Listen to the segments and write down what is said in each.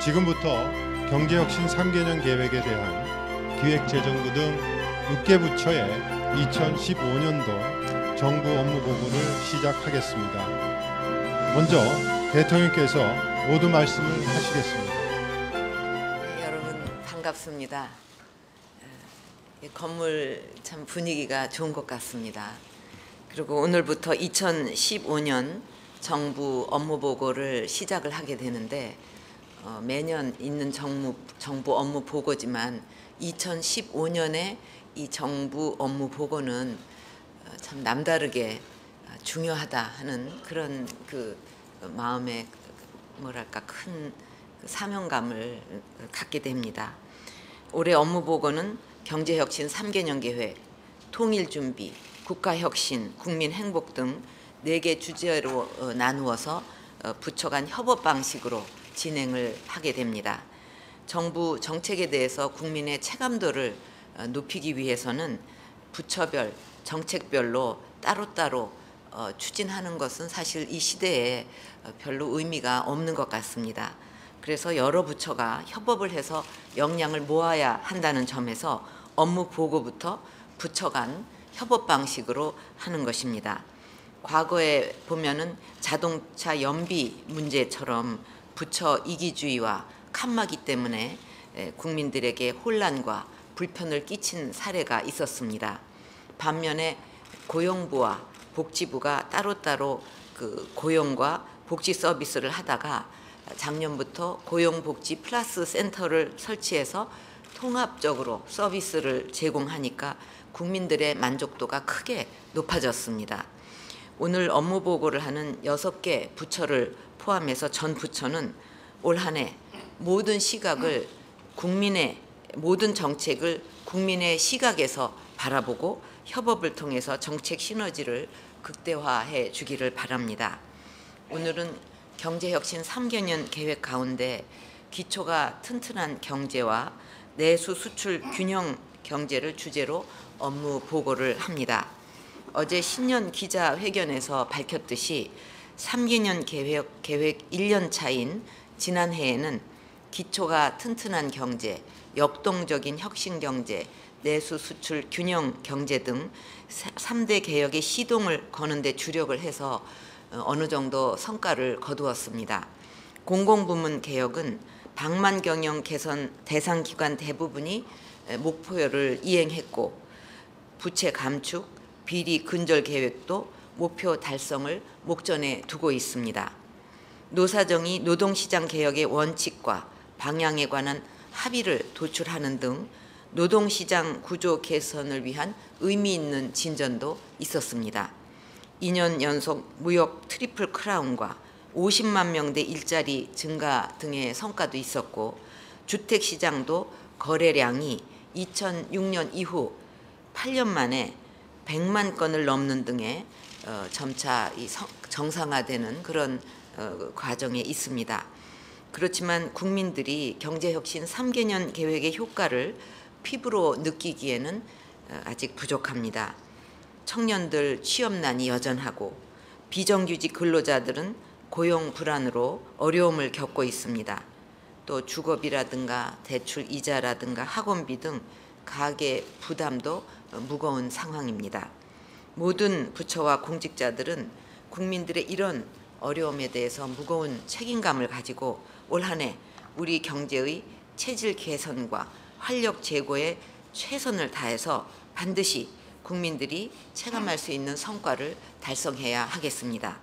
지금부터 경제혁신 3개년 계획에 대한 기획재정부 등 6개 부처의 2015년도 정부 업무 보고를 시작하겠습니다. 먼저 대통령께서 모두 말씀을 하시겠습니다. 네, 여러분 반갑습니다. 건물 참 분위기가 좋은 것 같습니다. 그리고 오늘부터 2015년 정부 업무 보고를 시작을 하게 되는데 매년 있는 정부 업무 보고지만 2015년에 이 정부 업무 보고는 참 남다르게 중요하다 하는 그런 그 마음에 뭐랄까 큰 사명감을 갖게 됩니다. 올해 업무 보고는 경제혁신 3개년 계획, 통일준비, 국가혁신, 국민행복 등 4개 주제로 나누어서 부처 간 협업 방식으로 진행을 하게 됩니다. 정부 정책에 대해서 국민의 체감도를 높이기 위해서는 부처별, 정책별로 따로따로 추진하는 것은 사실 이 시대에 별로 의미가 없는 것 같습니다. 그래서 여러 부처가 협업을 해서 역량을 모아야 한다는 점에서 업무 보고부터 부처 간 협업 방식으로 하는 것입니다. 과거에 보면은 자동차 연비 문제처럼 부처 이기주의와 칸막이 때문에 국민들에게 혼란과 불편을 끼친 사례가 있었습니다. 반면에 고용부와 복지부가 따로따로 그 고용과 복지 서비스를 하다가 작년부터 고용복지 플러스 센터를 설치해서 통합적으로 서비스를 제공하니까 국민들의 만족도가 크게 높아졌습니다. 오늘 업무 보고를 하는 6개 부처를 포함해서 전 부처는 올 한 해 모든 시각을 모든 정책을 국민의 시각에서 바라보고 협업을 통해서 정책 시너지를 극대화해 주기를 바랍니다. 오늘은 경제혁신 3개년 계획 가운데 기초가 튼튼한 경제와 내수 수출 균형 경제를 주제로 업무 보고를 합니다. 어제 신년 기자회견에서 밝혔듯이 3개년 계획 1년 차인 지난해에는 기초가 튼튼한 경제, 역동적인 혁신 경제, 내수 수출 균형 경제 등 3대 개혁의 시동을 거는 데 주력을 해서 어느 정도 성과를 거두었습니다. 공공부문 개혁은 방만 경영 개선 대상 기관 대부분이 목표를 이행했고 부채 감축, 비리 근절 계획도 목표 달성을 목전에 두고 있습니다. 노사정이 노동시장 개혁의 원칙과 방향에 관한 합의를 도출하는 등 노동시장 구조 개선을 위한 의미 있는 진전도 있었습니다. 2년 연속 무역 트리플 크라운과 50만 명대 일자리 증가 등의 성과도 있었고 주택시장도 거래량이 2006년 이후 8년 만에 100만 건을 넘는 등의 점차 정상화되는 그런 과정에 있습니다. 그렇지만 국민들이 경제혁신 3개년 계획의 효과를 피부로 느끼기에는 아직 부족합니다. 청년들 취업난이 여전하고 비정규직 근로자들은 고용 불안으로 어려움을 겪고 있습니다. 또 주거비라든가 대출 이자라든가 학원비 등 가계 부담도 무거운 상황입니다. 모든 부처와 공직자들은 국민들의 이런 어려움에 대해서 무거운 책임감을 가지고 올 한 해 우리 경제의 체질 개선과 활력 제고에 최선을 다해서 반드시 국민들이 체감할 수 있는 성과를 달성해야 하겠습니다.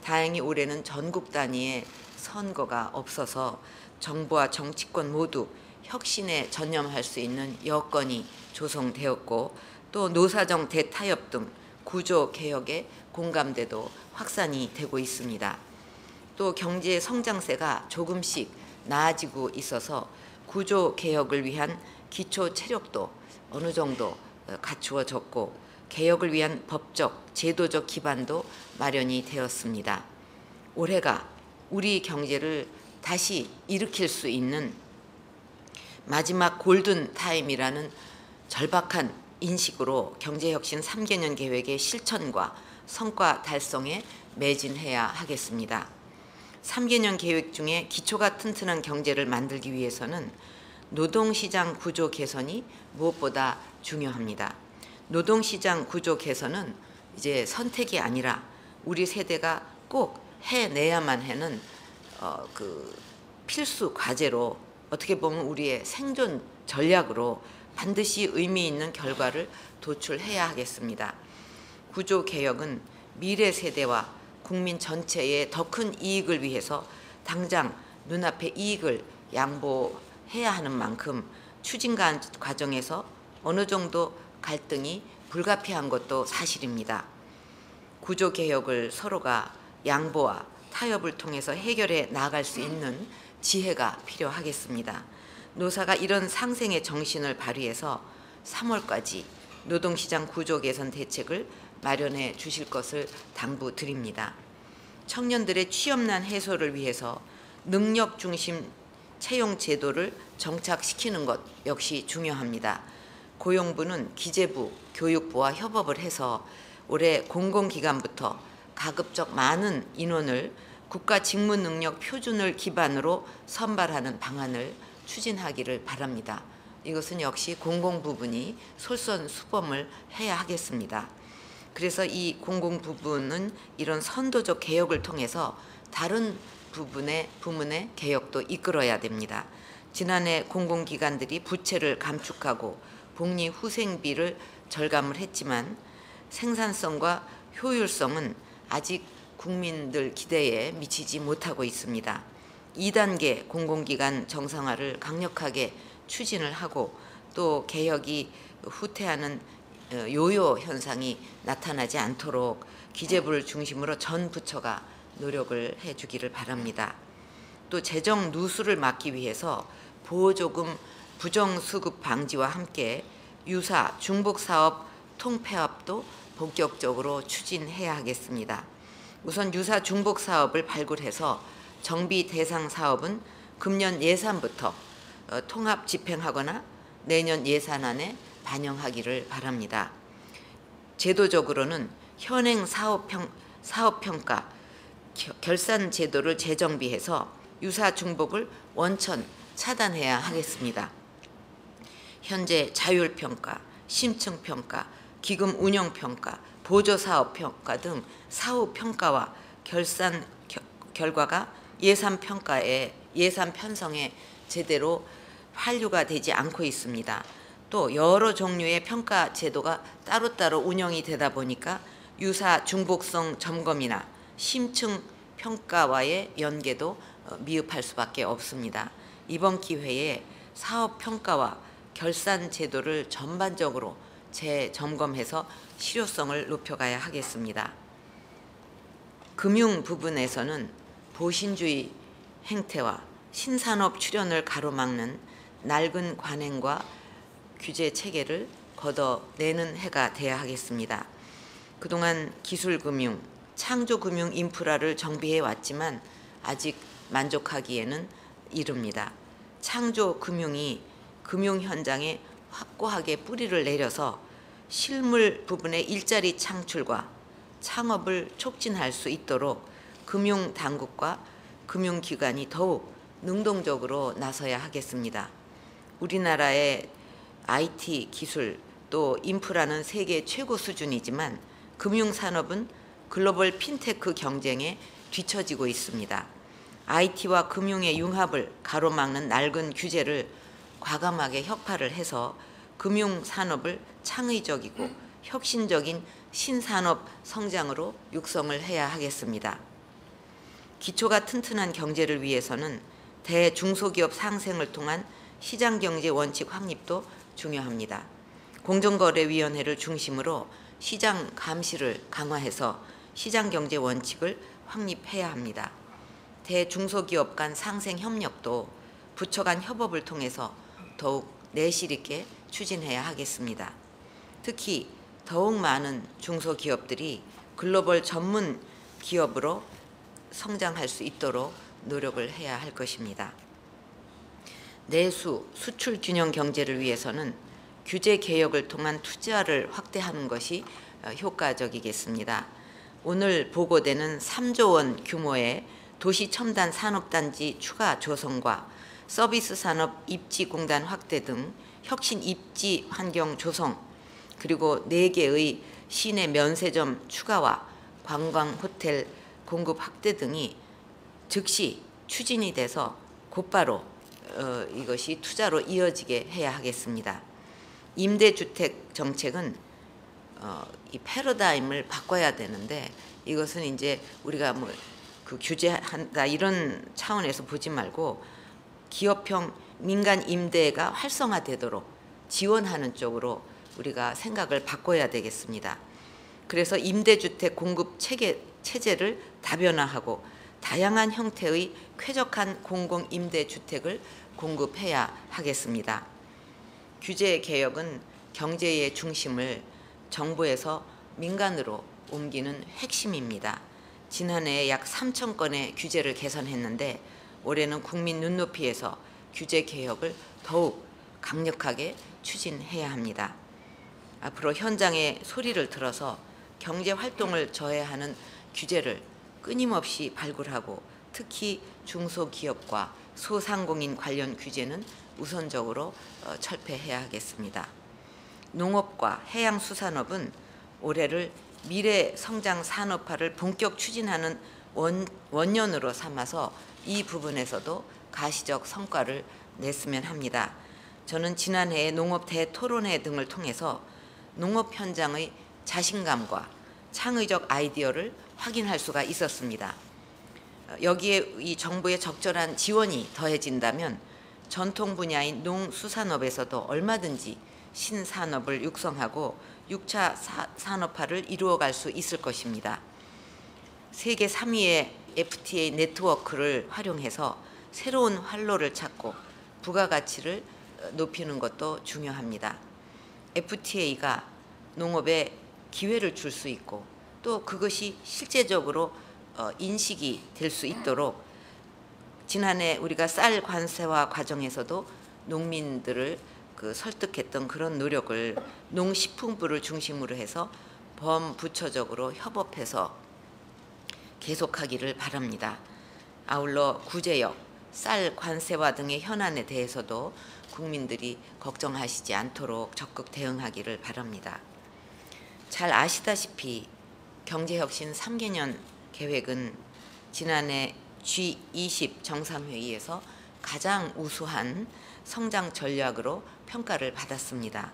다행히 올해는 전국 단위의 선거가 없어서 정부와 정치권 모두 혁신에 전념할 수 있는 여건이 조성되었고 또 노사정 대타협 등 구조 개혁의 공감대도 확산이 되고 있습니다. 또 경제 성장세가 조금씩 나아지고 있어서 구조 개혁을 위한 기초 체력도 어느 정도 갖추어졌고 개혁을 위한 법적, 제도적 기반도 마련이 되었습니다. 올해가 우리 경제를 다시 일으킬 수 있는 마지막 골든 타임이라는 절박한 인식으로 경제혁신 3개년 계획의 실천과 성과 달성에 매진해야 하겠습니다. 3개년 계획 중에 기초가 튼튼한 경제를 만들기 위해서는 노동시장 구조 개선이 무엇보다 중요합니다. 노동시장 구조 개선은 이제 선택이 아니라 우리 세대가 꼭 해내야만 하는 그 필수 과제로, 어떻게 보면 우리의 생존 전략으로 반드시 의미 있는 결과를 도출해야 하겠습니다. 구조 개혁은 미래 세대와 국민 전체의 더 큰 이익을 위해서 당장 눈앞의 이익을 양보해야 하는 만큼 추진 과정에서 어느 정도 갈등이 불가피한 것도 사실입니다. 구조 개혁을 서로가 양보와 타협을 통해서 해결해 나갈 수 있는 지혜가 필요하겠습니다. 노사가 이런 상생의 정신을 발휘해서 3월까지 노동시장 구조 개선 대책을 마련해 주실 것을 당부드립니다. 청년들의 취업난 해소를 위해서 능력 중심 채용 제도를 정착시키는 것 역시 중요합니다. 고용부는 기재부, 교육부와 협업을 해서 올해 공공기관부터 가급적 많은 인원을 국가 직무 능력 표준을 기반으로 선발하는 방안을 추진하기를 바랍니다. 이것은 역시 공공부문이 솔선수범을 해야 하겠습니다. 그래서 이 공공부문은 이런 선도적 개혁을 통해서 다른 부문의 개혁도 이끌어야 됩니다. 지난해 공공기관들이 부채를 감축하고 복리후생비를 절감을 했지만 생산성과 효율성은 아직 국민들 기대에 미치지 못하고 있습니다. 2단계 공공기관 정상화를 강력하게 추진을 하고 또 개혁이 후퇴하는 요요 현상이 나타나지 않도록 기재부를 중심으로 전 부처가 노력을 해주기를 바랍니다. 또 재정 누수를 막기 위해서 보조금 부정수급 방지와 함께 유사 중복사업 통폐합도 본격적으로 추진해야 하겠습니다. 우선 유사 중복사업을 발굴해서 정비 대상 사업은 금년 예산부터 통합 집행하거나 내년 예산안에 반영하기를 바랍니다. 제도적으로는 현행 사업평가 결산 제도를 재정비해서 유사 중복을 원천 차단해야 하겠습니다. 현재 자율평가, 심층평가, 기금 운영평가, 보조사업평가 등 사후평가와 결산 결과가 예산 편성에 제대로 환류가 되지 않고 있습니다. 또 여러 종류의 평가 제도가 따로따로 운영이 되다 보니까 유사 중복성 점검이나 심층 평가와의 연계도 미흡할 수밖에 없습니다. 이번 기회에 사업 평가와 결산 제도를 전반적으로 재점검해서 실효성을 높여가야 하겠습니다. 금융 부분에서는 보신주의 행태와 신산업 출현을 가로막는 낡은 관행과 규제 체계를 걷어내는 해가 돼야 하겠습니다. 그동안 기술금융, 창조금융 인프라를 정비해 왔지만 아직 만족하기에는 이릅니다. 창조금융이 금융 현장에 확고하게 뿌리를 내려서 실물 부분의 일자리 창출과 창업을 촉진할 수 있도록 금융당국과 금융기관이 더욱 능동적으로 나서야 하겠습니다. 우리나라의 IT 기술 또 인프라는 세계 최고 수준이지만 금융산업은 글로벌 핀테크 경쟁에 뒤처지고 있습니다. IT와 금융의 융합을 가로막는 낡은 규제를 과감하게 혁파를 해서 금융산업을 창의적이고 혁신적인 신산업 성장으로 육성을 해야 하겠습니다. 기초가 튼튼한 경제를 위해서는 대중소기업 상생을 통한 시장경제 원칙 확립도 중요합니다. 공정거래위원회를 중심으로 시장 감시를 강화해서 시장경제 원칙을 확립해야 합니다. 대중소기업 간 상생 협력도 부처 간 협업을 통해서 더욱 내실 있게 추진해야 하겠습니다. 특히 더욱 많은 중소기업들이 글로벌 전문 기업으로 성장할 수 있도록 노력을 해야 할 것입니다. 내수, 수출 균형 경제를 위해서는 규제 개혁을 통한 투자를 확대하는 것이 효과적이겠습니다. 오늘 보고되는 3조 원 규모의 도시 첨단 산업단지 추가 조성과 서비스 산업 입지 공단 확대 등 혁신 입지 환경 조성, 그리고 4개의 시내 면세점 추가와 관광 호텔 공급 확대 등이 즉시 추진이 돼서 곧바로 이것이 투자로 이어지게 해야 하겠습니다. 임대주택 정책은 이 패러다임을 바꿔야 되는데, 이것은 이제 우리가 뭐 그 규제한다 이런 차원에서 보지 말고 기업형 민간 임대가 활성화되도록 지원하는 쪽으로 우리가 생각을 바꿔야 되겠습니다. 그래서 임대주택 공급 체제를 다변화하고 다양한 형태의 쾌적한 공공임대주택을 공급해야 하겠습니다. 규제 개혁은 경제의 중심을 정부에서 민간으로 옮기는 핵심입니다. 지난해 약 3천 건의 규제를 개선했는데 올해는 국민 눈높이에서 규제 개혁을 더욱 강력하게 추진해야 합니다. 앞으로 현장의 소리를 들어서 경제 활동을 저해하는 규제를 끊임없이 발굴하고, 특히 중소기업과 소상공인 관련 규제는 우선적으로 철폐해야 하겠습니다. 농업과 해양수산업은 올해를 미래 성장 산업화를 본격 추진하는 원년으로 삼아서 이 부분에서도 가시적 성과를 냈으면 합니다. 저는 지난해에 농업 대토론회 등을 통해서 농업 현장의 자신감과 창의적 아이디어를 확인할 수가 있었습니다. 여기에 이 정부의 적절한 지원이 더해진다면 전통 분야인 농수산업에서도 얼마든지 신산업을 육성하고 6차 산업화를 이루어갈 수 있을 것입니다. 세계 3위의 FTA 네트워크를 활용해서 새로운 활로를 찾고 부가가치를 높이는 것도 중요합니다. FTA가 농업에 기회를 줄 수 있고, 또 그것이 실제적으로 인식이 될 수 있도록 지난해 우리가 쌀 관세화 과정에서도 농민들을 설득했던 그런 노력을 농식품부를 중심으로 해서 범부처적으로 협업해서 계속하기를 바랍니다. 아울러 구제역, 쌀 관세화 등의 현안에 대해서도 국민들이 걱정하시지 않도록 적극 대응하기를 바랍니다. 잘 아시다시피 경제혁신 3개년 계획은 지난해 G20 정상회의에서 가장 우수한 성장 전략으로 평가를 받았습니다.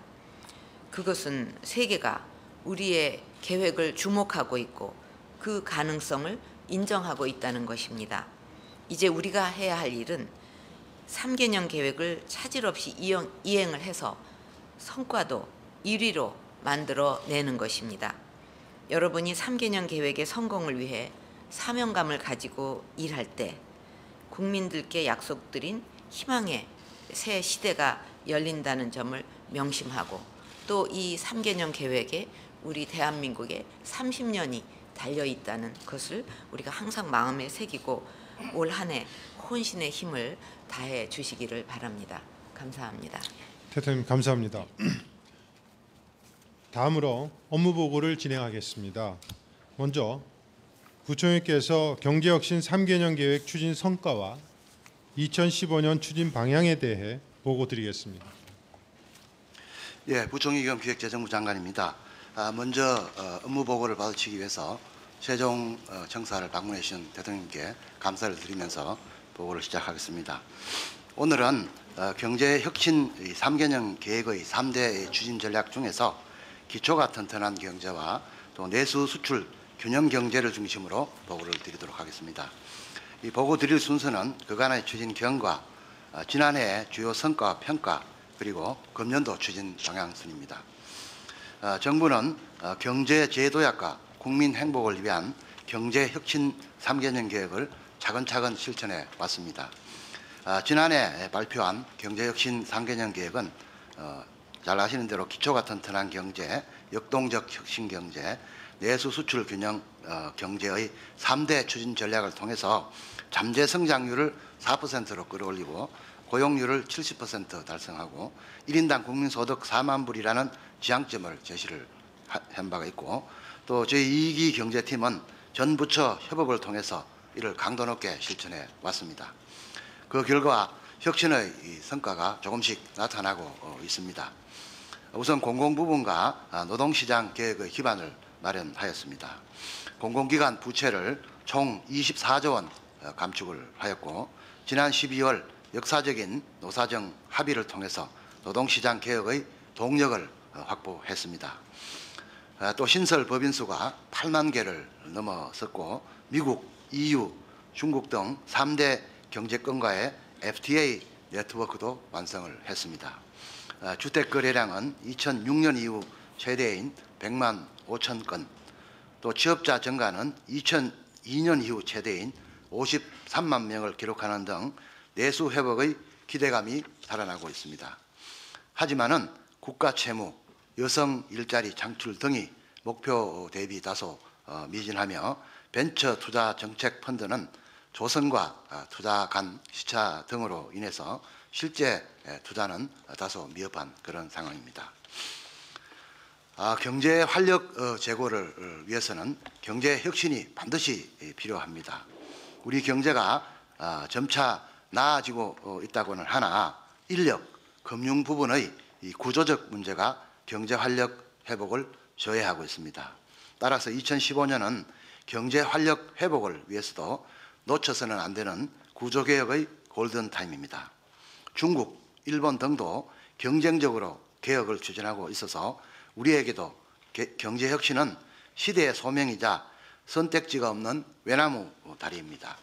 그것은 세계가 우리의 계획을 주목하고 있고 그 가능성을 인정하고 있다는 것입니다. 이제 우리가 해야 할 일은 3개년 계획을 차질 없이 이행을 해서 성과도 1위로 만들어내는 것입니다. 여러분이 3개년 계획의 성공을 위해 사명감을 가지고 일할 때 국민들께 약속드린 희망의 새 시대가 열린다는 점을 명심하고, 또 이 3개년 계획에 우리 대한민국의 30년이 달려있다는 것을 우리가 항상 마음에 새기고 올 한 해 혼신의 힘을 다해 주시기를 바랍니다. 감사합니다. 대통령님 감사합니다. 다음으로 업무보고를 진행하겠습니다. 먼저 부총리께서 경제혁신 3개년 계획 추진 성과와 2015년 추진 방향에 대해 보고 드리겠습니다. 예, 부총리 겸 기획재정부 장관입니다. 먼저 업무 보고를 받으시기 위해서 최종 청사를 방문해 주신 대통령님께 감사를 드리면서 보고를 시작하겠습니다. 오늘은 경제혁신 3개년 계획의 3대 추진 전략 중에서 기초가 튼튼한 경제와 또 내수 수출 균형 경제를 중심으로 보고를 드리도록 하겠습니다. 이 보고 드릴 순서는 그간의 추진 경과, 지난해의 주요 성과 평가, 그리고 금년도 추진 방향순입니다. 정부는 경제 제도약과 국민 행복을 위한 경제혁신 3개년 계획을 차근차근 실천해 왔습니다. 지난해 발표한 경제혁신 3개년 계획은 잘 아시는 대로 기초가 튼튼한 경제, 역동적 혁신 경제, 내수 수출 균형 경제의 3대 추진 전략을 통해서 잠재 성장률을 4%로 끌어올리고 고용률을 70% 달성하고 1인당 국민소득 4만 불이라는 지향점을 제시를 한 바가 있고, 또 저희 2기 경제팀은 전 부처 협업을 통해서 이를 강도 높게 실천해 왔습니다. 그 결과 혁신의 이 성과가 조금씩 나타나고 있습니다. 우선 공공부문과 노동시장 계획의 기반을 마련하였습니다. 공공기관 부채를 총 24조 원 감축을 하였고, 지난 12월 역사적인 노사정 합의를 통해서 노동시장 개혁의 동력을 확보했습니다. 또 신설 법인 수가 8만 개를 넘어섰고, 미국, EU, 중국 등 3대 경제권과의 FTA 네트워크도 완성을 했습니다. 주택 거래량은 2006년 이후 최대인 100만 5천 건, 또 취업자 증가는 2002년 이후 최대인 53만 명을 기록하는 등 내수 회복의 기대감이 달아나고 있습니다. 하지만은 국가 채무, 여성 일자리 창출 등이 목표 대비 다소 미진하며, 벤처 투자 정책 펀드는 조성과 투자 간 시차 등으로 인해서 실제 투자는 다소 미흡한 그런 상황입니다. 경제 활력 제고를 위해서는 경제 혁신이 반드시 필요합니다. 우리 경제가 점차 나아지고 있다고는 하나, 인력, 금융 부분의 이 구조적 문제가 경제 활력 회복을 저해하고 있습니다. 따라서 2015년은 경제 활력 회복을 위해서도 놓쳐서는 안 되는 구조개혁의 골든타임입니다. 중국, 일본 등도 경쟁적으로 개혁을 추진하고 있어서 우리에게도 경제혁신은 시대의 소명이자 선택지가 없는 외나무 다리입니다.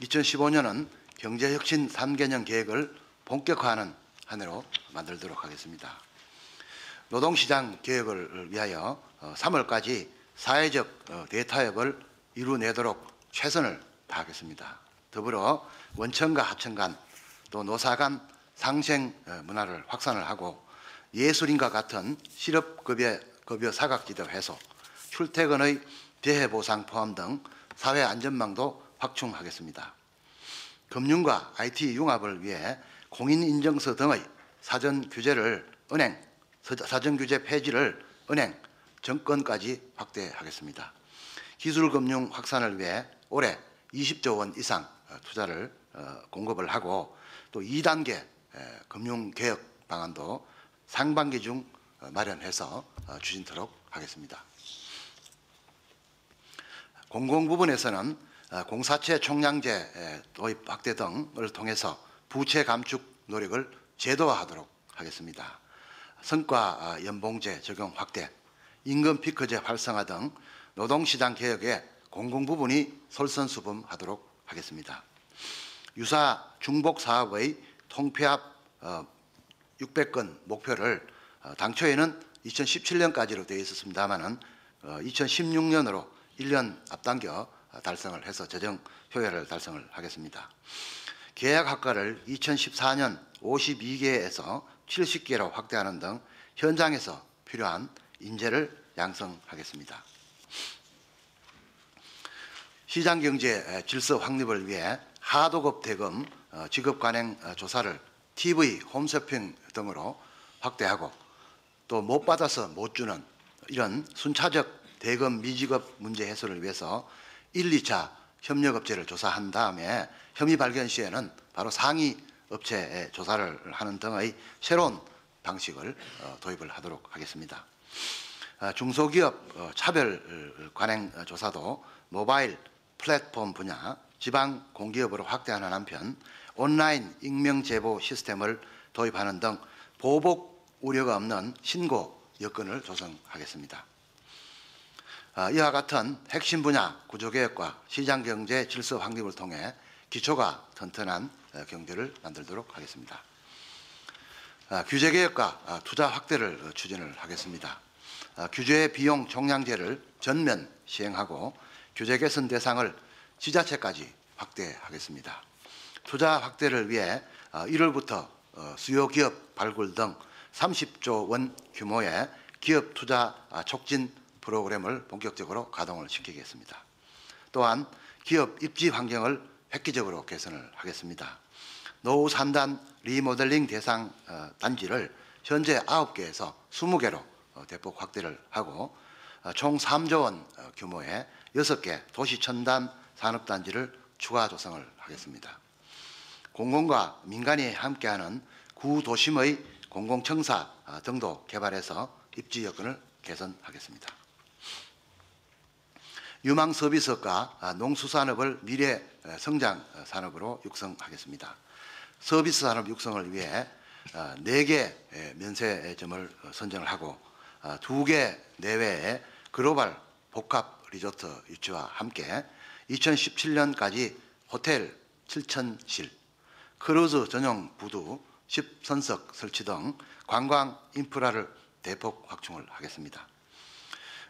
2015년은 경제혁신 3개년 계획을 본격화하는 한 해로 만들도록 하겠습니다. 노동시장 개혁을 위하여 3월까지 사회적 대타협을 이루내도록 최선을 다하겠습니다. 더불어 원청과 하청 간, 또 노사 간 상생 문화를 확산을 하고, 예술인과 같은 실업급여 사각지대 해소, 출퇴근의 대해보상 포함 등 사회 안전망도 확충하겠습니다. 금융과 IT 융합을 위해 공인인증서 등의 사전 규제 폐지를 은행, 정권까지 확대하겠습니다. 기술금융 확산을 위해 올해 20조 원 이상 투자를 공급을 하고, 또 2단계 금융개혁 방안도 상반기 중 마련해서 추진토록 하겠습니다. 공공부문에서는 공사채 총량제 도입 확대 등을 통해서 부채 감축 노력을 제도화하도록 하겠습니다. 성과 연봉제 적용 확대, 임금 피크제 활성화 등 노동시장 개혁에 공공부문이 솔선수범하도록 하겠습니다. 유사 중복 사업의 통폐합 600건 목표를 당초에는 2017년까지로 되어 있었습니다만은 2016년으로 1년 앞당겨 달성을 해서 재정 효율을 달성을 하겠습니다. 계약학과를 2014년 52개에서 70개로 확대하는 등 현장에서 필요한 인재를 양성하겠습니다. 시장경제 질서 확립을 위해 하도급 대금 지급 관행 조사를 TV, 홈쇼핑 등으로 확대하고, 또 못 받아서 못 주는 이런 순차적 대금 미지급 문제 해소를 위해서 1, 2차 협력업체를 조사한 다음에 혐의 발견 시에는 바로 상위 업체에 조사를 하는 등의 새로운 방식을 도입을 하도록 하겠습니다. 중소기업 차별 관행 조사도 모바일 플랫폼 분야, 지방 공기업으로 확대하는 한편 온라인 익명 제보 시스템을 도입하는 등 보복 우려가 없는 신고 여건을 조성하겠습니다. 이와 같은 핵심 분야 구조개혁과 시장경제 질서 확립을 통해 기초가 튼튼한 경제를 만들도록 하겠습니다. 규제개혁과 투자 확대를 추진을 하겠습니다. 규제 비용 총량제를 전면 시행하고 규제 개선 대상을 지자체까지 확대하겠습니다. 투자 확대를 위해 1월부터 수요기업 발굴 등 30조 원 규모의 기업 투자 촉진 프로그램을 본격적으로 가동을 시키겠습니다. 또한 기업 입지 환경을 획기적으로 개선을 하겠습니다. 노후 산단 리모델링 대상 단지를 현재 9개에서 20개로 대폭 확대를 하고, 총 3조 원 규모의 6개 도시 첨단 산업단지를 추가 조성을 하겠습니다. 공공과 민간이 함께하는 구도심의 공공청사 등도 개발해서 입지 여건을 개선하겠습니다. 유망 서비스업과 농수산업을 미래 성장 산업으로 육성하겠습니다. 서비스 산업 육성을 위해 4개 면세점을 선정을 하고 2개 내외의 글로벌 복합 리조트 유치와 함께 2017년까지 호텔 7,000실, 크루즈 전용 부두 10선석 설치 등 관광 인프라를 대폭 확충을 하겠습니다.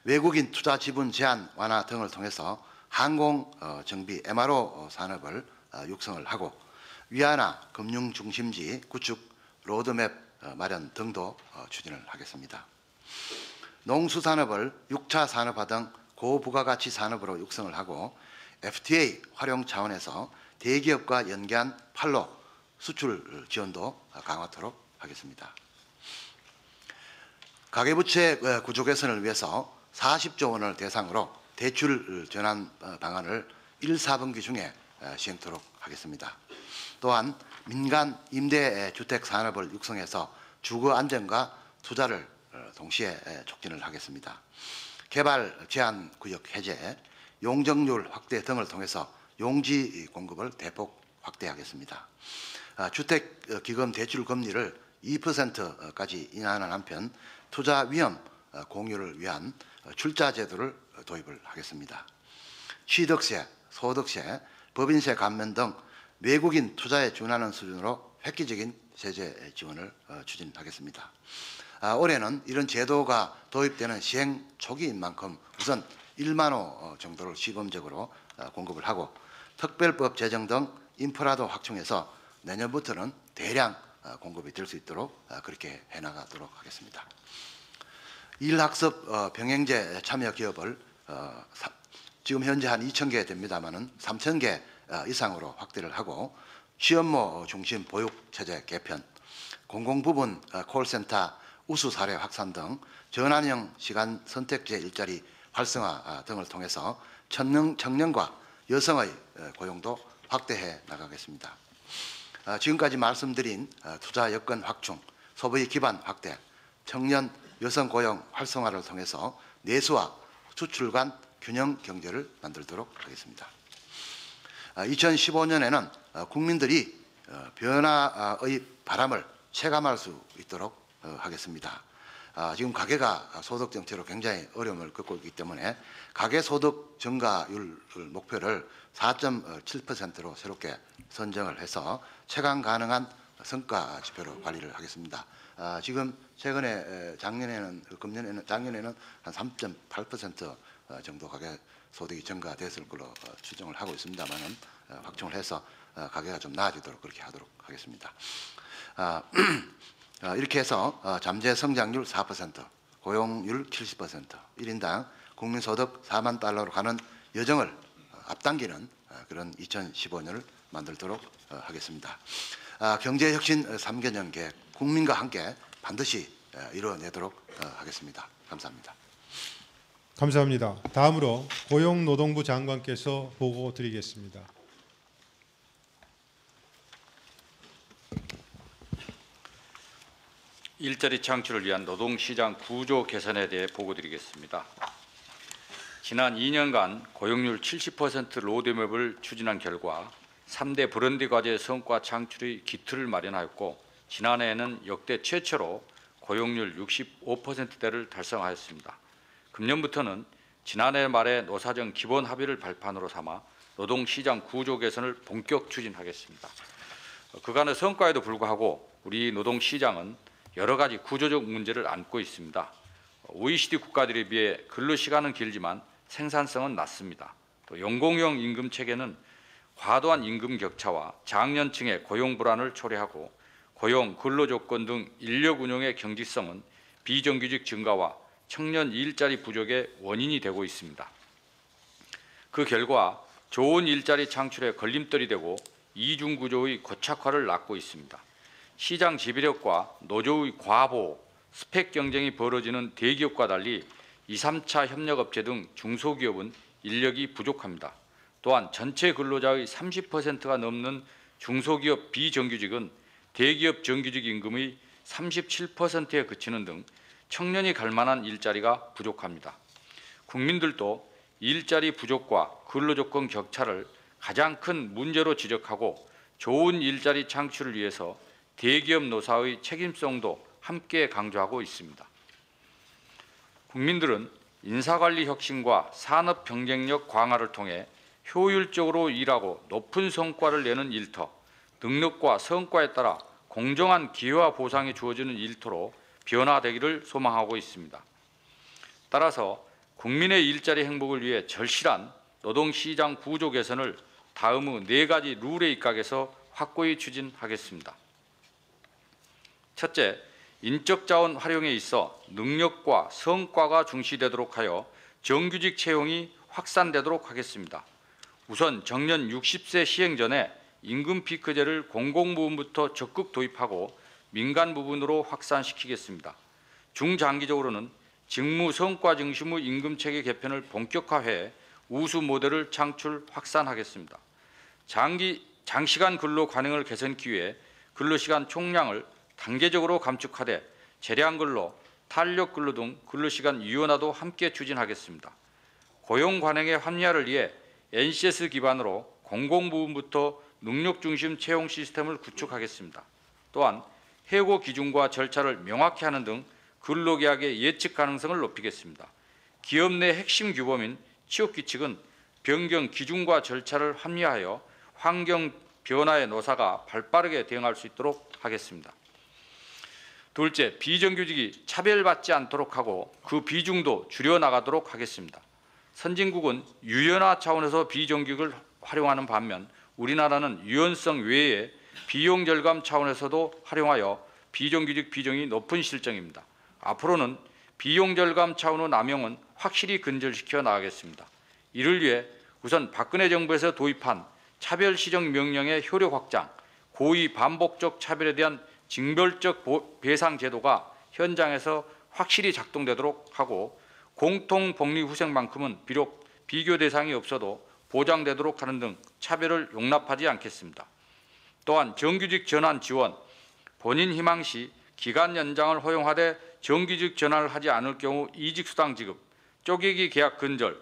외국인 투자 지분 제한 완화 등을 통해서 항공 정비 MRO 산업을 육성을 하고 위안화 금융 중심지 구축 로드맵 마련 등도 추진을 하겠습니다. 농수산업을 6차 산업화 등 고부가가치 산업으로 육성을 하고 FTA 활용 차원에서 대기업과 연계한 판로 수출 지원도 강화토록 하겠습니다. 가계부채 구조 개선을 위해서 40조 원을 대상으로 대출 전환 방안을 1, 4분기 중에 시행토록 하겠습니다. 또한 민간 임대주택 산업을 육성해서 주거 안정과 투자를 동시에 촉진을 하겠습니다. 개발 제한 구역 해제, 용적률 확대 등을 통해서 용지 공급을 대폭 확대하겠습니다. 주택기금 대출 금리를 2%까지 인하하는 한편 투자 위험 공유를 위한 출자 제도를 도입을 하겠습니다. 취득세, 소득세, 법인세 감면 등 외국인 투자에 준하는 수준으로 획기적인 세제 지원을 추진하겠습니다. 올해는 이런 제도가 도입되는 시행 초기인 만큼 우선 1만 호 정도를 시범적으로 공급을 하고 특별법 제정 등 인프라도 확충해서 내년부터는 대량 공급이 될 수 있도록 그렇게 해나가도록 하겠습니다. 일학습 병행제 참여 기업을 지금 현재 한 2,000개 됩니다마는 3,000개 이상으로 확대를 하고 시험모 중심 보육체제 개편, 공공부문 콜센터 우수 사례 확산 등 전환형 시간 선택제 일자리 활성화 등을 통해서 청년과 여성의 고용도 확대해 나가겠습니다. 지금까지 말씀드린 투자 여건 확충, 소비 기반 확대, 청년 여성 고용 활성화를 통해서 내수와 수출 간 균형 경제를 만들도록 하겠습니다. 2015년에는 국민들이 변화의 바람을 체감할 수 있도록 하겠습니다. 지금 가계가 소득 정체로 굉장히 어려움을 겪고 있기 때문에 가계소득 증가율 목표를 4.7%로 새롭게 선정을 해서 체감 가능한 성과 지표로 관리를 하겠습니다. 지금 최근에 작년에는 한 3.8% 정도 가계 소득이 증가됐을 걸로 추정을 하고 있습니다만은 확충을 해서 가계가 좀 나아지도록 그렇게 하도록 하겠습니다. 이렇게 해서 잠재 성장률 4%, 고용률 70%, 1인당 국민소득 4만 달러로 가는 여정을 앞당기는 그런 2015년을 만들도록 하겠습니다. 경제혁신 3개년 계획 국민과 함께 반드시 이뤄내도록 하겠습니다. 감사합니다. 감사합니다. 다음으로 고용노동부 장관께서 보고 드리겠습니다. 일자리 창출을 위한 노동시장 구조 개선에 대해 보고드리겠습니다. 지난 2년간 고용률 70% 로드맵을 추진한 결과 3대 브랜드 과제 성과 창출의 기틀을 마련하였고 지난해에는 역대 최초로 고용률 65%대를 달성하였습니다. 금년부터는 지난해 말에 노사정 기본 합의를 발판으로 삼아 노동시장 구조 개선을 본격 추진하겠습니다. 그간의 성과에도 불구하고 우리 노동시장은 여러 가지 구조적 문제를 안고 있습니다. OECD 국가들에 비해 근로시간은 길지만 생산성은 낮습니다. 또 연공형 임금 체계는 과도한 임금 격차와 장년층의 고용 불안을 초래하고 고용, 근로조건 등 인력 운용의 경직성은 비정규직 증가와 청년 일자리 부족의 원인이 되고 있습니다. 그 결과 좋은 일자리 창출에 걸림돌이 되고 이중구조의 고착화를 낳고 있습니다. 시장 지배력과 노조의 과보호, 스펙 경쟁이 벌어지는 대기업과 달리 2, 3차 협력업체 등 중소기업은 인력이 부족합니다. 또한 전체 근로자의 30%가 넘는 중소기업 비정규직은 대기업 정규직 임금의 37%에 그치는 등 청년이 갈 만한 일자리가 부족합니다. 국민들도 일자리 부족과 근로조건 격차를 가장 큰 문제로 지적하고 좋은 일자리 창출을 위해서 대기업 노사의 책임성도 함께 강조하고 있습니다. 국민들은 인사관리 혁신과 산업 경쟁력 강화를 통해 효율적으로 일하고 높은 성과를 내는 일터, 능력과 성과에 따라 공정한 기회와 보상이 주어지는 일터로 변화되기를 소망하고 있습니다. 따라서 국민의 일자리 행복을 위해 절실한 노동시장 구조 개선을 다음의 4가지 룰에 입각해서 확고히 추진하겠습니다. 첫째, 인적 자원 활용에 있어 능력과 성과가 중시되도록 하여 정규직 채용이 확산되도록 하겠습니다. 우선 정년 60세 시행 전에 임금 피크제를 공공부문부터 적극 도입하고 민간 부분으로 확산시키겠습니다. 중장기적으로는 직무 성과 중심의 임금 체계 개편을 본격화해 우수 모델을 창출 확산하겠습니다. 장시간 근로 관행을 개선하기 위해 근로시간 총량을 단계적으로 감축하되 재량 근로, 탄력 근로 등 근로시간 유연화도 함께 추진하겠습니다. 고용 관행의 합리화를 위해 NCS 기반으로 공공부문부터 능력 중심 채용 시스템을 구축하겠습니다. 또한 해고 기준과 절차를 명확히 하는 등 근로계약의 예측 가능성을 높이겠습니다. 기업 내 핵심 규범인 취업규칙은 변경 기준과 절차를 합리화하여 환경 변화에 노사가 발빠르게 대응할 수 있도록 하겠습니다. 둘째, 비정규직이 차별받지 않도록 하고 그 비중도 줄여나가도록 하겠습니다. 선진국은 유연화 차원에서 비정규직을 활용하는 반면 우리나라는 유연성 외에 비용 절감 차원에서도 활용하여 비정규직 비중이 높은 실정입니다. 앞으로는 비용 절감 차원의 남용은 확실히 근절시켜 나가겠습니다. 이를 위해 우선 박근혜 정부에서 도입한 차별시정 명령의 효력 확장, 고의 반복적 차별에 대한 징벌적 배상 제도가 현장에서 확실히 작동되도록 하고 공통복리후생만큼은 비록 비교 대상이 없어도 보장되도록 하는 등 차별을 용납하지 않겠습니다. 또한 정규직 전환 지원, 본인 희망 시 기간 연장을 허용하되 정규직 전환을 하지 않을 경우 이직수당 지급, 쪼개기 계약 근절,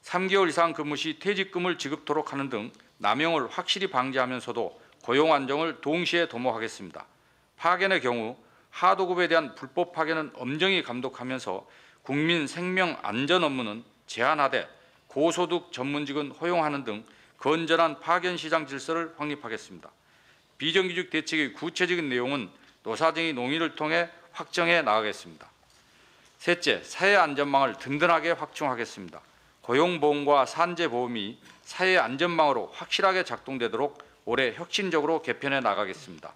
3개월 이상 근무 시 퇴직금을 지급토록 하는 등 남용을 확실히 방지하면서도 고용 안정을 동시에 도모하겠습니다. 파견의 경우 하도급에 대한 불법 파견은 엄정히 감독하면서 국민 생명 안전 업무는 제한하되 고소득 전문직은 허용하는 등 건전한 파견 시장 질서를 확립하겠습니다. 비정규직 대책의 구체적인 내용은 노사정의 논의를 통해 확정해 나가겠습니다. 셋째, 사회 안전망을 든든하게 확충하겠습니다. 고용보험과 산재보험이 사회 안전망으로 확실하게 작동되도록 올해 혁신적으로 개편해 나가겠습니다.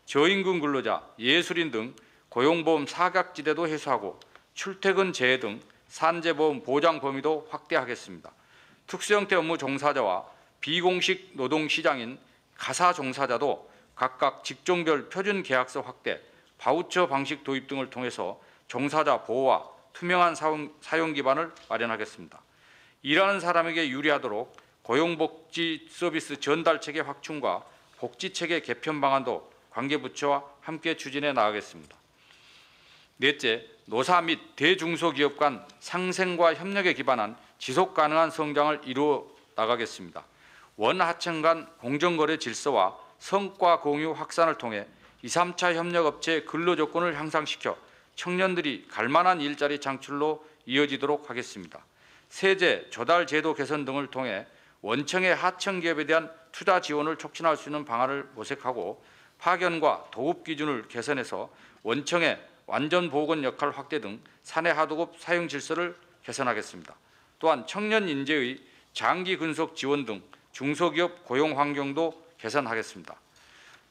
저임금 근로자, 예술인 등 고용보험 사각지대도 해소하고 출퇴근 재해 등 산재보험 보장 범위도 확대하겠습니다. 특수형태 업무 종사자와 비공식 노동시장인 가사 종사자도 각각 직종별 표준 계약서 확대, 바우처 방식 도입 등을 통해서 종사자 보호와 투명한 사용 기반을 마련하겠습니다. 일하는 사람에게 유리하도록 고용복지 서비스 전달체계 확충과 복지체계 개편 방안도 관계부처와 함께 추진해 나가겠습니다. 넷째, 노사 및 대중소기업 간 상생과 협력에 기반한 지속가능한 성장을 이루어 나가겠습니다. 원하청 간 공정거래 질서와 성과 공유 확산을 통해 2, 3차 협력업체의 근로조건을 향상시켜 청년들이 갈만한 일자리 창출로 이어지도록 하겠습니다. 세제, 조달 제도 개선 등을 통해 원청의 하청 기업에 대한 투자 지원을 촉진할 수 있는 방안을 모색하고 파견과 도급 기준을 개선해서 원청의 완전 보건 역할 확대 등 사내 하도급 사용 질서를 개선하겠습니다. 또한 청년 인재의 장기 근속 지원 등 중소기업 고용 환경도 개선하겠습니다.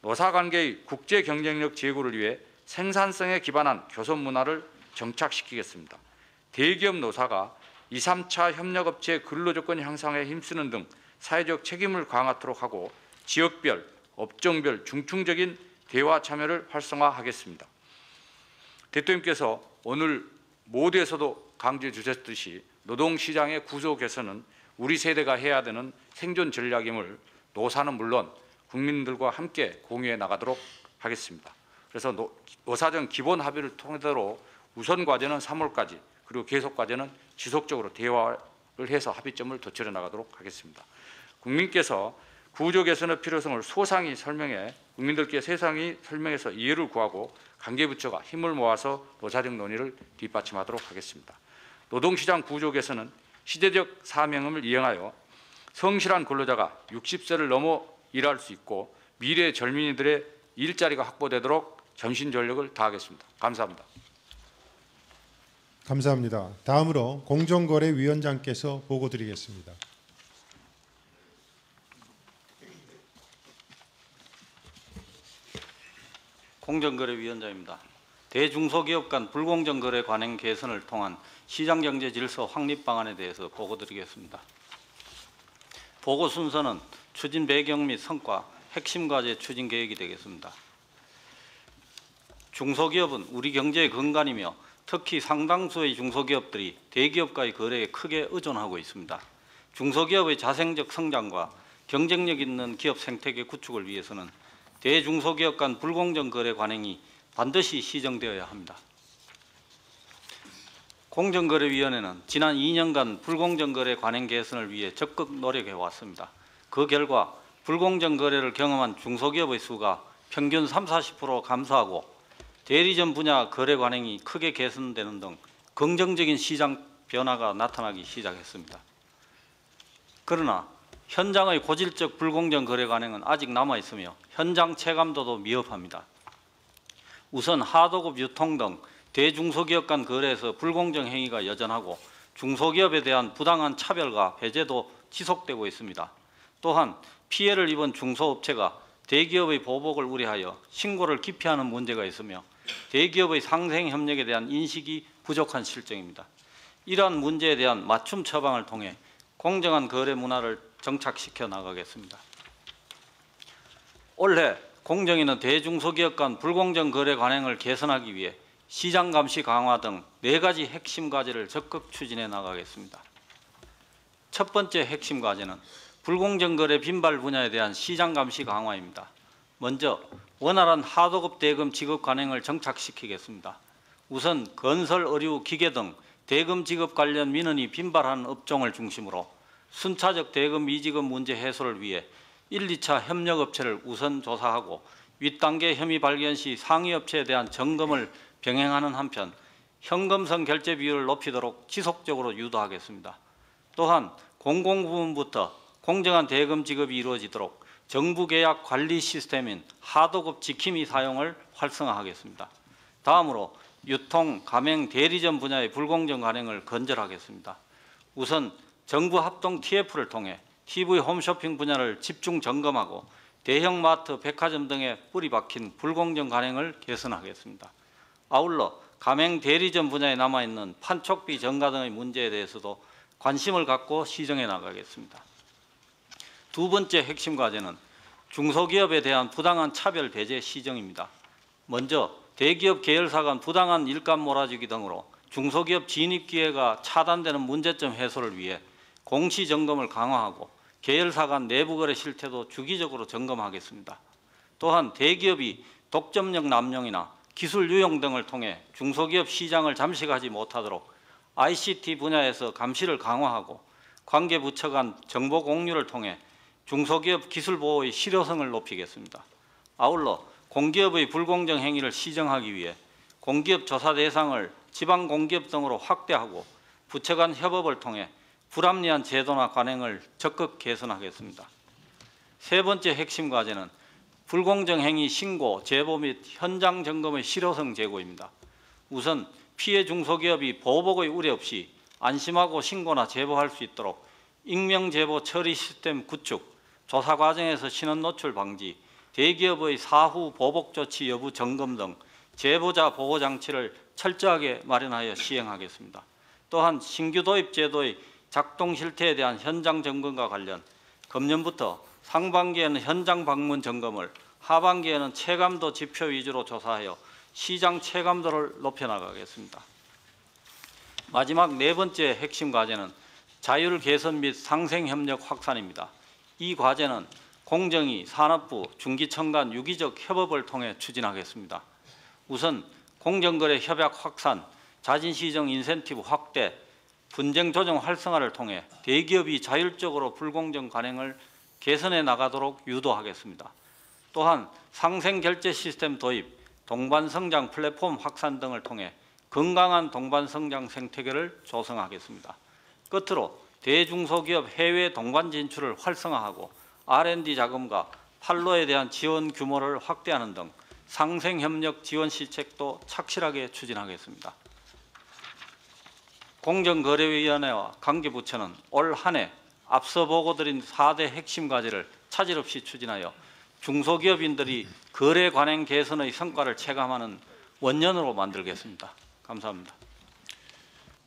노사관계의 국제 경쟁력 제고를 위해 생산성에 기반한 교섭 문화를 정착시키겠습니다. 대기업 노사가 2, 3차 협력업체 근로조건 향상에 힘쓰는 등 사회적 책임을 강화하도록 하고 지역별, 업종별 중층적인 대화 참여를 활성화하겠습니다. 대통령께서 오늘 모두에서도 강조해 주셨듯이 노동시장의 구조 개선은 우리 세대가 해야 되는 생존 전략임을 노사는 물론 국민들과 함께 공유해 나가도록 하겠습니다. 그래서 노사정 기본 합의를 통해서 우선 과제는 3월까지, 그리고 계속 과제는 지속적으로 대화를 해서 합의점을 도출해 나가도록 하겠습니다. 국민께서 구조 개선의 필요성을 소상히 설명해 국민들께 세상이 설명해서 이해를 구하고 관계부처가 힘을 모아서 노사정 논의를 뒷받침하도록 하겠습니다. 노동시장 구조 개선은 시대적 사명을 이행하여 성실한 근로자가 60세를 넘어 일할 수 있고 미래 젊은이들의 일자리가 확보되도록 전신전력을 다하겠습니다. 감사합니다. 감사합니다. 다음으로 공정거래위원장께서 보고 드리겠습니다. 공정거래위원장입니다. 대중소기업 간 불공정 거래 관행 개선을 통한 시장경제 질서 확립 방안에 대해서 보고 드리겠습니다. 보고 순서는 추진 배경 및 성과, 핵심 과제 추진 계획이 되겠습니다. 중소기업은 우리 경제의 근간이며 특히 상당수의 중소기업들이 대기업과의 거래에 크게 의존하고 있습니다. 중소기업의 자생적 성장과 경쟁력 있는 기업 생태계 구축을 위해서는 대중소기업 간 불공정 거래 관행이 반드시 시정되어야 합니다. 공정거래위원회는 지난 2년간 불공정 거래 관행 개선을 위해 적극 노력해 왔습니다. 그 결과 불공정 거래를 경험한 중소기업의 수가 평균 30-40% 감소하고 대리점 분야 거래 관행이 크게 개선되는 등 긍정적인 시장 변화가 나타나기 시작했습니다. 그러나 현장의 고질적 불공정 거래 관행은 아직 남아 있으며 현장 체감도도 미흡합니다. 우선 하도급 유통 등 대중소기업 간 거래에서 불공정 행위가 여전하고 중소기업에 대한 부당한 차별과 배제도 지속되고 있습니다. 또한 피해를 입은 중소업체가 대기업의 보복을 우려하여 신고를 기피하는 문제가 있으며 대기업의 상생 협력에 대한 인식이 부족한 실정입니다. 이러한 문제에 대한 맞춤 처방을 통해 공정한 거래 문화를 정착시켜 나가겠습니다. 올해 공정위는 대중소기업 간 불공정 거래 관행을 개선하기 위해 시장 감시 강화 등 4가지 핵심 과제를 적극 추진해 나가겠습니다. 첫 번째 핵심 과제는 불공정 거래 빈발 분야에 대한 시장 감시 강화입니다. 먼저 원활한 하도급 대금 지급 관행을 정착시키겠습니다. 우선 건설, 의류, 기계 등 대금 지급 관련 민원이 빈발하는 업종을 중심으로 순차적 대금 미지급 문제 해소를 위해 1, 2차 협력업체를 우선 조사하고 윗단계 혐의 발견 시 상위업체에 대한 점검을 병행하는 한편 현금성 결제 비율을 높이도록 지속적으로 유도하겠습니다. 또한 공공부문부터 공정한 대금 지급이 이루어지도록 정부 계약 관리 시스템인 하도급 지킴이 사용을 활성화하겠습니다. 다음으로 유통, 가맹, 대리점 분야의 불공정 관행을 건절하겠습니다. 우선 정부 합동 TF를 통해 TV 홈쇼핑 분야를 집중 점검하고 대형 마트, 백화점 등에 뿌리 박힌 불공정 관행을 개선하겠습니다. 아울러 가맹 대리점 분야에 남아있는 판촉비 전가 등의 문제에 대해서도 관심을 갖고 시정해 나가겠습니다. 두 번째 핵심 과제는 중소기업에 대한 부당한 차별 배제 시정입니다. 먼저 대기업 계열사 간 부당한 일감 몰아주기 등으로 중소기업 진입 기회가 차단되는 문제점 해소를 위해 공시 점검을 강화하고 계열사 간 내부 거래 실태도 주기적으로 점검하겠습니다. 또한 대기업이 독점력 남용이나 기술 유용 등을 통해 중소기업 시장을 잠식하지 못하도록 ICT 분야에서 감시를 강화하고 관계 부처 간 정보 공유를 통해 중소기업 기술 보호의 실효성을 높이겠습니다. 아울러 공기업의 불공정 행위를 시정하기 위해 공기업 조사 대상을 지방 공기업 등으로 확대하고 부처 간 협업을 통해 불합리한 제도나 관행을 적극 개선하겠습니다. 세 번째 핵심 과제는 불공정 행위 신고, 제보 및 현장 점검의 실효성 제고입니다. 우선 피해 중소기업이 보복의 우려 없이 안심하고 신고나 제보할 수 있도록 익명 제보 처리 시스템 구축, 조사 과정에서 신원 노출 방지, 대기업의 사후 보복 조치 여부 점검 등 제보자 보호 장치를 철저하게 마련하여 시행하겠습니다. 또한 신규 도입 제도의 작동 실태에 대한 현장 점검과 관련 금년부터 상반기에는 현장 방문 점검을, 하반기에는 체감도 지표 위주로 조사하여 시장 체감도를 높여나가겠습니다. 마지막 네 번째 핵심 과제는 자율 개선 및 상생 협력 확산입니다. 이 과제는 공정위, 산업부, 중기청 간 유기적 협업을 통해 추진하겠습니다. 우선 공정거래 협약 확산, 자진시정 인센티브 확대, 분쟁 조정 활성화를 통해 대기업이 자율적으로 불공정 관행을 개선해 나가도록 유도하겠습니다. 또한 상생 결제 시스템 도입, 동반 성장 플랫폼 확산 등을 통해 건강한 동반 성장 생태계를 조성하겠습니다. 끝으로 대중소기업 해외 동반 진출을 활성화하고 R&D 자금과 판로에 대한 지원 규모를 확대하는 등 상생 협력 지원 시책도 착실하게 추진하겠습니다. 공정거래위원회와 관계부처는 올 한 해 앞서 보고드린 4대 핵심 과제를 차질 없이 추진하여 중소기업인들이 거래 관행 개선의 성과를 체감하는 원년으로 만들겠습니다. 감사합니다.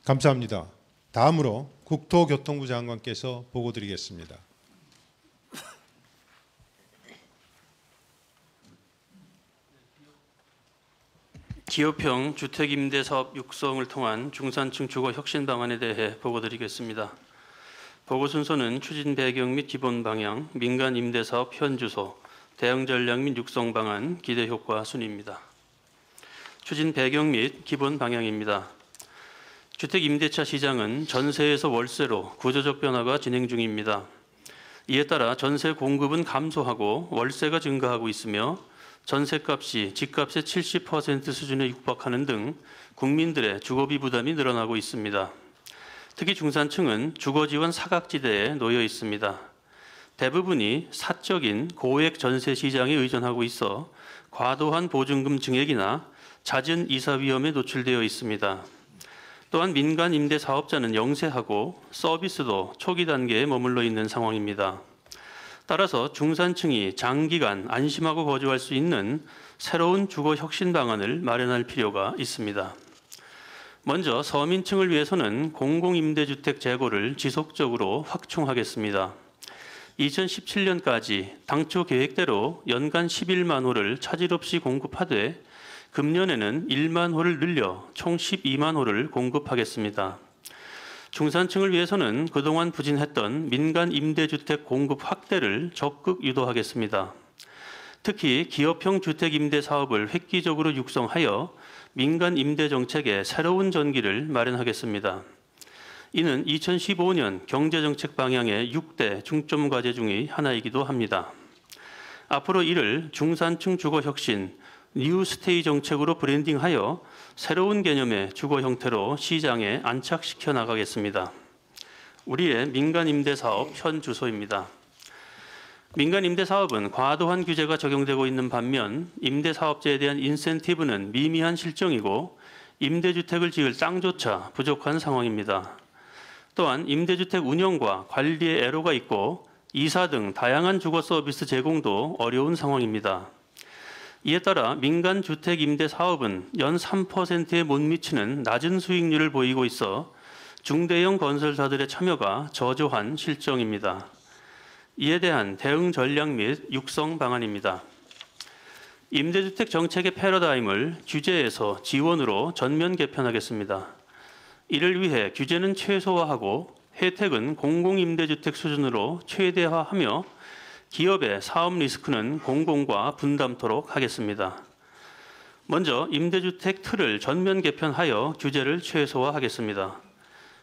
감사합니다. 다음으로 국토교통부 장관께서 보고드리겠습니다. 기업형 주택임대사업 육성을 통한 중산층 주거 혁신 방안에 대해 보고드리겠습니다. 보고 순서는 추진 배경 및 기본 방향, 민간 임대사업 현 주소, 대응 전략 및 육성 방안, 기대 효과 순입니다. 추진 배경 및 기본 방향입니다. 주택 임대차 시장은 전세에서 월세로 구조적 변화가 진행 중입니다. 이에 따라 전세 공급은 감소하고 월세가 증가하고 있으며 전세값이 집값의 70% 수준에 육박하는 등 국민들의 주거비 부담이 늘어나고 있습니다. 특히 중산층은 주거지원 사각지대에 놓여 있습니다. 대부분이 사적인 고액 전세 시장에 의존하고 있어 과도한 보증금 증액이나 잦은 이사 위험에 노출되어 있습니다. 또한 민간 임대 사업자는 영세하고 서비스도 초기 단계에 머물러 있는 상황입니다. 따라서 중산층이 장기간 안심하고 거주할 수 있는 새로운 주거 혁신 방안을 마련할 필요가 있습니다. 먼저 서민층을 위해서는 공공임대주택 재고를 지속적으로 확충하겠습니다. 2017년까지 당초 계획대로 연간 11만 호를 차질 없이 공급하되 금년에는 1만 호를 늘려 총 12만 호를 공급하겠습니다. 중산층을 위해서는 그동안 부진했던 민간 임대주택 공급 확대를 적극 유도하겠습니다. 특히 기업형 주택 임대 사업을 획기적으로 육성하여 민간 임대 정책에 새로운 전기를 마련하겠습니다. 이는 2015년 경제정책 방향의 6대 중점 과제 중의 하나이기도 합니다. 앞으로 이를 중산층 주거 혁신, 뉴스테이 정책으로 브랜딩하여 새로운 개념의 주거 형태로 시장에 안착시켜 나가겠습니다. 우리의 민간 임대 사업 현 주소입니다. 민간 임대 사업은 과도한 규제가 적용되고 있는 반면 임대 사업자에 대한 인센티브는 미미한 실정이고 임대주택을 지을 땅조차 부족한 상황입니다. 또한 임대주택 운영과 관리에 애로가 있고 이사 등 다양한 주거 서비스 제공도 어려운 상황입니다. 이에 따라 민간 주택 임대 사업은 연 3%에 못 미치는 낮은 수익률을 보이고 있어 중대형 건설사들의 참여가 저조한 실정입니다. 이에 대한 대응 전략 및 육성 방안입니다. 임대주택 정책의 패러다임을 규제에서 지원으로 전면 개편하겠습니다. 이를 위해 규제는 최소화하고 혜택은 공공임대주택 수준으로 최대화하며 기업의 사업 리스크는 공공과 분담토록 하겠습니다. 먼저 임대주택 틀을 전면 개편하여 규제를 최소화하겠습니다.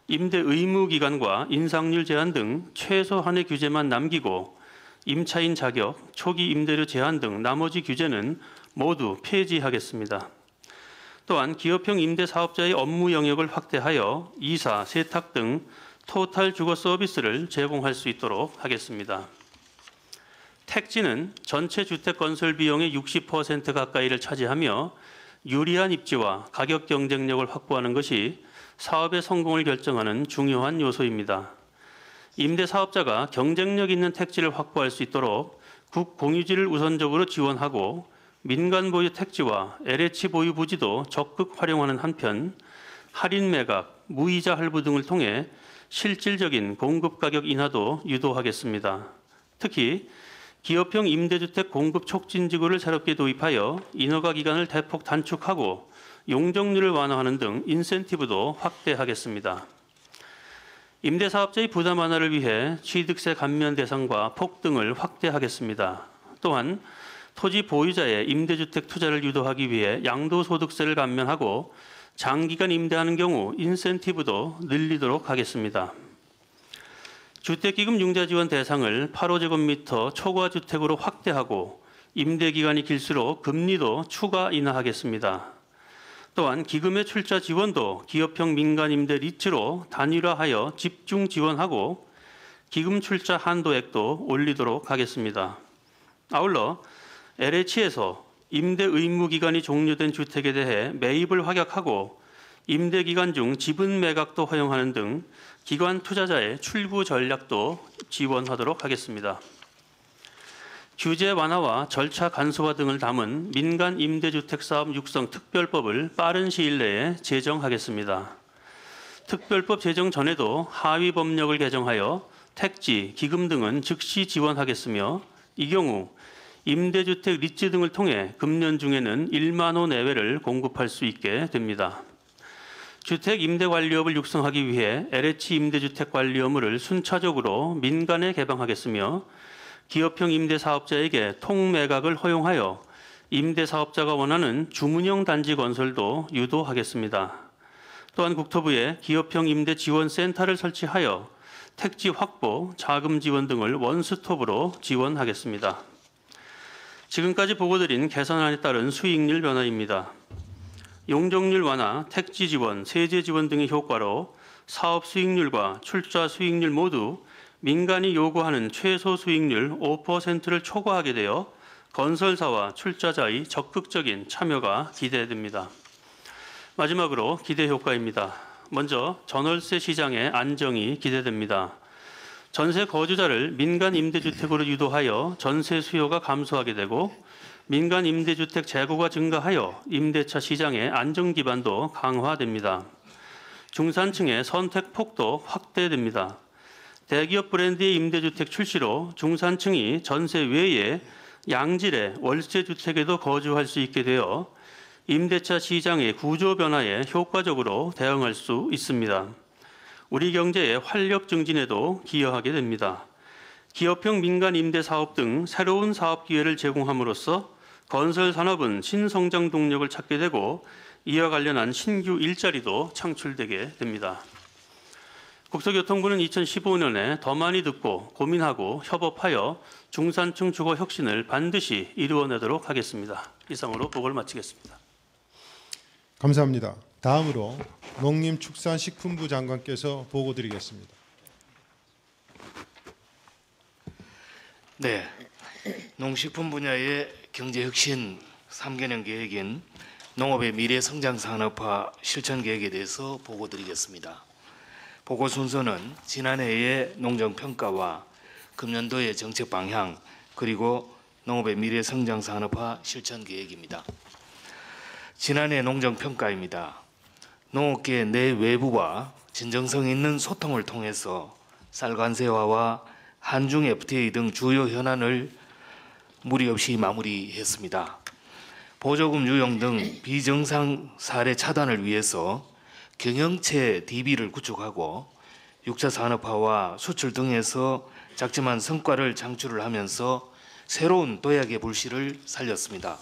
임대 의무 기간과 인상률 제한 등 최소한의 규제만 남기고 임차인 자격, 초기 임대료 제한 등 나머지 규제는 모두 폐지하겠습니다. 또한 기업형 임대 사업자의 업무 영역을 확대하여 이사, 세탁 등 토탈 주거 서비스를 제공할 수 있도록 하겠습니다. 택지는 전체 주택 건설 비용의 60% 가까이를 차지하며 유리한 입지와 가격 경쟁력을 확보하는 것이 사업의 성공을 결정하는 중요한 요소입니다. 임대 사업자가 경쟁력 있는 택지를 확보할 수 있도록 국공유지를 우선적으로 지원하고 민간 보유 택지와 LH 보유 부지도 적극 활용하는 한편 할인 매각, 무이자 할부 등을 통해 실질적인 공급 가격 인하도 유도하겠습니다. 특히 기업형 임대주택 공급 촉진 지구를 새롭게 도입하여 인허가 기간을 대폭 단축하고 용적률을 완화하는 등 인센티브도 확대하겠습니다. 임대사업자의 부담 완화를 위해 취득세 감면 대상과 폭등을 확대하겠습니다. 또한 토지 보유자의 임대주택 투자를 유도하기 위해 양도소득세를 감면하고 장기간 임대하는 경우 인센티브도 늘리도록 하겠습니다. 주택기금 융자지원 대상을 8호제곱미터 초과주택으로 확대하고 임대기간이 길수록 금리도 추가 인하하겠습니다. 또한 기금의 출자 지원도 기업형 민간임대 리츠로 단일화하여 집중 지원하고 기금 출자 한도액도 올리도록 하겠습니다. 아울러 LH에서 임대 의무 기간이 종료된 주택에 대해 매입을 확약하고 임대 기간 중 지분 매각도 허용하는 등 기관 투자자의 출구 전략도 지원하도록 하겠습니다. 규제 완화와 절차 간소화 등을 담은 민간 임대주택 사업 육성 특별법을 빠른 시일 내에 제정하겠습니다. 특별법 제정 전에도 하위 법령을 개정하여 택지, 기금 등은 즉시 지원하겠으며 이 경우 임대주택 리츠 등을 통해 금년 중에는 1만 호 내외를 공급할 수 있게 됩니다. 주택 임대 관리업을 육성하기 위해 LH 임대주택 관리 업무를 순차적으로 민간에 개방하겠으며 기업형 임대사업자에게 통매각을 허용하여 임대사업자가 원하는 주문형 단지 건설도 유도하겠습니다. 또한 국토부에 기업형 임대지원센터를 설치하여 택지 확보, 자금 지원 등을 원스톱으로 지원하겠습니다. 지금까지 보고드린 개선안에 따른 수익률 변화입니다. 용적률 완화, 택지 지원, 세제 지원 등의 효과로 사업 수익률과 출자 수익률 모두 민간이 요구하는 최소 수익률 5%를 초과하게 되어 건설사와 출자자의 적극적인 참여가 기대됩니다. 마지막으로 기대 효과입니다. 먼저 전월세 시장의 안정이 기대됩니다. 전세 거주자를 민간 임대주택으로 유도하여 전세 수요가 감소하게 되고 민간 임대주택 재고가 증가하여 임대차 시장의 안정 기반도 강화됩니다. 중산층의 선택 폭도 확대됩니다. 대기업 브랜드의 임대주택 출시로 중산층이 전세 외에 양질의 월세주택에도 거주할 수 있게 되어 임대차 시장의 구조 변화에 효과적으로 대응할 수 있습니다. 우리 경제의 활력 증진에도 기여하게 됩니다. 기업형 민간 임대 사업 등 새로운 사업 기회를 제공함으로써 건설 산업은 신성장 동력을 찾게 되고 이와 관련한 신규 일자리도 창출되게 됩니다. 국토교통부는 2015년에 더 많이 듣고 고민하고 협업하여 중산층 주거 혁신을 반드시 이루어내도록 하겠습니다. 이상으로 보고를 마치겠습니다. 감사합니다. 다음으로 농림축산식품부 장관께서 보고 드리겠습니다. 네, 농식품 분야의 경제혁신 3개년 계획인 농업의 미래성장산업화 실천계획에 대해서 보고 드리겠습니다. 보고 순서는 지난해의 농정평가와 금년도의 정책 방향 그리고 농업의 미래성장산업화 실천계획입니다. 지난해 농정평가입니다. 농업계 내외부와 진정성 있는 소통을 통해서 쌀관세화와 한중 FTA 등 주요 현안을 무리 없이 마무리했습니다. 보조금 유용 등 비정상 사례 차단을 위해서 경영체 DB를 구축하고 6차 산업화와 수출 등에서 작지만 성과를 창출을 하면서 새로운 도약의 불씨를 살렸습니다.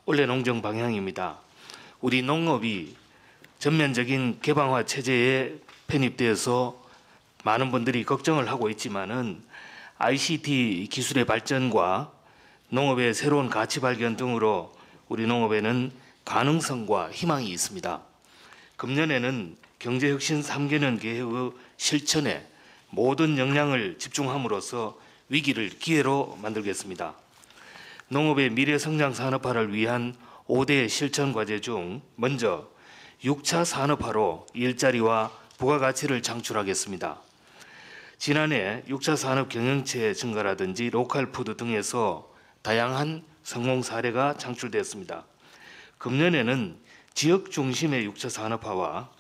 올해 농정 방향입니다. 우리 농업이 전면적인 개방화 체제에 편입되어서 많은 분들이 걱정을 하고 있지만은 ICT 기술의 발전과 농업의 새로운 가치 발견 등으로 우리 농업에는 가능성과 희망이 있습니다. 금년에는 경제혁신 3개년 계획의 실천에 모든 역량을 집중함으로써 위기를 기회로 만들겠습니다. 농업의 미래 성장 산업화를 위한 5대 실천 과제 중 먼저 6차 산업화로 일자리와 부가가치를 창출하겠습니다. 지난해 6차 산업 경영체 증가라든지 로컬푸드 등에서 다양한 성공 사례가 창출됐습니다. 금년에는 지역 중심의 6차 산업화와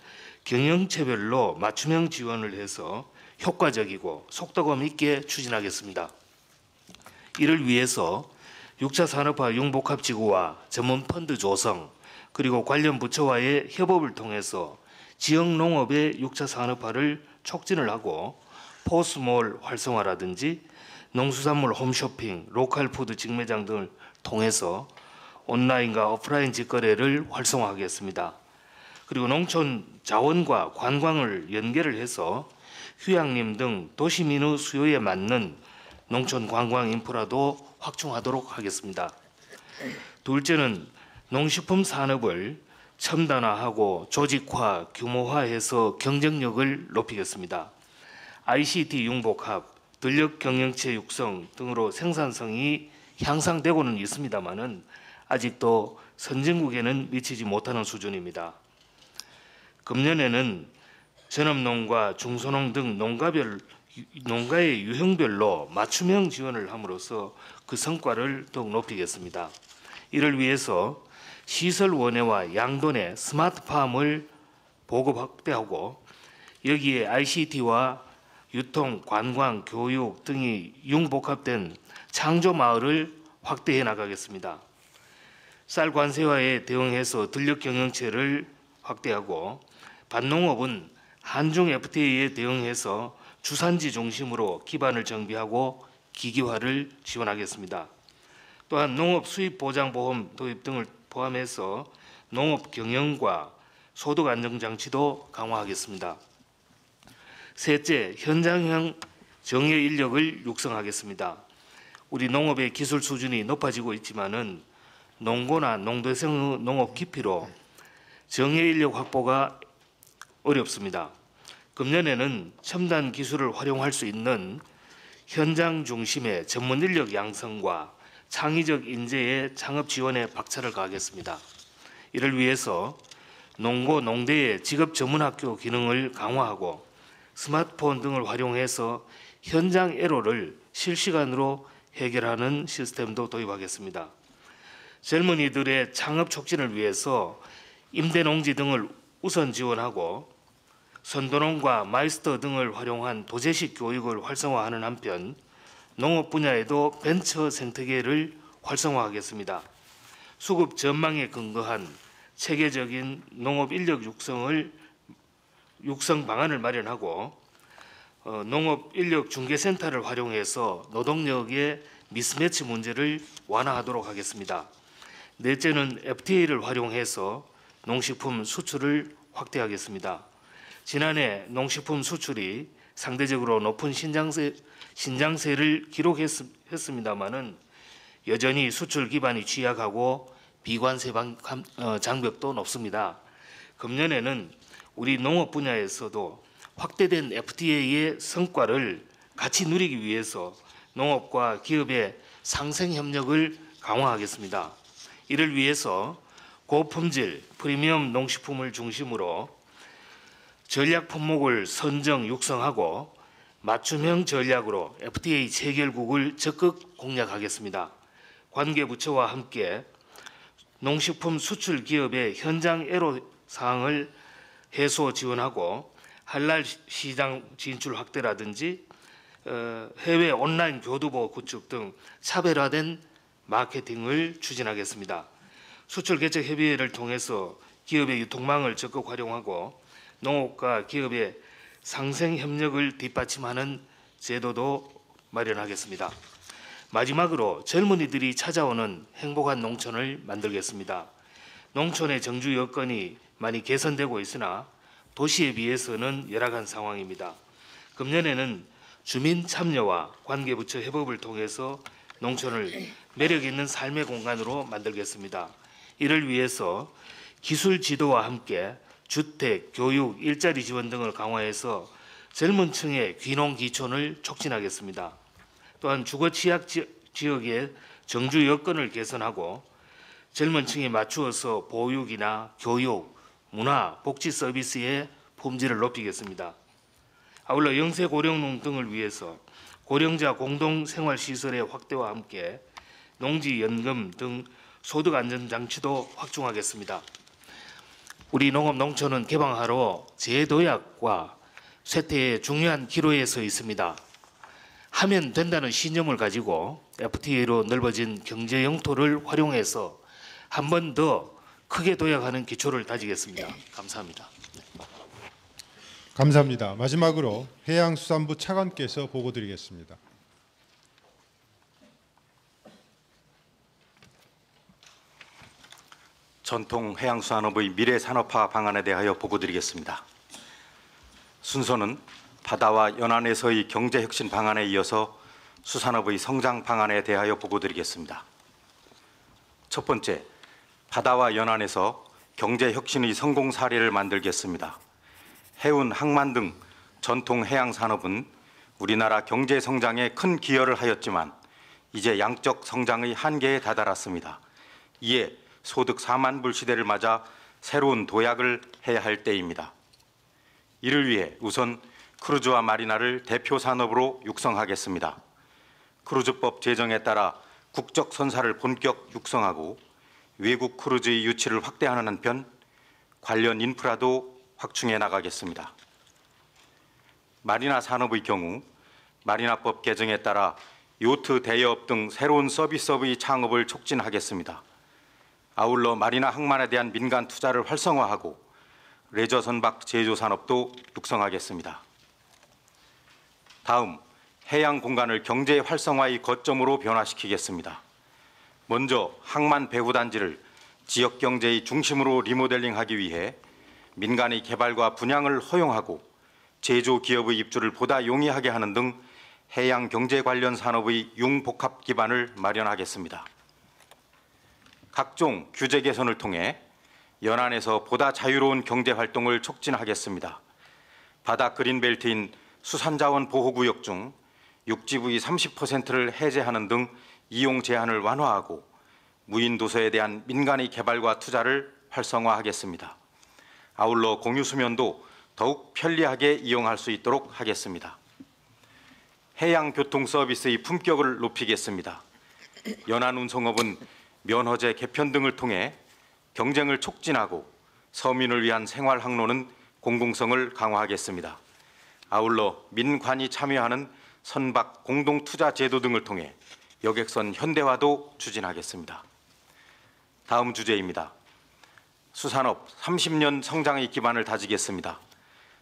경영체별로 맞춤형 지원을 해서 효과적이고 속도감 있게 추진하겠습니다. 이를 위해서 6차 산업화 융복합지구와 전문 펀드 조성 그리고 관련 부처와의 협업을 통해서 지역 농업의 6차 산업화를 촉진을 하고 포스몰 활성화라든지 농수산물 홈쇼핑, 로컬 푸드 직매장 등을 통해서 온라인과 오프라인 직거래를 활성화하겠습니다. 그리고 농촌 자원과 관광을 연계를 해서 휴양림 등 도시민의 수요에 맞는 농촌 관광 인프라도 확충하도록 하겠습니다. 둘째는 농식품 산업을 첨단화하고 조직화, 규모화해서 경쟁력을 높이겠습니다. ICT 융복합, 전력 경영체 육성 등으로 생산성이 향상되고는 있습니다만은 아직도 선진국에는 미치지 못하는 수준입니다. 금년에는 전업농과 중소농 등 농가의 유형별로 맞춤형 지원을 함으로써 그 성과를 더욱 높이겠습니다. 이를 위해서 시설 원해와 양돈의 스마트팜을 보급 확대하고 여기에 ICT와 유통, 관광, 교육 등이 융복합된 창조마을을 확대해 나가겠습니다. 쌀 관세화에 대응해서 전력 경영체를 확대하고 밭농업은 한중 FTA에 대응해서 주산지 중심으로 기반을 정비하고 기기화를 지원하겠습니다. 또한 농업 수입 보장 보험 도입 등을 포함해서 농업 경영과 소득 안정 장치도 강화하겠습니다. 셋째, 현장형 정예 인력을 육성하겠습니다. 우리 농업의 기술 수준이 높아지고 있지만은 농고나 농대생의 농업 기피로 정예 인력 확보가 어렵습니다. 금년에는 첨단 기술을 활용할 수 있는 현장 중심의 전문 인력 양성과 창의적 인재의 창업 지원에 박차를 가하겠습니다. 이를 위해서 농고, 농대의 직업 전문 학교 기능을 강화하고 스마트폰 등을 활용해서 현장 에러를 실시간으로 해결하는 시스템도 도입하겠습니다. 젊은이들의 창업 촉진을 위해서 임대농지 등을 우선 지원하고 선도농과 마이스터 등을 활용한 도제식 교육을 활성화하는 한편 농업 분야에도 벤처 생태계를 활성화하겠습니다. 수급 전망에 근거한 체계적인 농업 인력 육성 방안을 마련하고 농업 인력 중개센터를 활용해서 노동력의 미스매치 문제를 완화하도록 하겠습니다. 넷째는 FTA를 활용해서 농식품 수출을 확대하겠습니다. 지난해 농식품 수출이 상대적으로 높은 신장세를 기록했습니다마는 여전히 수출 기반이 취약하고 비관세 장벽도 높습니다. 금년에는 우리 농업 분야에서도 확대된 FTA의 성과를 같이 누리기 위해서 농업과 기업의 상생 협력을 강화하겠습니다. 이를 위해서 고품질 프리미엄 농식품을 중심으로 전략 품목을 선정 육성하고 맞춤형 전략으로 FTA 체결국을 적극 공략하겠습니다. 관계부처와 함께 농식품 수출 기업의 현장 애로 사항을 해소 지원하고 할랄 시장 진출 확대라든지 해외 온라인 교두보 구축 등 차별화된 마케팅을 추진하겠습니다. 수출 개척 협의회를 통해서 기업의 유통망을 적극 활용하고 농업과 기업의 상생 협력을 뒷받침하는 제도도 마련하겠습니다. 마지막으로 젊은이들이 찾아오는 행복한 농촌을 만들겠습니다. 농촌의 정주 여건이 많이 개선되고 있으나 도시에 비해서는 열악한 상황입니다. 금년에는 주민 참여와 관계부처 협업을 통해서 농촌을 매력 있는 삶의 공간으로 만들겠습니다. 이를 위해서 기술 지도와 함께 주택, 교육, 일자리 지원 등을 강화해서 젊은 층의 귀농 기촌을 촉진하겠습니다. 또한 주거 취약 지역의 정주 여건을 개선하고 젊은 층에 맞추어서 보육이나 교육, 문화, 복지 서비스의 품질을 높이겠습니다. 아울러 영세 고령농 등을 위해서 고령자 공동생활시설의 확대와 함께 농지연금 등 소득 안전 장치도 확충하겠습니다. 우리 농업 농촌은 개방하러 재도약과 쇠퇴의 중요한 기로에 서 있습니다. 하면 된다는 신념을 가지고 FTA로 넓어진 경제 영토를 활용해서 한 번 더 크게 도약하는 기초를 다지겠습니다. 감사합니다. 감사합니다. 마지막으로 해양수산부 차관께서 보고 드리겠습니다. 전통 해양수산업의 미래 산업화 방안에 대하여 보고드리겠습니다. 순서는 바다와 연안에서의 경제혁신 방안에 이어서 수산업의 성장 방안에 대하여 보고드리겠습니다. 첫 번째, 바다와 연안에서 경제혁신의 성공 사례를 만들겠습니다. 해운, 항만 등 전통 해양산업은 우리나라 경제 성장에 큰 기여를 하였지만 이제 양적 성장의 한계에 다다랐습니다. 이에 소득 4만 불 시대를 맞아 새로운 도약을 해야 할 때입니다. 이를 위해 우선 크루즈와 마리나를 대표 산업으로 육성하겠습니다. 크루즈법 제정에 따라 국적 선사를 본격 육성하고 외국 크루즈의 유치를 확대하는 한편 관련 인프라도 확충해 나가겠습니다. 마리나 산업의 경우 마리나법 개정에 따라 요트 대여업 등 새로운 서비스업의 창업을 촉진하겠습니다. 아울러 마리나 항만에 대한 민간 투자를 활성화하고 레저 선박 제조 산업도 육성하겠습니다. 다음, 해양 공간을 경제 활성화의 거점으로 변화시키겠습니다. 먼저 항만 배후 단지를 지역 경제의 중심으로 리모델링하기 위해 민간의 개발과 분양을 허용하고 제조 기업의 입주를 보다 용이하게 하는 등 해양 경제 관련 산업의 융복합 기반을 마련하겠습니다. 각종 규제 개선을 통해 연안에서 보다 자유로운 경제 활동을 촉진하겠습니다. 바다 그린벨트인 수산자원 보호구역 중 육지부의 30%를 해제하는 등 이용 제한을 완화하고 무인도서에 대한 민간의 개발과 투자를 활성화하겠습니다. 아울러 공유수면도 더욱 편리하게 이용할 수 있도록 하겠습니다. 해양교통 서비스의 품격을 높이겠습니다. 연안운송업은 면허제 개편 등을 통해 경쟁을 촉진하고 서민을 위한 생활 항로는 공공성을 강화하겠습니다. 아울러 민관이 참여하는 선박 공동투자 제도 등을 통해 여객선 현대화도 추진하겠습니다. 다음 주제입니다. 수산업 30년 성장의 기반을 다지겠습니다.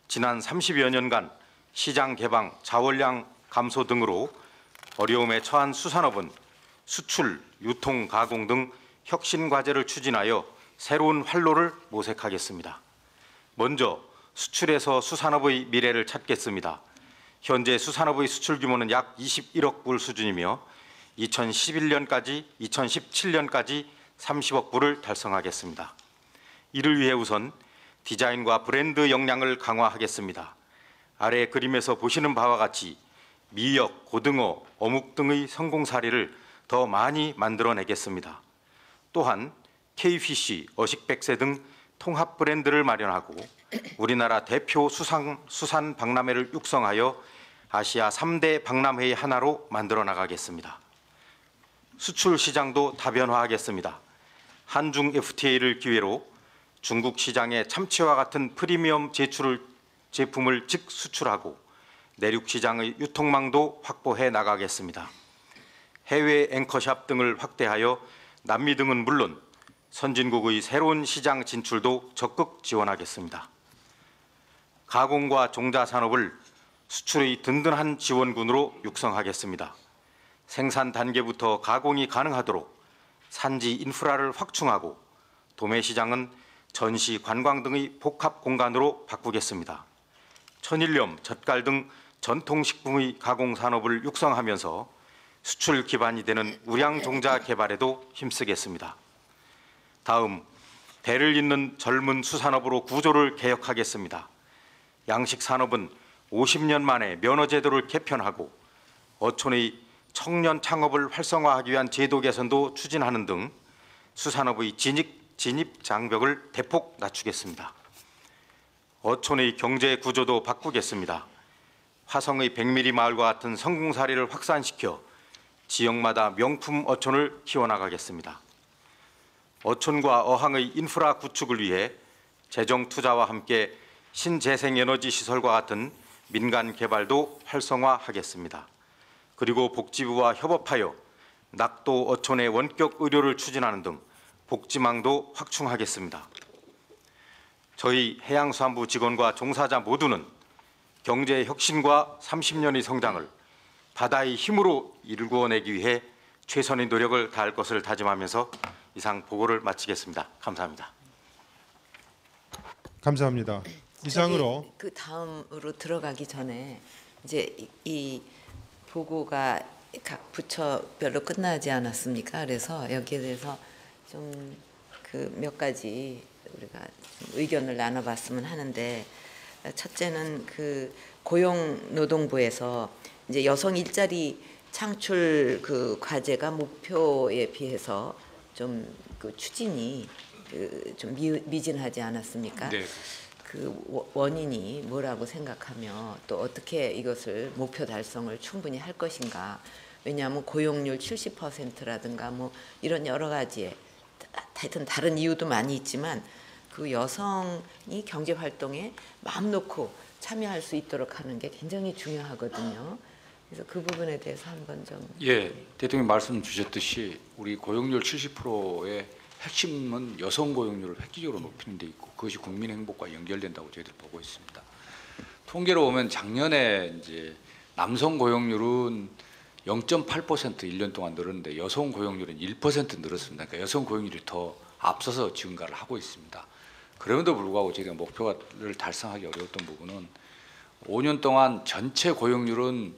지난 30여 년간 시장 개방, 자원량 감소 등으로 어려움에 처한 수산업은 수출, 유통, 가공 등 혁신 과제를 추진하여 새로운 활로를 모색하겠습니다. 먼저 수출에서 수산업의 미래를 찾겠습니다. 현재 수산업의 수출 규모는 약 21억 불 수준이며 2017년까지 30억 불을 달성하겠습니다. 이를 위해 우선 디자인과 브랜드 역량을 강화하겠습니다. 아래 그림에서 보시는 바와 같이 미역, 고등어, 어묵 등의 성공 사례를 더 많이 만들어내겠습니다. 또한 Kfish, 어식백세 등 통합 브랜드를 마련하고 우리나라 대표 수산 박람회를 육성하여 아시아 3대 박람회의 하나로 만들어 나가겠습니다. 수출 시장도 다변화하겠습니다. 한중 FTA를 기회로 중국 시장에 참치와 같은 프리미엄 제품을 직수출하고 내륙 시장의 유통망도 확보해 나가겠습니다. 해외 앵커샵 등을 확대하여 남미 등은 물론 선진국의 새로운 시장 진출도 적극 지원하겠습니다. 가공과 종자 산업을 수출의 든든한 지원군으로 육성하겠습니다. 생산 단계부터 가공이 가능하도록 산지 인프라를 확충하고 도매 시장은 전시, 관광 등의 복합 공간으로 바꾸겠습니다. 천일염, 젓갈 등 전통식품의 가공 산업을 육성하면서 수출 기반이 되는 우량 종자 개발에도 힘쓰겠습니다. 다음, 대를 잇는 젊은 수산업으로 구조를 개혁하겠습니다. 양식 산업은 50년 만에 면허 제도를 개편하고 어촌의 청년 창업을 활성화하기 위한 제도 개선도 추진하는 등 수산업의 진입 장벽을 대폭 낮추겠습니다. 어촌의 경제 구조도 바꾸겠습니다. 화성의 백미리 마을과 같은 성공 사례를 확산시켜 지역마다 명품 어촌을 키워나가겠습니다. 어촌과 어항의 인프라 구축을 위해 재정 투자와 함께 신재생에너지 시설과 같은 민간 개발도 활성화하겠습니다. 그리고 복지부와 협업하여 낙도 어촌의 원격 의료를 추진하는 등 복지망도 확충하겠습니다. 저희 해양수산부 직원과 종사자 모두는 경제의 혁신과 30년의 성장을 바다의 힘으로 이루어내기 위해 최선의 노력을 다할 것을 다짐하면서 이상 보고를 마치겠습니다. 감사합니다. 감사합니다. 이상으로 그 다음으로 들어가기 전에 이제 이 보고가 각 부처별로 끝나지 않았습니까? 그래서 여기에 대해서 좀 그 몇 가지 우리가 좀 의견을 나눠봤으면 하는데, 첫째는 그 고용노동부에서 이제 여성 일자리 창출 그 과제가 목표에 비해서 좀 그 추진이 좀 미진하지 않았습니까? 네. 그 원인이 뭐라고 생각하며 또 어떻게 이것을 목표 달성을 충분히 할 것인가? 왜냐하면 고용률 70%라든가 뭐 이런 여러 가지의 하여튼 다른 이유도 많이 있지만 그 여성이 경제 활동에 마음 놓고 참여할 수 있도록 하는 게 굉장히 중요하거든요. 그래서 그 부분에 대해서 한번 좀. 예, 대통령 말씀 주셨듯이 우리 고용률 70%의 핵심은 여성 고용률을 획기적으로 높이는 데 있고 그것이 국민 행복과 연결된다고 저희들 보고 있습니다. 통계로 보면 작년에 이제 남성 고용률은 0.8% 1년 동안 늘었는데 여성 고용률은 1% 늘었습니다. 그러니까 여성 고용률이 더 앞서서 증가를 하고 있습니다. 그럼에도 불구하고 저희가 목표를 달성하기 어려웠던 부분은 5년 동안 전체 고용률은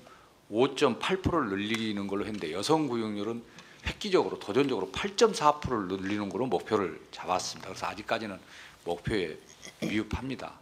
5.8%를 늘리는 걸로 했는데 여성 고용률은 획기적으로 도전적으로 8.4%를 늘리는 걸로 목표를 잡았습니다. 그래서 아직까지는 목표에 미흡합니다.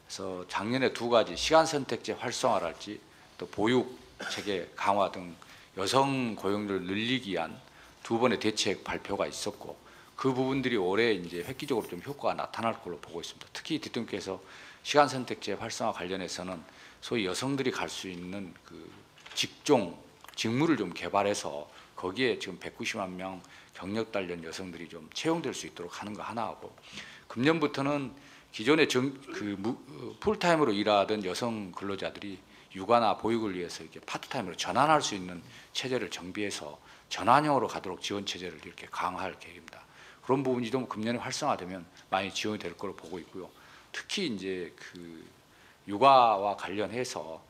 그래서 작년에 두 가지 시간 선택제 활성화랄지 또 보육 체계 강화 등 여성 고용률을 늘리기 위한 두 번의 대책 발표가 있었고 그 부분들이 올해 이제 획기적으로 좀 효과가 나타날 걸로 보고 있습니다. 특히 대통령께서 시간 선택제 활성화 관련해서는 소위 여성들이 갈 수 있는 그 직종 직무를 좀 개발해서 거기에 지금 190만 명 경력 단련 여성들이 좀 채용될 수 있도록 하는 거 하나 하고 금년부터는 기존에 풀타임으로 일하던 여성 근로자들이 육아나 보육을 위해서 이렇게 파트타임으로 전환할 수 있는 체제를 정비해서 전환형으로 가도록 지원 체제를 이렇게 강화할 계획입니다. 그런 부분이 좀 금년에 활성화되면 많이 지원이 될 거로 보고 있고요. 특히 이제 그 육아와 관련해서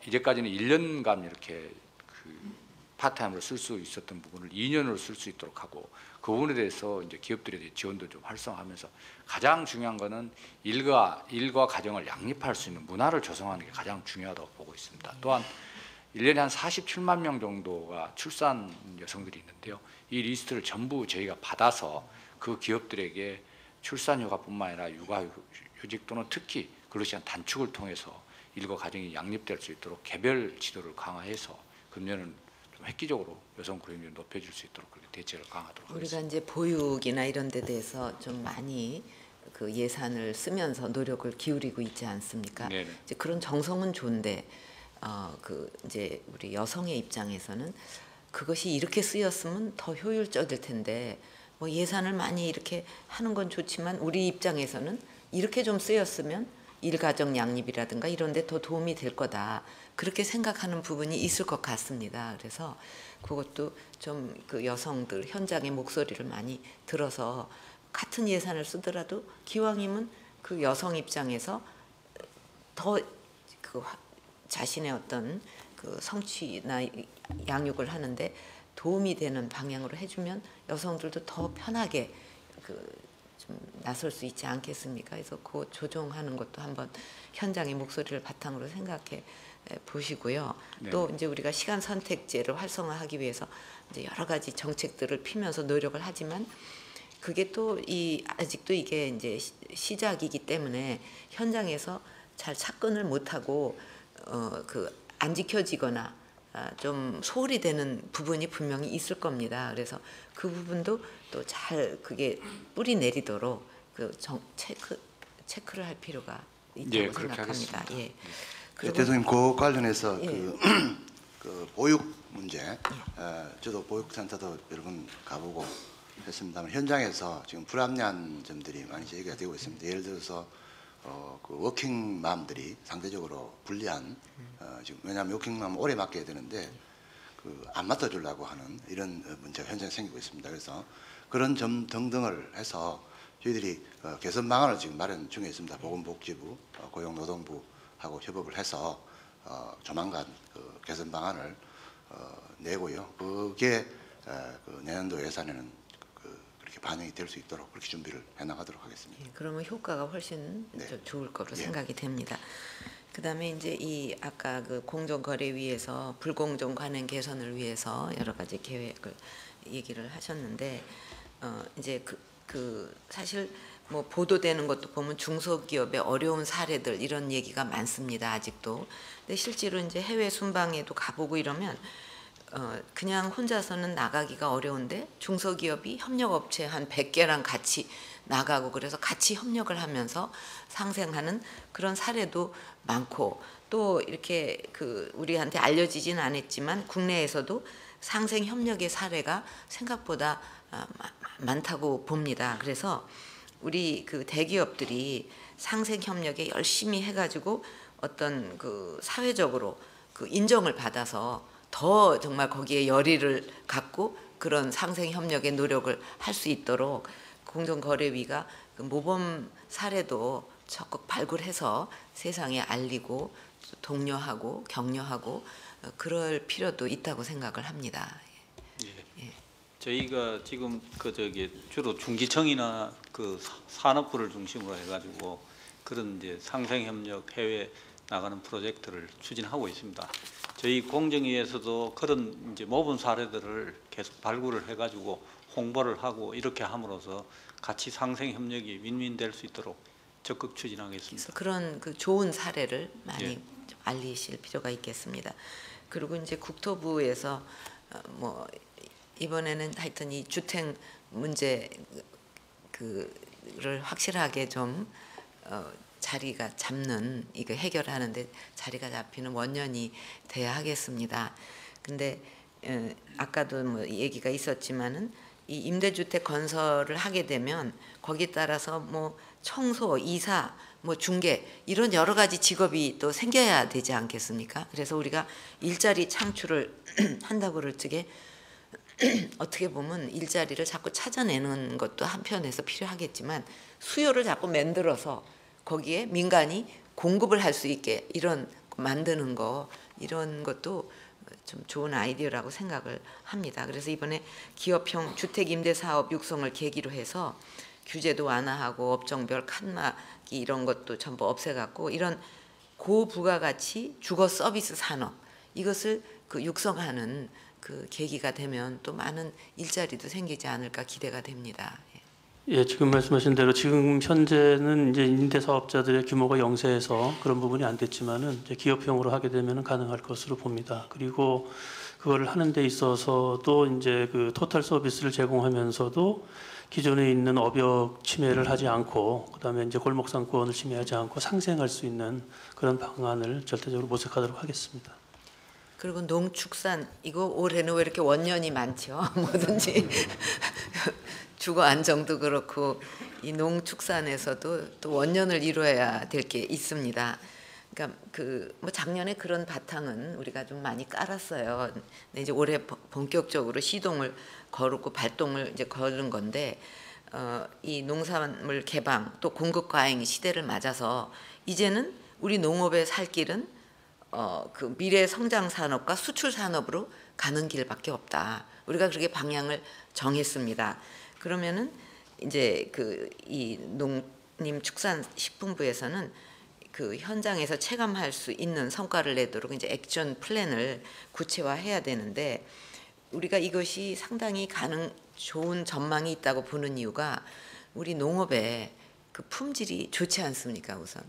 이제까지는 1년간 이렇게 그 파트타임으로 쓸 수 있었던 부분을 2년으로 쓸 수 있도록 하고 그 부분에 대해서 이제 기업들에 대해 지원도 좀 활성화하면서 가장 중요한 거는 일과 가정을 양립할 수 있는 문화를 조성하는 게 가장 중요하다고 보고 있습니다. 또한 1년에 한 47만 명 정도가 출산 여성들이 있는데요. 이 리스트를 전부 저희가 받아서 그 기업들에게 출산 휴가뿐만 아니라 육아 휴직 또는 특히 근로시간 단축을 통해서 일과 가정이 양립될 수 있도록 개별 지도를 강화해서 금년은 좀 획기적으로 여성 고용률을 높여줄 수 있도록 그렇게 대책을 강화하도록 하겠습니다. 우리가 이제 보육이나 이런 데 대해서 좀 많이 그 예산을 쓰면서 노력을 기울이고 있지 않습니까? 네네. 이제 그런 정성은 좋은데 그 이제 우리 여성의 입장에서는 그것이 이렇게 쓰였으면 더 효율적일 텐데 뭐 예산을 많이 이렇게 하는 건 좋지만 우리 입장에서는 이렇게 좀 쓰였으면 일가정 양립이라든가 이런 데 더 도움이 될 거다. 그렇게 생각하는 부분이 있을 것 같습니다. 그래서 그것도 좀 그 여성들 현장의 목소리를 많이 들어서 같은 예산을 쓰더라도 기왕이면 그 여성 입장에서 더 그 자신의 어떤 그 성취나 양육을 하는데 도움이 되는 방향으로 해주면 여성들도 더 편하게 그 좀 나설 수 있지 않겠습니까? 그래서 그 조정하는 것도 한번 현장의 목소리를 바탕으로 생각해 보시고요. 네. 또 이제 우리가 시간 선택제를 활성화하기 위해서 이제 여러 가지 정책들을 피면서 노력을 하지만 그게 또 아직도 이게 이제 시작이기 때문에 현장에서 잘 착근을 못하고 그 안 지켜지거나 좀 소홀히 되는 부분이 분명히 있을 겁니다. 그래서 그 부분도 또 잘 그게 뿌리 내리도록 그 체크를 할 필요가 있다고 예, 그렇게 생각합니다. 하겠습니다. 예. 네, 대통령 그 관련해서 예. 그 보육 문제, 저도 보육센터도 여러 번 가보고 했습니다만 현장에서 지금 불합리한 점들이 많이 제기가 되고 있습니다. 예를 들어서 그 워킹맘들이 상대적으로 불리한 지금 왜냐하면 워킹맘 오래 맡겨야 되는데 그 안 맡아주려고 하는 이런 문제가 현장에 생기고 있습니다. 그래서 그런 점 등등을 해서 저희들이 개선 방안을 지금 마련 중에 있습니다. 보건복지부, 고용노동부 하고 협업을 해서 조만간 그 개선 방안을 내고요. 그게 그 내년도 예산에는 그렇게 반영이 될 수 있도록 그렇게 준비를 해나가도록 하겠습니다. 예, 그러면 효과가 훨씬 네. 좋을 거로 예. 생각이 됩니다. 그다음에 이제 이 아까 그 공정거래위에서 불공정 관행 개선을 위해서 여러 가지 계획을 얘기를 하셨는데 이제 그 사실 뭐 보도되는 것도 보면 중소기업의 어려운 사례들 이런 얘기가 많습니다. 아직도. 근데 실제로 이제 해외 순방에도 가보고 이러면 그냥 혼자서는 나가기가 어려운데 중소기업이 협력업체 한 100개랑 같이 나가고 그래서 같이 협력을 하면서 상생하는 그런 사례도 많고 또 이렇게 그 우리한테 알려지진 않았지만 국내에서도 상생 협력의 사례가 생각보다 많다고 봅니다. 그래서 우리 그 대기업들이 상생 협력에 열심히 해가지고 어떤 그 사회적으로 그 인정을 받아서 더 정말 거기에 열의를 갖고 그런 상생 협력의 노력을 할 수 있도록 공정거래위가 그 모범 사례도 적극 발굴해서 세상에 알리고 독려하고 격려하고 그럴 필요도 있다고 생각을 합니다. 저희가 지금 주로 중기청이나 그 산업부를 중심으로 해가지고 그런 이제 상생협력 해외 나가는 프로젝트를 추진하고 있습니다. 저희 공정위에서도 그런 이제 모범 사례들을 계속 발굴을 해가지고 홍보를 하고 이렇게 함으로써 같이 상생협력이 윈윈될 수 있도록 적극 추진하겠습니다. 그래서 그런 그 좋은 사례를 많이 예. 좀 알리실 필요가 있겠습니다. 그리고 이제 국토부에서 뭐 이번에는 하여튼 이 주택 문제 그를 확실하게 좀 자리가 잡는 이거 해결하는데 자리가 잡히는 원년이 돼야 하겠습니다. 근데 아까도 뭐 얘기가 있었지만은 이 임대주택 건설을 하게 되면 거기에 따라서 뭐 청소, 이사, 뭐 중개 이런 여러 가지 직업이 또 생겨야 되지 않겠습니까? 그래서 우리가 일자리 창출을 한다고 그럴 적에 어떻게 보면 일자리를 자꾸 찾아내는 것도 한편에서 필요하겠지만 수요를 자꾸 만들어서 거기에 민간이 공급을 할 수 있게 이런 만드는 거 이런 것도 좀 좋은 아이디어라고 생각을 합니다. 그래서 이번에 기업형 주택 임대 사업 육성을 계기로 해서 규제도 완화하고 업종별 칸막이 이런 것도 전부 없애갖고 이런 고부가가치 주거 서비스 산업 이것을 그 육성하는 그 계기가 되면 또 많은 일자리도 생기지 않을까 기대가 됩니다. 예, 지금 말씀하신 대로 지금 현재는 이제 임대 사업자들의 규모가 영세해서 그런 부분이 안 됐지만은 이제 기업형으로 하게 되면 가능할 것으로 봅니다. 그리고 그거를 하는 데 있어서도 이제 그 토탈 서비스를 제공하면서도 기존에 있는 업역 침해를 하지 않고 그다음에 이제 골목 상권을 침해하지 않고 상생할 수 있는 그런 방안을 절대적으로 모색하도록 하겠습니다. 그리고 농축산 이거 올해는 왜 이렇게 원년이 많죠? 뭐든지 주거 안정도 그렇고 이 농축산에서도 또 원년을 이루어야 될 게 있습니다. 그러니까 그 뭐 작년에 그런 바탕은 우리가 좀 많이 깔았어요. 근데 이제 올해 본격적으로 시동을 걸고 발동을 이제 거는 건데 이 농산물 개방 또 공급 과잉 시대를 맞아서 이제는 우리 농업의 살 길은 그 미래 성장 산업과 수출 산업으로 가는 길밖에 없다. 우리가 그렇게 방향을 정했습니다. 그러면은 이제 그 이 농림축산식품부에서는 그 현장에서 체감할 수 있는 성과를 내도록 이제 액션 플랜을 구체화해야 되는데 우리가 이것이 상당히 좋은 전망이 있다고 보는 이유가 우리 농업의 그 품질이 좋지 않습니까 우선.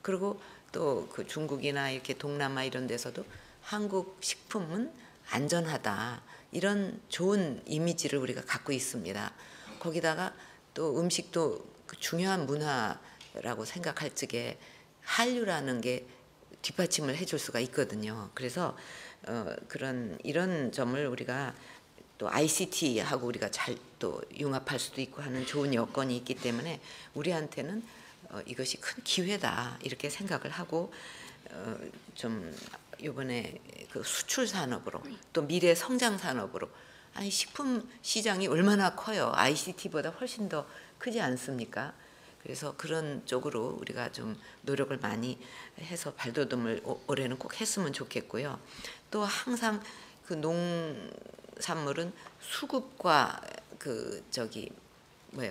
그리고 또 그 중국이나 이렇게 동남아 이런 데서도 한국 식품은 안전하다 이런 좋은 이미지를 우리가 갖고 있습니다. 거기다가 또 음식도 중요한 문화라고 생각할 적에 한류라는 게 뒷받침을 해줄 수가 있거든요. 그래서 이런 점을 우리가 또 ICT하고 우리가 잘 또 융합할 수도 있고 하는 좋은 여건이 있기 때문에 우리한테는 이것이 큰 기회다 이렇게 생각을 하고 좀 이번에 그 수출 산업으로 또 미래 성장 산업으로 아니 식품 시장이 얼마나 커요. ICT보다 훨씬 더 크지 않습니까? 그래서 그런 쪽으로 우리가 좀 노력을 많이 해서 발돋움을 올해는 꼭 했으면 좋겠고요. 또 항상 그 농산물은 수급과 그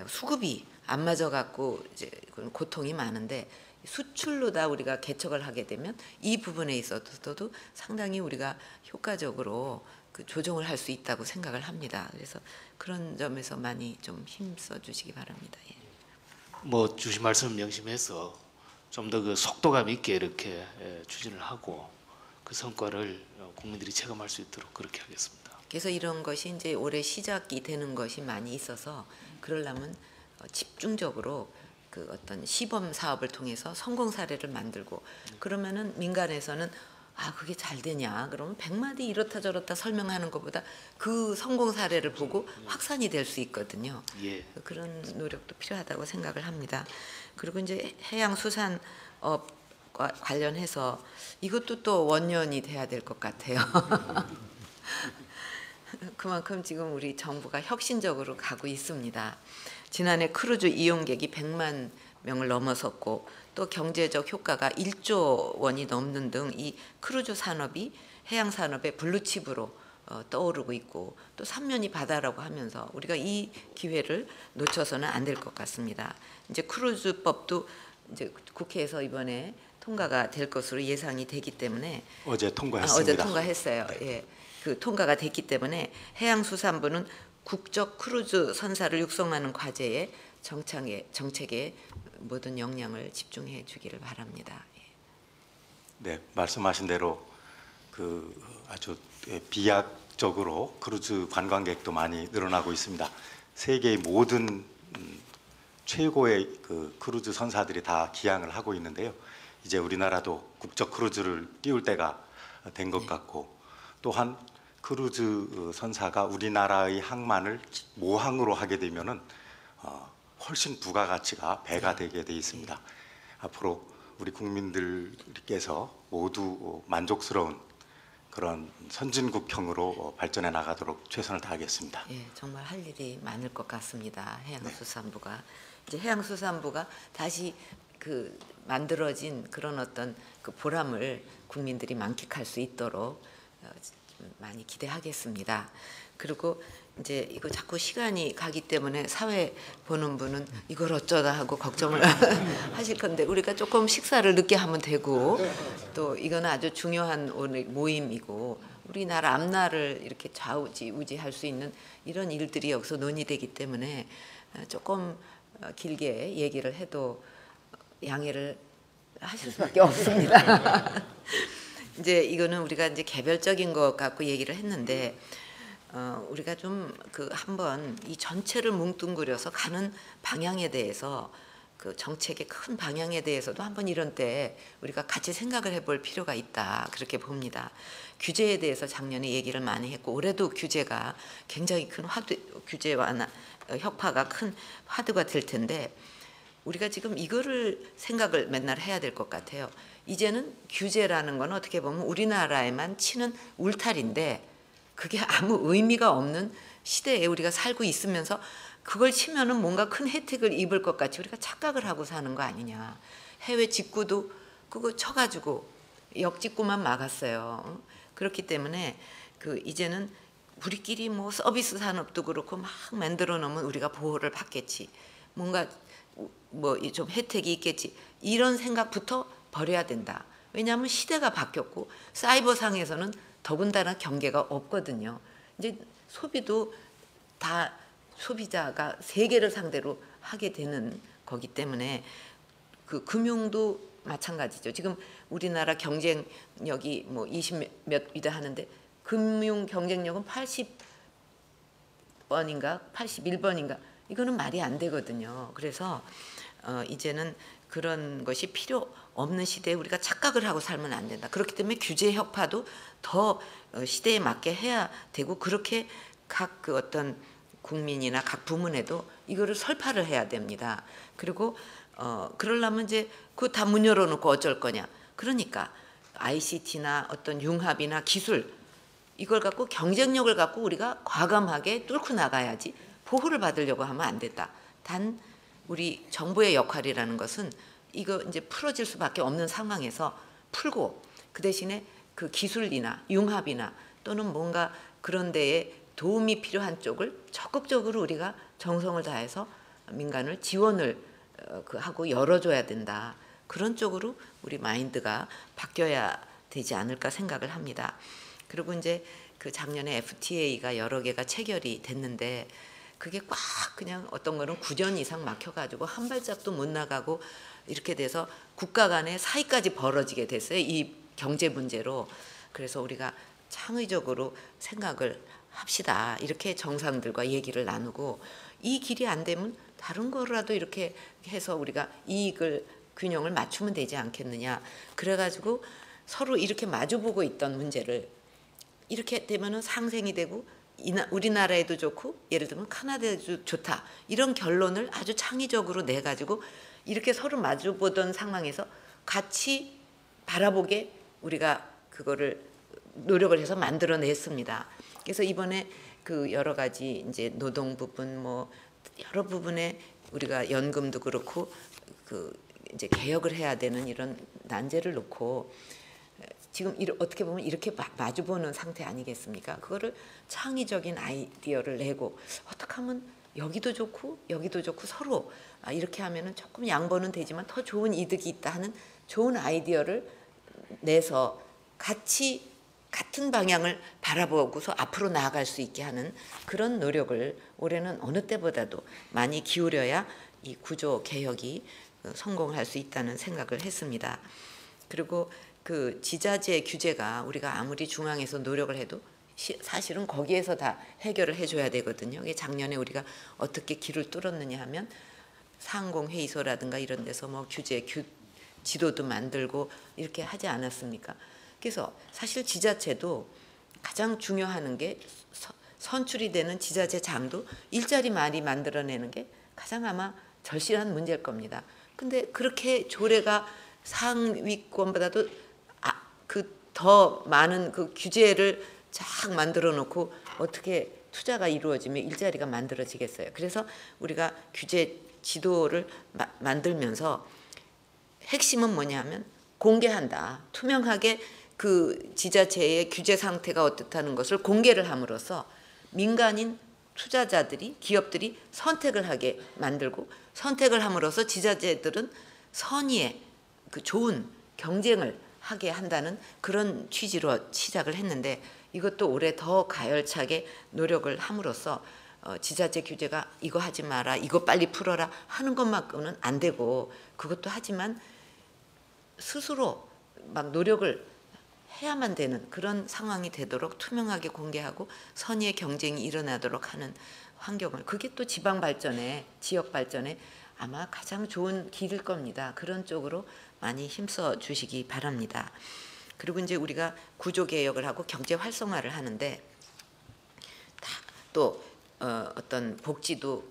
수급이 안 맞아 갖고 이제 고통이 많은데 수출로 다 우리가 개척을 하게 되면 이 부분에 있어서도 상당히 우리가 효과적으로 그 조정을 할 수 있다고 생각을 합니다. 그래서 그런 점에서 많이 좀 힘써 주시기 바랍니다. 예. 뭐 주신 말씀 명심해서 좀 더 그 속도감 있게 이렇게 추진을 하고 그 성과를 국민들이 체감할 수 있도록 그렇게 하겠습니다. 그래서 이런 것이 이제 올해 시작이 되는 것이 많이 있어서 그러려면 집중적으로 그 어떤 시범 사업을 통해서 성공 사례를 만들고 그러면은 민간에서는 그게 잘 되냐 그러면 100마디 이렇다 저렇다 설명하는 것보다 그 성공 사례를 보고 확산이 될 수 있거든요. 예. 그런 노력도 필요하다고 생각을 합니다. 그리고 이제 해양수산업과 관련해서 이것도 또 원년이 돼야 될 것 같아요. 그만큼 지금 우리 정부가 혁신적으로 가고 있습니다. 지난해 크루즈 이용객이 100만 명을 넘어섰고 또 경제적 효과가 1조 원이 넘는 등 이 크루즈 산업이 해양 산업의 블루칩으로 떠오르고 있고 또 삼면이 바다라고 하면서 우리가 이 기회를 놓쳐서는 안 될 것 같습니다. 이제 크루즈법도 이제 국회에서 이번에 통과가 될 것으로 예상이 되기 때문에 어제 통과했습니다. 어제 통과했어요. 예. 그 통과가 됐기 때문에 해양수산부는 국적 크루즈 선사를 육성하는 과제에 정책에 모든 역량을 집중해 주기를 바랍니다. 예. 네, 말씀하신 대로 그 아주 비약적으로 크루즈 관광객도 많이 늘어나고 있습니다. 세계의 모든 최고의 그 크루즈 선사들이 다 기항을 하고 있는데요. 이제 우리나라도 국적 크루즈를 띄울 때가 된 것 같고 또한 크루즈 선사가 우리나라의 항만을 모항으로 하게 되면은 훨씬 부가가치가 배가 되게 돼 있습니다. 앞으로 우리 국민들께서 모두 만족스러운 그런 선진국형으로 발전해 나가도록 최선을 다하겠습니다. 예, 정말 할 일이 많을 것 같습니다. 해양수산부가 이제 해양수산부가 다시 그 만들어진 그런 어떤 그 보람을 국민들이 만끽할 수 있도록 많이 기대하겠습니다. 그리고 이제 이거 자꾸 시간이 가기 때문에 사회 보는 분은 이걸 어쩌다 하고 걱정을 하실 건데 우리가 조금 식사를 늦게 하면 되고 또 이건 아주 중요한 오늘 모임이고 우리나라 앞날을 이렇게 좌우지우지할 수 있는 이런 일들이 여기서 논의되기 때문에 조금 길게 얘기를 해도 양해를 하실 수밖에 없습니다. 이제 이거는 우리가 이제 개별적인 것 갖고 얘기를 했는데 우리가 좀 그 한번 이 전체를 뭉뚱그려서 가는 방향에 대해서 그 정책의 큰 방향에 대해서도 한번 이런 때 우리가 같이 생각을 해볼 필요가 있다 그렇게 봅니다. 규제에 대해서 작년에 얘기를 많이 했고 올해도 규제가 굉장히 큰 규제 완화 혁파가 큰 화두가 될 텐데 우리가 지금 이거를 생각을 맨날 해야 될 것 같아요. 이제는 규제라는 건 어떻게 보면 우리나라에만 치는 울타리인데 그게 아무 의미가 없는 시대에 우리가 살고 있으면서 그걸 치면은 뭔가 큰 혜택을 입을 것 같이 우리가 착각을 하고 사는 거 아니냐. 해외 직구도 그거 쳐가지고 역직구만 막았어요. 그렇기 때문에 그 이제는 우리끼리 뭐 서비스 산업도 그렇고 막 만들어 놓으면 우리가 보호를 받겠지. 뭔가 뭐 좀 혜택이 있겠지. 이런 생각부터 버려야 된다. 왜냐하면 시대가 바뀌었고 사이버상에서는 더군다나 경계가 없거든요. 이제 소비도 다 소비자가 세계를 상대로 하게 되는 거기 때문에 그 금융도 마찬가지죠. 지금 우리나라 경쟁력이 뭐 20몇이다 하는데 금융 경쟁력은 80번인가 81번인가 이거는 말이 안 되거든요. 그래서 이제는 그런 것이 필요 없는 시대에 우리가 착각을 하고 살면 안 된다. 그렇기 때문에 규제 혁파도 더 시대에 맞게 해야 되고 그렇게 각 그 어떤 국민이나 각 부문에도 이거를 설파를 해야 됩니다. 그리고 그러려면 이제 그거 다 문 열어놓고 어쩔 거냐. 그러니까 ICT나 어떤 융합이나 기술 이걸 갖고 경쟁력을 갖고 우리가 과감하게 뚫고 나가야지 보호를 받으려고 하면 안 된다. 단 우리 정부의 역할이라는 것은 이거 이제 풀어질 수밖에 없는 상황에서 풀고 그 대신에 그 기술이나 융합이나 또는 뭔가 그런 데에 도움이 필요한 쪽을 적극적으로 우리가 정성을 다해서 민간을 지원을 하고 열어줘야 된다. 그런 쪽으로 우리 마인드가 바뀌어야 되지 않을까 생각을 합니다. 그리고 이제 그 작년에 FTA가 여러 개가 체결이 됐는데 그게 꽉 그냥 어떤 거는 9년 이상 막혀가지고 한 발짝도 못 나가고 이렇게 돼서 국가 간의 사이까지 벌어지게 됐어요. 이 경제 문제로. 그래서 우리가 창의적으로 생각을 합시다. 이렇게 정상들과 얘기를 나누고 이 길이 안 되면 다른 거라도 이렇게 해서 우리가 이익을 균형을 맞추면 되지 않겠느냐. 그래가지고 서로 이렇게 마주보고 있던 문제를 이렇게 되면은 상생이 되고 우리나라에도 좋고 예를 들면 카나다에도 좋다. 이런 결론을 아주 창의적으로 내가지고 이렇게 서로 마주보던 상황에서 같이 바라보게 우리가 그거를 노력을 해서 만들어냈습니다. 그래서 이번에 그 여러 가지 이제 노동 부분 뭐 여러 부분에 우리가 연금도 그렇고 그 이제 개혁을 해야 되는 이런 난제를 놓고 지금 어떻게 보면 이렇게 마주보는 상태 아니겠습니까? 그거를 창의적인 아이디어를 내고 어떻게 하면 여기도 좋고 서로 이렇게 하면은 조금 양보는 되지만 더 좋은 이득이 있다 하는 좋은 아이디어를 내서 같은 방향을 바라보고서 앞으로 나아갈 수 있게 하는 그런 노력을 올해는 어느 때보다도 많이 기울여야 이 구조 개혁이 성공할 수 있다는 생각을 했습니다. 그리고 그 지자체 규제가 우리가 아무리 중앙에서 노력을 해도 사실은 거기에서 다 해결을 해줘야 되거든요. 작년에 우리가 어떻게 길을 뚫었느냐 하면 상공회의소라든가 이런 데서 뭐 지도도 만들고 이렇게 하지 않았습니까? 그래서 사실 지자체도 가장 중요한 게 선출이 되는 지자체장도 일자리 많이 만들어내는 게 가장 아마 절실한 문제일 겁니다. 근데 그렇게 조례가 상위권보다도 그 더 많은 그 규제를 쫙 만들어 놓고 어떻게 투자가 이루어지면 일자리가 만들어지겠어요. 그래서 우리가 규제 지도를 만들면서 핵심은 뭐냐면 공개한다. 투명하게 그 지자체의 규제 상태가 어떻다는 것을 공개를 함으로써 민간인 투자자들이 기업들이 선택을 하게 만들고 선택을 함으로써 지자체들은 선의의 그 좋은 경쟁을 하게 한다는 그런 취지로 시작을 했는데 이것도 올해 더 가열차게 노력을 함으로써 지자체 규제가 이거 하지 마라 이거 빨리 풀어라 하는 것만큼은 안 되고 그것도 하지만 스스로 막 노력을 해야만 되는 그런 상황이 되도록 투명하게 공개하고 선의의 경쟁이 일어나도록 하는 환경을 그게 또 지방 발전에 지역 발전에 아마 가장 좋은 길일 겁니다. 그런 쪽으로 많이 힘써 주시기 바랍니다. 그리고 이제 우리가 구조 개혁을 하고 경제 활성화를 하는데 또 어떤 복지도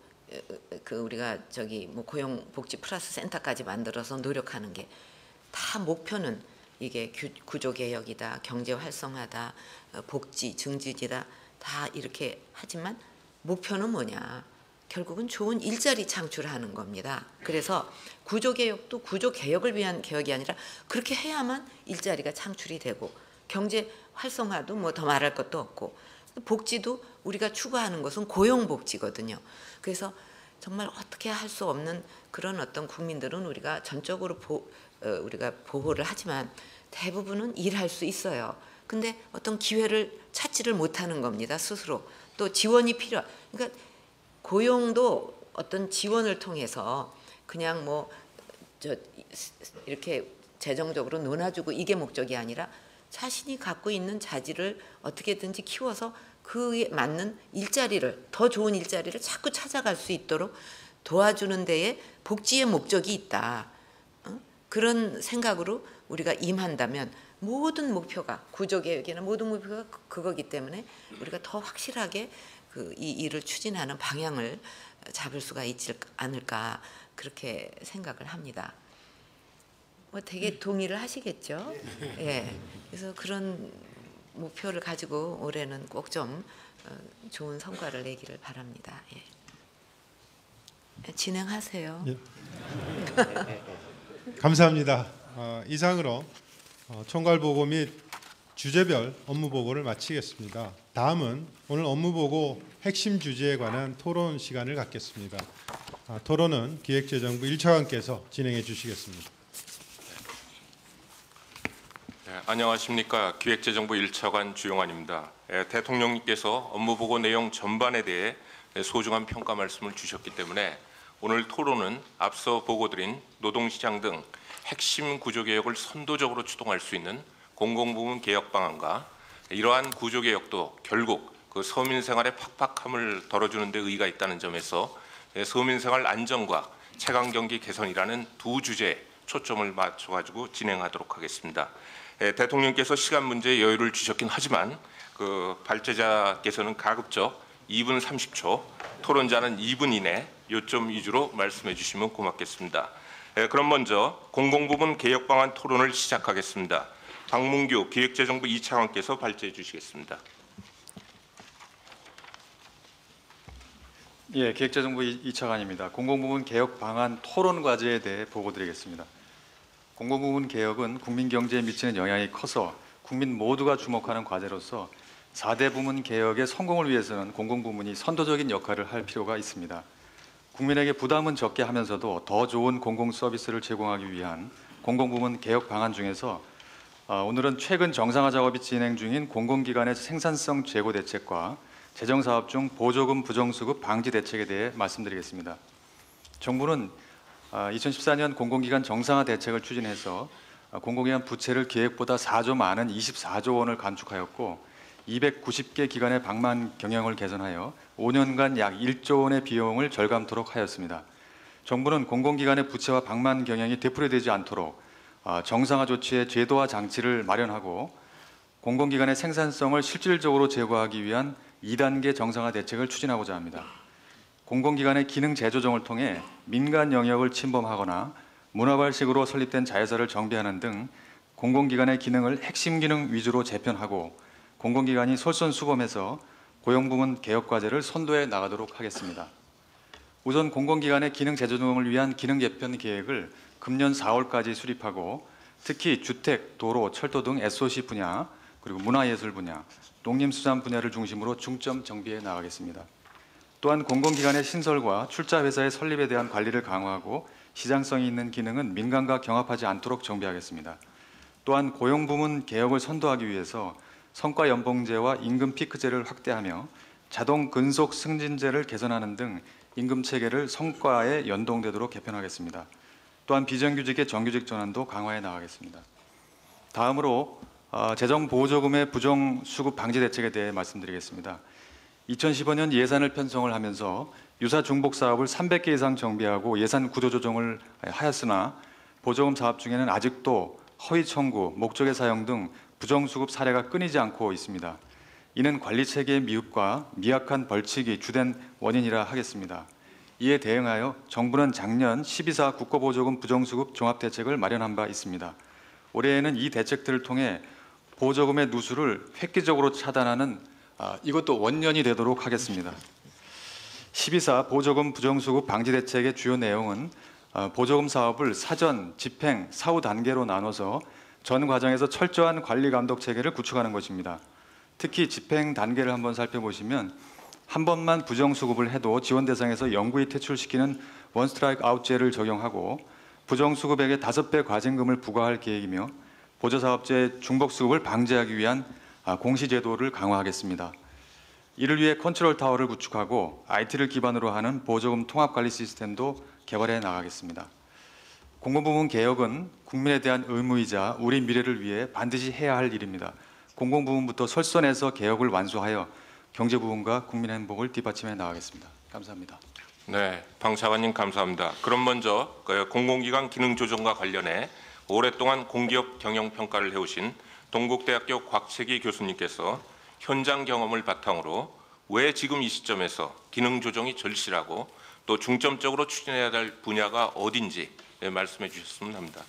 그 우리가 저기 뭐 고용 복지 플러스 센터까지 만들어서 노력하는 게 다 목표는 이게 구조 개혁이다, 경제 활성화다, 복지 증진이다 다 이렇게 하지만 목표는 뭐냐? 결국은 좋은 일자리 창출하는 겁니다. 그래서 구조 개혁도 구조 개혁을 위한 개혁이 아니라 그렇게 해야만 일자리가 창출이 되고 경제 활성화도 뭐 더 말할 것도 없고 복지도 우리가 추구하는 것은 고용 복지거든요. 그래서 정말 어떻게 할 수 없는 그런 어떤 국민들은 우리가 전적으로 우리가 보호를 하지만 대부분은 일할 수 있어요. 근데 어떤 기회를 찾지를 못하는 겁니다. 스스로. 또 지원이 필요. 그러니까 고용도 어떤 지원을 통해서 그냥 뭐 이렇게 재정적으로 논아주고 이게 목적이 아니라 자신이 갖고 있는 자질을 어떻게든지 키워서 그에 맞는 일자리를 더 좋은 일자리를 자꾸 찾아갈 수 있도록 도와주는 데에 복지의 목적이 있다. 그런 생각으로 우리가 임한다면 모든 목표가 구조개혁이나 모든 목표가 그거기 때문에 우리가 더 확실하게 이 일을 추진하는 방향을 잡을 수가 있지 않을까 그렇게 생각을 합니다. 뭐 되게 동의를 하시겠죠? 예. 그래서 그런 목표를 가지고 올해는 꼭 좀 좋은 성과를 내기를 바랍니다. 예. 진행하세요. 예. 감사합니다. 이상으로 총괄 보고 및 주제별 업무 보고를 마치겠습니다. 다음은 오늘 업무 보고 핵심 주제에 관한 토론 시간을 갖겠습니다. 토론은 기획재정부 1차관께서 진행해 주시겠습니다. 네, 안녕하십니까. 기획재정부 1차관 주용환입니다. 대통령님께서 업무보고 내용 전반에 대해 소중한 평가 말씀을 주셨기 때문에 오늘 토론은 앞서 보고드린 노동시장 등 핵심 구조개혁을 선도적으로 추동할 수 있는 공공부문 개혁 방안과 이러한 구조개혁도 결국 그 서민생활의 팍팍함을 덜어주는 데 의의가 있다는 점에서 서민생활 안정과 체감경기 개선이라는 두 주제에 초점을 맞춰가지고 진행하도록 하겠습니다. 대통령께서 시간 문제에 여유를 주셨긴 하지만 그 발제자께서는 가급적 2분 30초, 토론자는 2분 이내 요점 위주로 말씀해 주시면 고맙겠습니다. 그럼 먼저 공공부문 개혁 방안 토론을 시작하겠습니다. 박문규 기획재정부 2차관께서 발제해 주시겠습니다. 예, 기획재정부 2차관입니다. 공공부문 개혁 방안 토론 과제에 대해 보고드리겠습니다. 공공부문 개혁은 국민 경제에 미치는 영향이 커서 국민 모두가 주목하는 과제로서 4대 부문 개혁의 성공을 위해서는 공공부문이 선도적인 역할을 할 필요가 있습니다. 국민에게 부담은 적게 하면서도 더 좋은 공공 서비스를 제공하기 위한 공공부문 개혁 방안 중에서 오늘은 최근 정상화 작업이 진행 중인 공공기관의 생산성 제고 대책과 재정사업 중 보조금 부정수급 방지 대책에 대해 말씀드리겠습니다. 정부는 2014년 공공기관 정상화 대책을 추진해서 공공기관 부채를 계획보다 4조 많은 24조 원을 감축하였고 290개 기관의 방만 경영을 개선하여 5년간 약 1조 원의 비용을 절감토록 하였습니다. 정부는 공공기관의 부채와 방만 경영이 되풀이되지 않도록 정상화 조치의 제도화 장치를 마련하고 공공기관의 생산성을 실질적으로 제고하기 위한 2단계 정상화 대책을 추진하고자 합니다. 공공기관의 기능 재조정을 통해 민간 영역을 침범하거나 문화발식으로 설립된 자회사를 정비하는 등 공공기관의 기능을 핵심 기능 위주로 재편하고 공공기관이 솔선수범해서 고용부문 개혁 과제를 선도해 나가도록 하겠습니다. 우선 공공기관의 기능 재조정을 위한 기능 개편 계획을 금년 4월까지 수립하고 특히 주택, 도로, 철도 등 SOC 분야 그리고 문화예술 분야, 농림수산 분야를 중심으로 중점 정비해 나가겠습니다. 또한 공공기관의 신설과 출자회사의 설립에 대한 관리를 강화하고 시장성이 있는 기능은 민간과 경합하지 않도록 정비하겠습니다. 또한 고용부문 개혁을 선도하기 위해서 성과연봉제와 임금피크제를 확대하며 자동 근속 승진제를 개선하는 등 임금체계를 성과에 연동되도록 개편하겠습니다. 또한 비정규직의 정규직 전환도 강화해 나가겠습니다. 다음으로 재정보조금의 부정수급 방지 대책에 대해 말씀드리겠습니다. 2015년 예산을 편성을 하면서 유사 중복 사업을 300개 이상 정비하고 예산 구조 조정을 하였으나 보조금 사업 중에는 아직도 허위 청구, 목적의 사용 등 부정수급 사례가 끊이지 않고 있습니다. 이는 관리체계의 미흡과 미약한 벌칙이 주된 원인이라 하겠습니다. 이에 대응하여 정부는 작년 12사 국고보조금 부정수급 종합대책을 마련한 바 있습니다. 올해에는 이 대책들을 통해 보조금의 누수를 획기적으로 차단하는 이것도 원년이 되도록 하겠습니다. 12사 보조금 부정수급 방지 대책의 주요 내용은 보조금 사업을 사전, 집행, 사후 단계로 나눠서 전 과정에서 철저한 관리 감독 체계를 구축하는 것입니다. 특히 집행 단계를 한번 살펴보시면 한 번만 부정수급을 해도 지원 대상에서 영구히 퇴출시키는 원스트라이크 아웃제를 적용하고 부정수급액의 5배 과징금을 부과할 계획이며 보조사업자의 중복수급을 방지하기 위한 공시제도를 강화하겠습니다. 이를 위해 컨트롤 타워를 구축하고 IT를 기반으로 하는 보조금 통합관리 시스템도 개발해 나가겠습니다. 공공부문 개혁은 국민에 대한 의무이자 우리 미래를 위해 반드시 해야 할 일입니다. 공공부문부터 설선해서 개혁을 완수하여 경제부문과 국민의 행복을 뒷받침해 나가겠습니다. 감사합니다. 네, 방 차관님 감사합니다. 그럼 먼저 공공기관 기능 조정과 관련해 오랫동안 공기업 경영 평가를 해오신 동국대학교 곽채기 교수님께서 현장 경험을 바탕으로 왜 지금 이 시점에서 기능 조정이 절실하고 또 중점적으로 추진해야 될 분야가 어딘지 말씀해 주셨으면 합니다.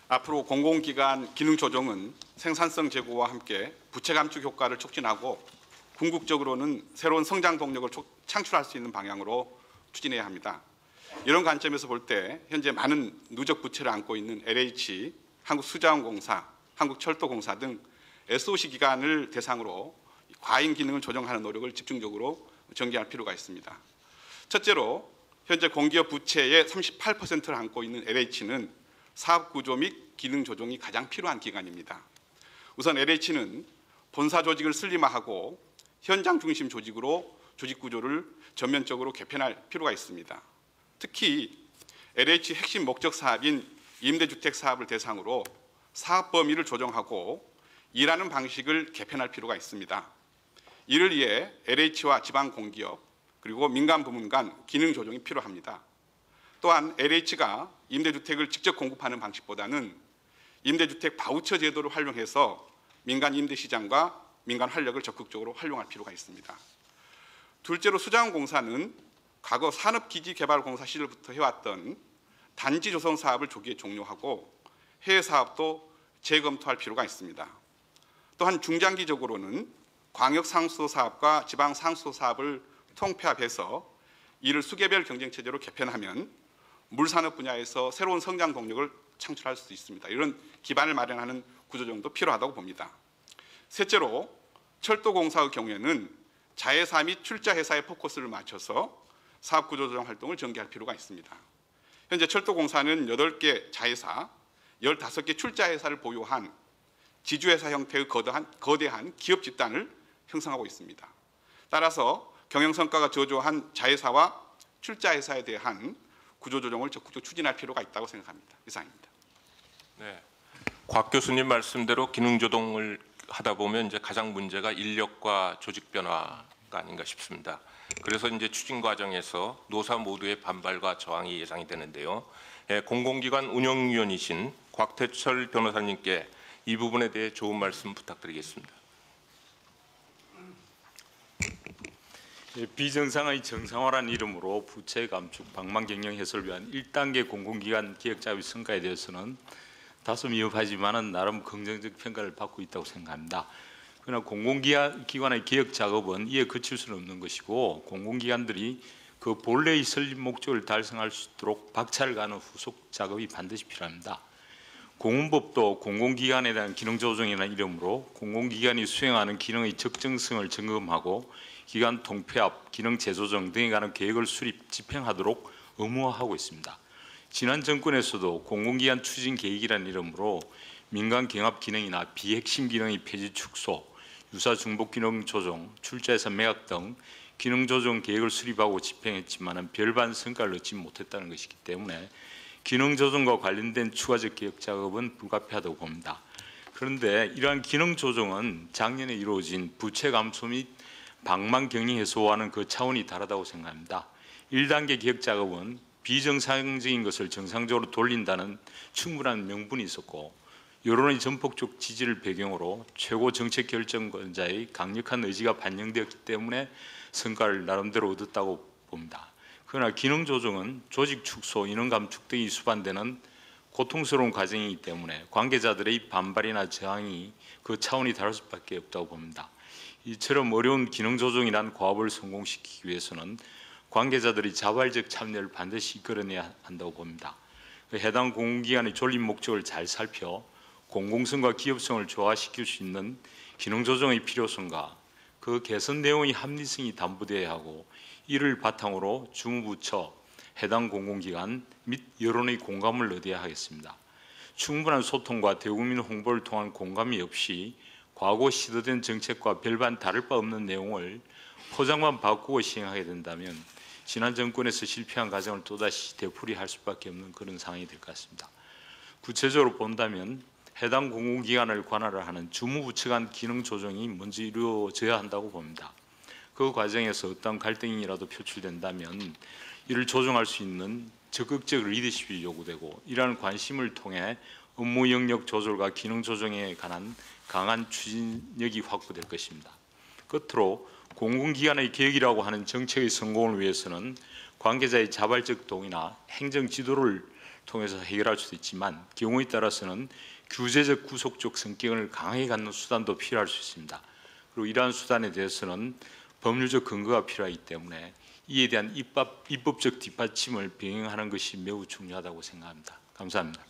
앞으로 공공기관 기능 조정은 생산성 제고와 함께 부채 감축 효과를 촉진하고 궁극적으로는 새로운 성장 동력을 창출할 수 있는 방향으로 추진해야 합니다. 이런 관점에서 볼 때 현재 많은 누적 부채를 안고 있는 LH, 한국수자원공사, 한국철도공사 등 SOC 기관을 대상으로 과잉 기능을 조정하는 노력을 집중적으로 전개할 필요가 있습니다. 첫째로 현재 공기업 부채의 38%를 안고 있는 LH는 사업 구조 및 기능 조정이 가장 필요한 기관입니다. 우선 LH는 본사 조직을 슬림화하고 현장 중심 조직으로 조직 구조를 전면적으로 개편할 필요가 있습니다. 특히 LH 핵심 목적 사업인 임대주택 사업을 대상으로 사업 범위를 조정하고 일하는 방식을 개편할 필요가 있습니다. 이를 위해 LH와 지방 공기업 그리고 민간 부문 간 기능 조정이 필요합니다. 또한 LH가 임대주택을 직접 공급하는 방식보다는 임대주택 바우처 제도를 활용해서 민간 임대시장과 민간 활력을 적극적으로 활용할 필요가 있습니다. 둘째로 수자원공사는 과거 산업기지개발공사 시절부터 해왔던 단지 조성 사업을 조기에 종료하고 해외 사업도 재검토할 필요가 있습니다. 또한 중장기적으로는 광역 상수도 사업과 지방 상수도 사업을 통폐합해서 이를 수개별 경쟁 체제로 개편하면 물산업 분야에서 새로운 성장 동력을 창출할 수 있습니다. 이런 기반을 마련하는 구조조정도 필요하다고 봅니다. 셋째로 철도공사의 경우에는 자회사 및 출자회사의 포커스를 맞춰서 사업 구조조정 활동을 전개할 필요가 있습니다. 현재 철도공사는 8개 자회사, 15개 출자회사를 보유한 지주회사 형태의 거대한 기업 집단을 형성하고 있습니다. 따라서 경영성과가 저조한 자회사와 출자회사에 대한 구조조정을 적극적으로 추진할 필요가 있다고 생각합니다. 이상입니다. 네, 곽 교수님 말씀대로 기능조정을 하다 보면 이제 가장 문제가 인력과 조직 변화가 아닌가 싶습니다. 그래서 이제 추진 과정에서 노사 모두의 반발과 저항이 예상이 되는데요. 공공기관 운영위원이신 곽태철 변호사님께 이 부분에 대해 좋은 말씀 부탁드리겠습니다. 비정상의 정상화라는 이름으로 부채 감축, 방만 경영 해소를 위한 1단계 공공기관 기획작업의 성과에 대해서는 다소 미흡하지만은 나름 긍정적 평가를 받고 있다고 생각합니다. 그러나 공공기관의 개혁 작업은 이에 그칠 수는 없는 것이고 공공기관들이 그 본래의 설립 목적을 달성할 수 있도록 박차를 가는 후속 작업이 반드시 필요합니다. 공원법도 공공기관에 대한 기능 조정이라는 이름으로 공공기관이 수행하는 기능의 적정성을 점검하고 기관 통폐합, 기능 재조정 등에 관한 계획을 수립, 집행하도록 의무화하고 있습니다. 지난 정권에서도 공공기관 추진 계획이라는 이름으로 민간 경합 기능이나 비핵심 기능의 폐지 축소, 유사 중복 기능 조정, 출자회사 매각 등 기능 조정 계획을 수립하고 집행했지만은 별반 성과를 얻지 못했다는 것이기 때문에 기능 조정과 관련된 추가적 개혁 작업은 불가피하다고 봅니다. 그런데 이러한 기능 조정은 작년에 이루어진 부채 감소 및 방만 경영 해소와는 그 차원이 다르다고 생각합니다. 1단계 개혁 작업은 비정상적인 것을 정상적으로 돌린다는 충분한 명분이 있었고 여론의 전폭적 지지를 배경으로 최고 정책 결정권자의 강력한 의지가 반영되었기 때문에 성과를 나름대로 얻었다고 봅니다. 그러나 기능 조정은 조직 축소, 인원 감축 등이 수반되는 고통스러운 과정이기 때문에 관계자들의 반발이나 저항이 그 차원이 다를 수밖에 없다고 봅니다. 이처럼 어려운 기능 조정이란 과업을 성공시키기 위해서는 관계자들이 자발적 참여를 반드시 이끌어내야 한다고 봅니다. 해당 공공기관의 존립 목적을 잘 살펴 공공성과 기업성을 조화시킬 수 있는 기능 조정의 필요성과 그 개선 내용의 합리성이 담보되어야 하고 이를 바탕으로 주무부처, 해당 공공기관 및 여론의 공감을 얻어야 하겠습니다. 충분한 소통과 대국민 홍보를 통한 공감이 없이 과거 시도된 정책과 별반 다를 바 없는 내용을 포장만 바꾸고 시행하게 된다면 지난 정권에서 실패한 과정을 또다시 되풀이할 수밖에 없는 그런 상황이 될 것 같습니다. 구체적으로 본다면 해당 공공기관을 관할을 하는 주무부처 간 기능 조정이 먼저 이루어져야 한다고 봅니다. 그 과정에서 어떤 갈등이라도 표출된다면 이를 조정할 수 있는 적극적 리더십이 요구되고 이러한 관심을 통해 업무 영역 조절과 기능 조정에 관한 강한 추진력이 확보될 것입니다. 끝으로 공공기관의 개혁이라고 하는 정책의 성공을 위해서는 관계자의 자발적 동의나 행정 지도를 통해서 해결할 수도 있지만 경우에 따라서는 규제적 구속적 성격을 강하게 갖는 수단도 필요할 수 있습니다. 그리고 이러한 수단에 대해서는 법률적 근거가 필요하기 때문에 이에 대한 입법적 뒷받침을 병행하는 것이 매우 중요하다고 생각합니다. 감사합니다.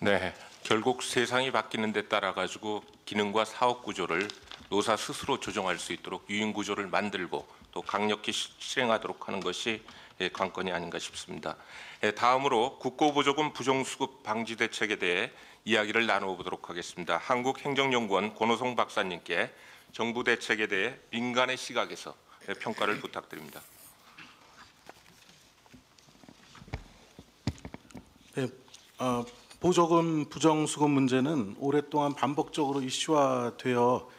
네, 결국 세상이 바뀌는 데 따라 가지고 기능과 사업 구조를 노사 스스로 조정할 수 있도록 유인 구조를 만들고 또 강력히 실행하도록 하는 것이 관건이 아닌가 싶습니다. 다음으로 국고보조금 부정수급 방지 대책에 대해 이야기를 나눠보도록 하겠습니다. 한국행정연구원 권호성 박사님께 정부 대책에 대해 민간의 시각에서 평가를 부탁드립니다. 네, 보조금 부정수급 문제는 오랫동안 반복적으로 이슈화되어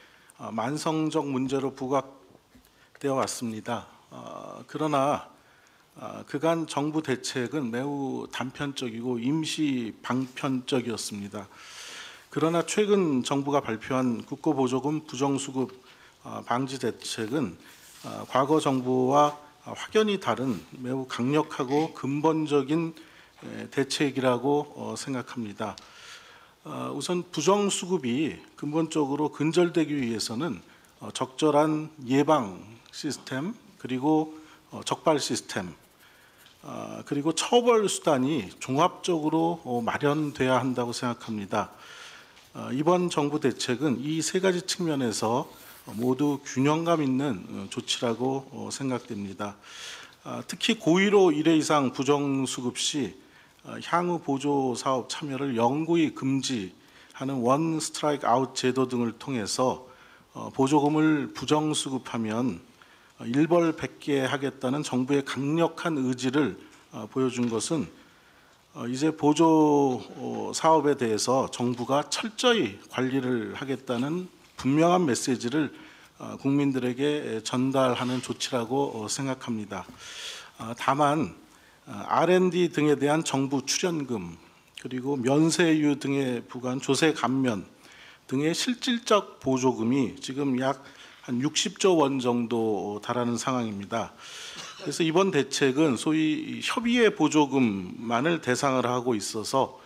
만성적 문제로 부각되어 왔습니다. 그러나 그간 정부 대책은 매우 단편적이고 임시 방편적이었습니다. 그러나 최근 정부가 발표한 국고보조금 부정수급 방지 대책은 과거 정부와 확연히 다른 매우 강력하고 근본적인 대책이라고 생각합니다. 우선 부정수급이 근본적으로 근절되기 위해서는 적절한 예방 시스템, 그리고 적발 시스템, 그리고 처벌 수단이 종합적으로 마련돼야 한다고 생각합니다. 이번 정부 대책은 이 세 가지 측면에서 모두 균형감 있는 조치라고 생각됩니다. 특히 고의로 1회 이상 부정수급 시 향후 보조 사업 참여를 영구히 금지하는 원 스트라이크 아웃 제도 등을 통해서 보조금을 부정수급하면 일벌백계 하겠다는 정부의 강력한 의지를 보여준 것은 이제 보조 사업에 대해서 정부가 철저히 관리를 하겠다는 분명한 메시지를 국민들에게 전달하는 조치라고 생각합니다. 다만 R&D 등에 대한 정부 출연금, 그리고 면세유 등에 부과한 조세 감면 등의 실질적 보조금이 지금 약 한 60조 원 정도 달하는 상황입니다. 그래서 이번 대책은 소위 협의의 보조금만을 대상을 하고 있어서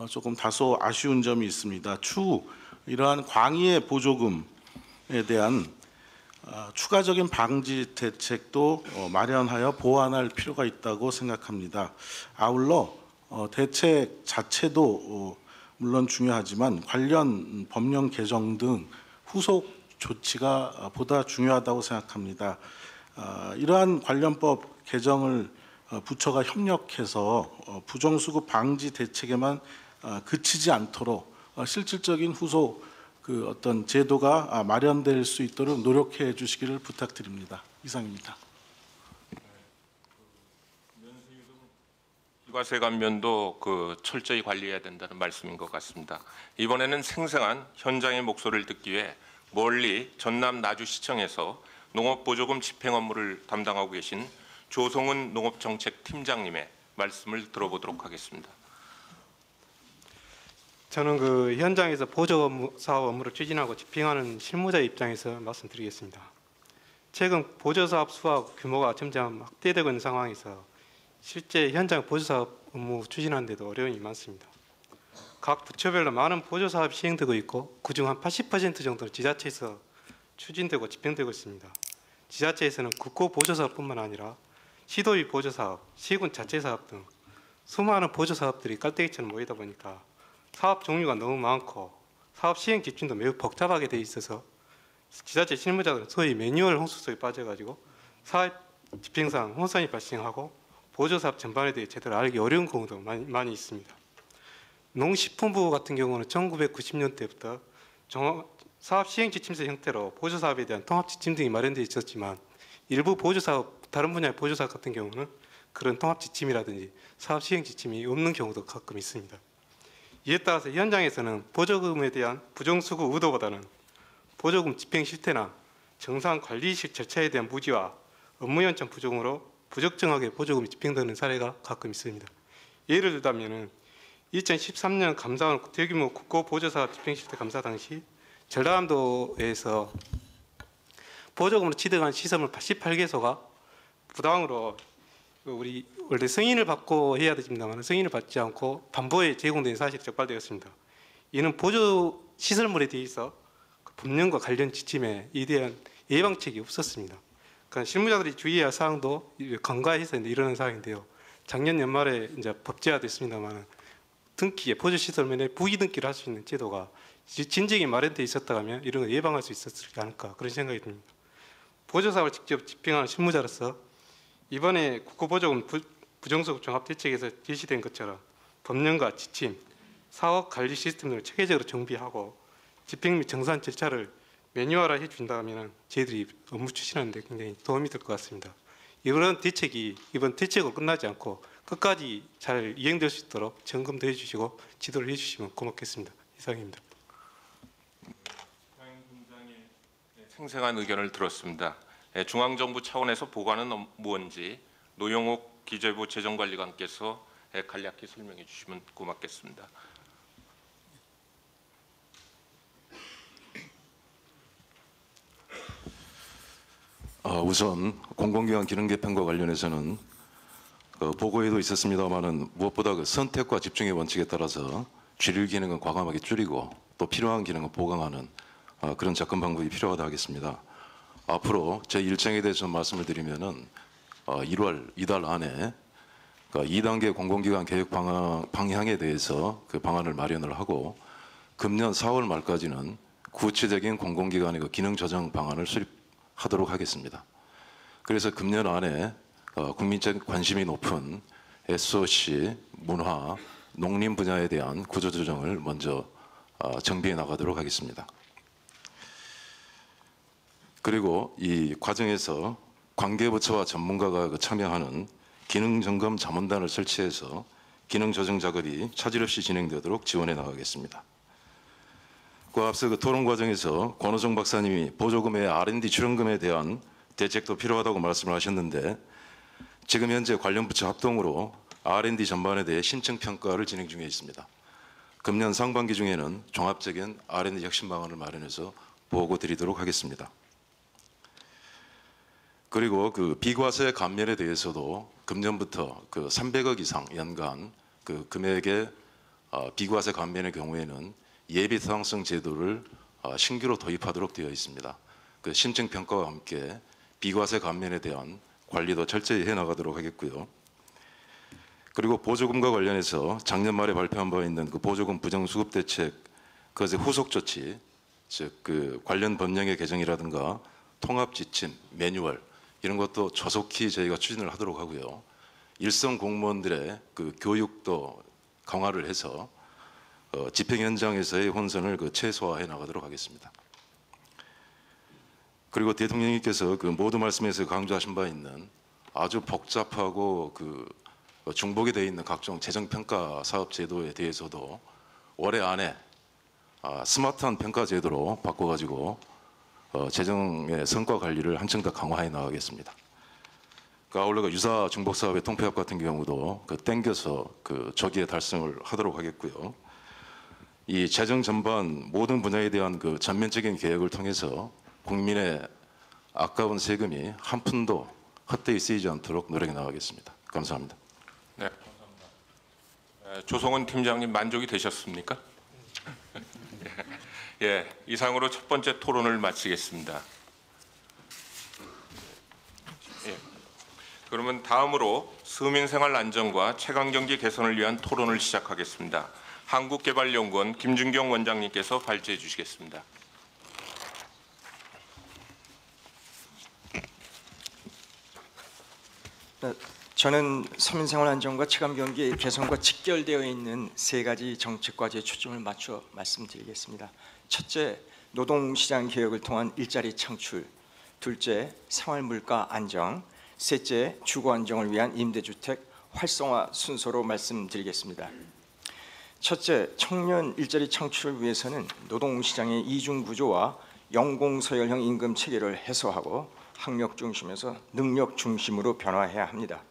조금 다소 아쉬운 점이 있습니다. 추후 이러한 광의의 보조금에 대한 추가적인 방지 대책도 마련하여 보완할 필요가 있다고 생각합니다. 아울러 대책 자체도 물론 중요하지만 관련 법령 개정 등 후속 조치가 보다 중요하다고 생각합니다. 이러한 관련법 개정을 부처가 협력해서 부정수급 방지 대책에만 그치지 않도록 실질적인 후속 어떤 제도가 마련될 수 있도록 노력해 주시기를 부탁드립니다. 이상입니다. 비과세 감면도 철저히 관리해야 된다는 말씀인 것 같습니다. 이번에는 생생한 현장의 목소리를 듣기 위해 멀리 전남 나주시청에서 농업보조금 집행 업무를 담당하고 계신 조성은 농업정책팀장님의 말씀을 들어보도록 하겠습니다. 저는 현장에서 보조 사업 업무를 추진하고 집행하는 실무자 입장에서 말씀드리겠습니다. 최근 보조 사업 수와 규모가 점점 확대되고 있는 상황에서 실제 현장 보조 사업 업무 추진하는 데도 어려움이 많습니다. 각 부처별로 많은 보조 사업이 시행되고 있고 그중 한 80% 정도는 지자체에서 추진되고 집행되고 있습니다. 지자체에서는 국고 보조 사업뿐만 아니라 시도비 보조 사업, 시군 자체 사업 등 수많은 보조 사업들이 깔때기처럼 모이다 보니까 사업 종류가 너무 많고 사업 시행 기준도 매우 복잡하게 돼 있어서 지자체 실무자들은 소위 매뉴얼 홍수 속에 빠져가지고 사업 집행상 혼선이 발생하고 보조 사업 전반에 대해 제대로 알기 어려운 경우도 많이 있습니다. 농식품부 같은 경우는 1990년대부터 사업 시행 지침서 형태로 보조 사업에 대한 통합 지침 등이 마련되어 있었지만 일부 보조 사업, 다른 분야의 보조 사업 같은 경우는 그런 통합 지침이라든지 사업 시행 지침이 없는 경우도 가끔 있습니다. 이에 따라서 현장에서는 보조금에 대한 부정수급 의도보다는 보조금 집행 실태나 정상 관리식 절차에 대한 무지와 업무 연장 부족으로 부적정하게 보조금이 집행되는 사례가 가끔 있습니다. 예를 들자면은 2013년 감사원 대규모 국고 보조사업 집행 실태 감사 당시 전라남도에서 보조금으로 취득한 시설물 88개소가 부당으로 우리 원래 승인을 받고 해야 됩니다만 승인을 받지 않고 반보에 제공된 사실이 적발되었습니다. 이는 보조 시설물에 대해서 법령과 관련 지침에 이에 대한 예방책이 없었습니다. 그러니까 실무자들이 주의해야 할 사항도 간과해서 이러는 사항인데요. 작년 연말에 이제 법제화됐습니다만 등기에 보조시설면에 부의등기를 할 수 있는 제도가 진작에 마련돼 있었다면 이런 걸 예방할 수 있었지 않을까 그런 생각이 듭니다. 보조사업을 직접 집행하는 실무자로서 이번에 국고보조금 부정수급 종합대책에서 제시된 것처럼 법령과 지침, 사업 관리 시스템을 체계적으로 정비하고 집행 및 정산 절차를 매뉴얼화 해준다면 저희들이 업무 추진하는 데 굉장히 도움이 될 것 같습니다. 이번 대책으로 끝나지 않고 끝까지 잘 이행될 수 있도록 점검도 해주시고 지도를 해주시면 고맙겠습니다. 이상입니다. 생생한 의견을 들었습니다. 중앙정부 차원에서 보고하는 무언지 노영욱 기재부 재정관리관께서 간략히 설명해 주시면 고맙겠습니다. 우선 공공기관 기능 개편과 관련해서는 보고에도 있었습니다만은 무엇보다 그 선택과 집중의 원칙에 따라서 주류 기능은 과감하게 줄이고 또 필요한 기능은 보강하는 그런 접근 방법이 필요하다 하겠습니다. 앞으로 제 일정에 대해서 말씀을 드리면은 1월 이달 안에 2단계 공공기관 개혁 방향에 대해서 그 방안을 마련을 하고 금년 4월 말까지는 구체적인 공공기관의 그 기능 조정 방안을 수립하도록 하겠습니다. 그래서 금년 안에 국민적 관심이 높은 SOC, 문화, 농림 분야에 대한 구조조정을 먼저 정비해 나가도록 하겠습니다. 그리고 이 과정에서 관계부처와 전문가가 참여하는 기능점검 자문단을 설치해서 기능조정 작업이 차질 없이 진행되도록 지원해 나가겠습니다. 그 앞서 그 토론 과정에서 권호정 박사님이 보조금의 R&D 출연금에 대한 대책도 필요하다고 말씀을 하셨는데 지금 현재 관련 부처 합동으로 R&D 전반에 대해 심층 평가를 진행 중에 있습니다. 금년 상반기 중에는 종합적인 R&D 혁신 방안을 마련해서 보고 드리도록 하겠습니다. 그리고 그 비과세 감면에 대해서도 금년부터 그 300억 이상 연간 그 금액의 비과세 감면의 경우에는 예비 타당성 제도를 신규로 도입하도록 되어 있습니다. 그 심층 평가와 함께 비과세 감면에 대한 관리도 철저히 해 나가도록 하겠고요. 그리고 보조금과 관련해서 작년 말에 발표한 바 있는 그 보조금 부정수급 대책 그것의 후속 조치, 즉 그 관련 법령의 개정이라든가 통합 지침, 매뉴얼 이런 것도 조속히 저희가 추진을 하도록 하고요. 일선 공무원들의 그 교육도 강화를 해서 집행 현장에서의 혼선을 그 최소화해 나가도록 하겠습니다. 그리고 대통령님께서 그 모두 말씀에서 강조하신 바 있는 아주 복잡하고 그 중복이 되어 있는 각종 재정평가 사업 제도에 대해서도 올해 안에 스마트한 평가 제도로 바꿔가지고 재정의 성과 관리를 한층 더 강화해 나가겠습니다. 그 아울러 그 유사 중복 사업의 통폐합 같은 경우도 그 땡겨서 그 조기에 달성을 하도록 하겠고요. 이 재정 전반 모든 분야에 대한 그 전면적인 개혁을 통해서 국민의 아까운 세금이 한 푼도 헛되이 쓰이지 않도록 노력해 나가겠습니다. 감사합니다. 네, 감사합니다. 조성은 팀장님 만족이 되셨습니까? 예, 이상으로 첫 번째 토론을 마치겠습니다. 예, 그러면 다음으로 서민생활 안정과 체감경제 개선을 위한 토론을 시작하겠습니다. 한국개발연구원 김준경 원장님께서 발제해 주시겠습니다. 저는 서민생활 안정과 체감경제 개선과 직결되어 있는 세 가지 정책 과제에 초점을 맞춰 말씀드리겠습니다. 첫째, 노동시장 개혁을 통한 일자리 창출. 둘째, 생활물가 안정. 셋째, 주거 안정을 위한 임대주택 활성화 순서로 말씀드리겠습니다. 첫째, 청년 일자리 창출을 위해서는 노동시장의 이중 구조와 연공서열형 임금 체계를 해소하고 학력 중심에서 능력 중심으로 변화해야 합니다.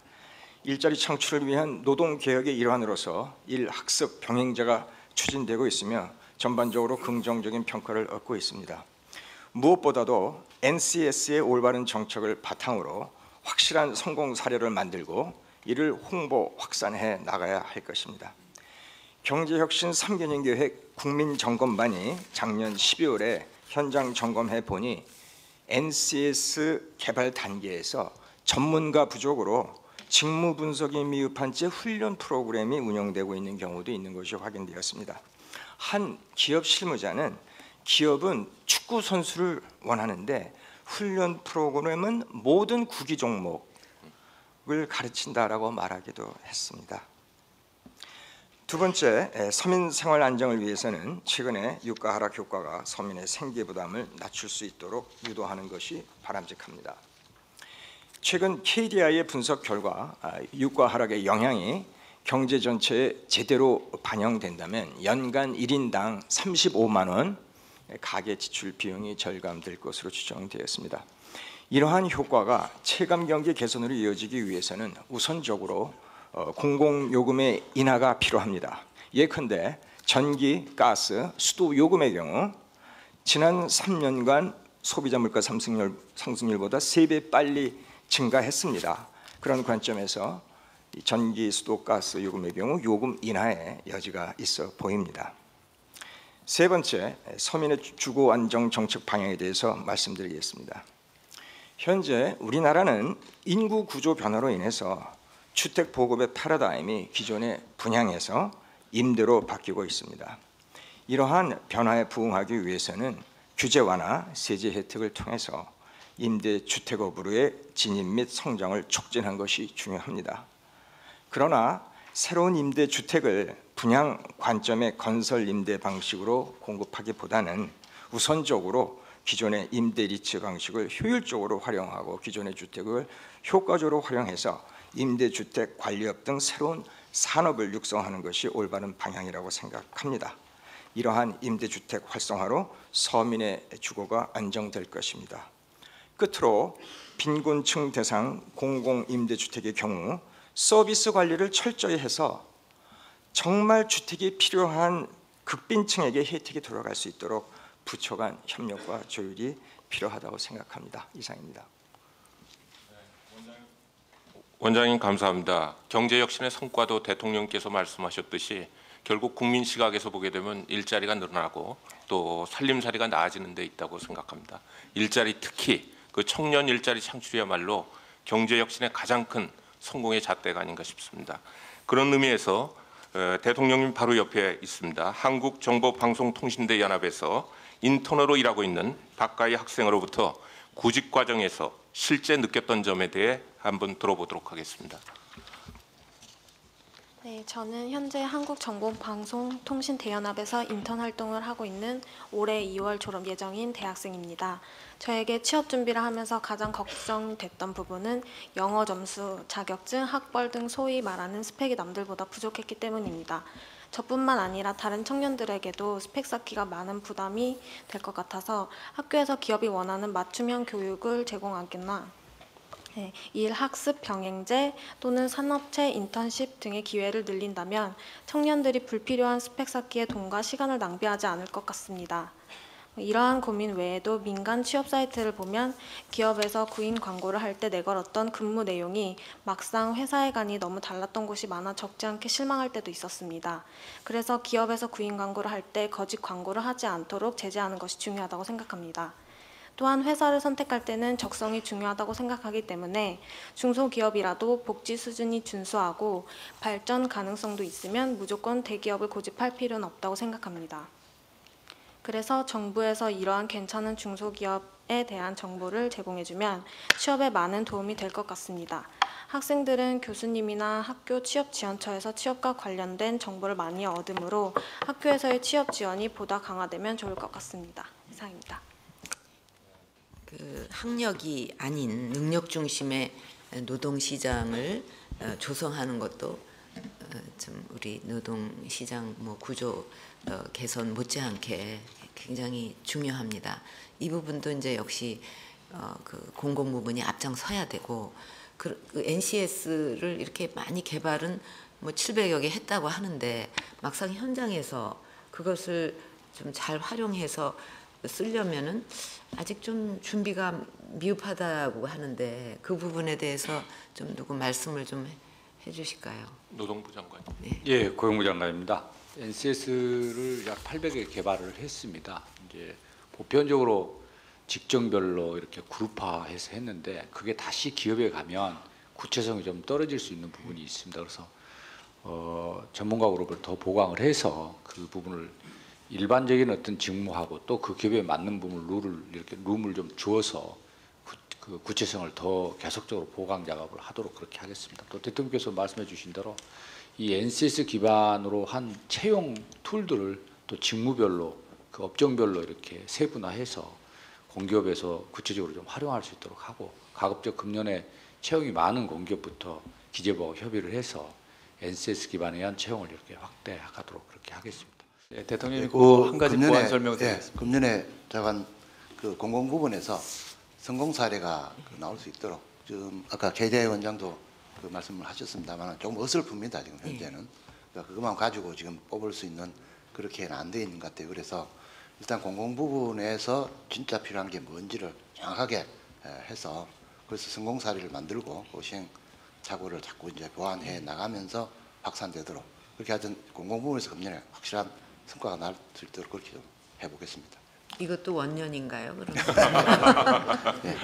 일자리 창출을 위한 노동개혁의 일환으로서 일학습 병행제가 추진되고 있으며 전반적으로 긍정적인 평가를 얻고 있습니다. 무엇보다도 NCS의 올바른 정책을 바탕으로 확실한 성공 사례를 만들고 이를 홍보, 확산해 나가야 할 것입니다. 경제혁신 3개년 계획 국민점검반이 작년 12월에 현장 점검해 보니 NCS 개발 단계에서 전문가 부족으로 직무 분석이 미흡한 채 훈련 프로그램이 운영되고 있는 경우도 있는 것이 확인되었습니다. 한 기업 실무자는 기업은 축구 선수를 원하는데 훈련 프로그램은 모든 구기 종목을 가르친다라고 말하기도 했습니다. 두 번째, 서민 생활 안정을 위해서는 최근에 유가 하락 효과가 서민의 생계 부담을 낮출 수 있도록 유도하는 것이 바람직합니다. 최근 KDI의 분석 결과 유가 하락의 영향이 경제 전체에 제대로 반영된다면 연간 1인당 35만 원 가계 지출 비용이 절감될 것으로 추정되었습니다. 이러한 효과가 체감 경기 개선으로 이어지기 위해서는 우선적으로 공공요금의 인하가 필요합니다. 예컨대 전기, 가스, 수도 요금의 경우 지난 3년간 소비자 물가 상승률보다 3배 빨리 증가했습니다. 그런 관점에서 전기, 수도, 가스 요금의 경우 요금 인하의 여지가 있어 보입니다. 세 번째, 서민의 주거 안정 정책 방향에 대해서 말씀드리겠습니다. 현재 우리나라는 인구 구조 변화로 인해서 주택 보급의 패러다임이 기존의 분양에서 임대로 바뀌고 있습니다. 이러한 변화에 부응하기 위해서는 규제 완화, 세제 혜택을 통해서 임대 주택업으로의 진입 및 성장을 촉진한 것이 중요합니다. 그러나 새로운 임대 주택을 분양 관점의 건설 임대 방식으로 공급하기보다는 우선적으로 기존의 임대 리츠 방식을 효율적으로 활용하고 기존의 주택을 효과적으로 활용해서 임대주택 관리업 등 새로운 산업을 육성하는 것이 올바른 방향이라고 생각합니다. 이러한 임대주택 활성화로 서민의 주거가 안정될 것입니다. 끝으로 빈곤층 대상 공공임대주택의 경우 서비스 관리를 철저히 해서 정말 주택이 필요한 극빈층에게 혜택이 돌아갈 수 있도록 부처 간 협력과 조율이 필요하다고 생각합니다. 이상입니다. 원장님 감사합니다. 경제혁신의 성과도 대통령께서 말씀하셨듯이 결국 국민 시각에서 보게 되면 일자리가 늘어나고 또 살림살이가 나아지는 데 있다고 생각합니다. 일자리 특히 그 청년 일자리 창출이야말로 경제혁신의 가장 큰 성공의 잣대가 아닌가 싶습니다. 그런 의미에서 대통령님 바로 옆에 있습니다. 한국정보방송통신대 연합에서 인턴으로 일하고 있는 박가희 학생으로부터 구직 과정에서 실제 느꼈던 점에 대해 한번 들어보도록 하겠습니다. 네, 저는 현재 한국정보방송통신대연합에서 인턴 활동을 하고 있는 올해 2월 졸업 예정인 대학생입니다. 저에게 취업 준비를 하면서 가장 걱정됐던 부분은 영어 점수, 자격증, 학벌 등 소위 말하는 스펙이 남들보다 부족했기 때문입니다. 저뿐만 아니라 다른 청년들에게도 스펙 쌓기가 많은 부담이 될 것 같아서 학교에서 기업이 원하는 맞춤형 교육을 제공하거나 일, 학습, 병행제 또는 산업체 인턴십 등의 기회를 늘린다면 청년들이 불필요한 스펙 쌓기에 돈과 시간을 낭비하지 않을 것 같습니다. 이러한 고민 외에도 민간 취업 사이트를 보면 기업에서 구인 광고를 할 때 내걸었던 근무 내용이 막상 회사에 가니 너무 달랐던 곳이 많아 적지 않게 실망할 때도 있었습니다. 그래서 기업에서 구인 광고를 할 때 거짓 광고를 하지 않도록 제재하는 것이 중요하다고 생각합니다. 또한 회사를 선택할 때는 적성이 중요하다고 생각하기 때문에 중소기업이라도 복지 수준이 준수하고 발전 가능성도 있으면 무조건 대기업을 고집할 필요는 없다고 생각합니다. 그래서 정부에서 이러한 괜찮은 중소기업에 대한 정보를 제공해주면 취업에 많은 도움이 될 것 같습니다. 학생들은 교수님이나 학교 취업지원처에서 취업과 관련된 정보를 많이 얻으므로 학교에서의 취업 지원이 보다 강화되면 좋을 것 같습니다. 이상입니다. 학력이 아닌 능력 중심의 노동시장을 조성하는 것도 좀 우리 노동시장 구조 개선 못지않게 굉장히 중요합니다. 이 부분도 이제 역시 그 공공부문이 앞장서야 되고 그 NCS를 이렇게 많이 개발은 700여 개 했다고 하는데 막상 현장에서 그것을 좀 잘 활용해서 쓰려면은 아직 좀 준비가 미흡하다고 하는데 그 부분에 대해서 좀 누구 말씀을 좀 해주실까요? 노동부 장관. 네. 예, 고용부 장관입니다. NCS를 약 800개 개발을 했습니다. 이제 보편적으로 직종별로 이렇게 그룹화해서 했는데 그게 다시 기업에 가면 구체성이 좀 떨어질 수 있는 부분이 있습니다. 그래서 전문가 그룹을 더 보강을 해서 그 부분을 일반적인 어떤 직무하고 또 그 기업에 맞는 부분 룸을 좀 주어서 그 구체성을 더 계속적으로 보강 작업을 하도록 그렇게 하겠습니다. 또 대통령께서 말씀해 주신 대로 이 NCS 기반으로 한 채용 툴들을 또 직무별로 그 업종별로 이렇게 세분화해서 공기업에서 구체적으로 좀 활용할 수 있도록 하고 가급적 금년에 채용이 많은 공기업부터 기재부와 협의를 해서 NCS 기반에 의한 채용을 이렇게 확대하도록 그렇게 하겠습니다. 네, 대통령님 한 가지 금년에, 보완 설명드리겠습니다. 금년에 자관 그 공공 부분에서 성공 사례가 나올 수 있도록 지금 아까 계대 원장도 그 말씀을 하셨습니다만 조금 어설픕니다 지금 현재는. 그러니까 그것만 가지고 지금 뽑을 수 있는 그렇게는 안 돼 있는 것 같아요. 그래서 일단 공공 부분에서 진짜 필요한 게 뭔지를 정확하게 해서 그래서 성공 사례를 만들고 그 시행착오를 자꾸 이제 보완해 나가면서 확산되도록 그렇게 하여튼 공공 부분에서 금년에 확실한 성과가 날 수 있도록 그렇게 좀 해보겠습니다. 이것도 원년인가요? 그러면? 네.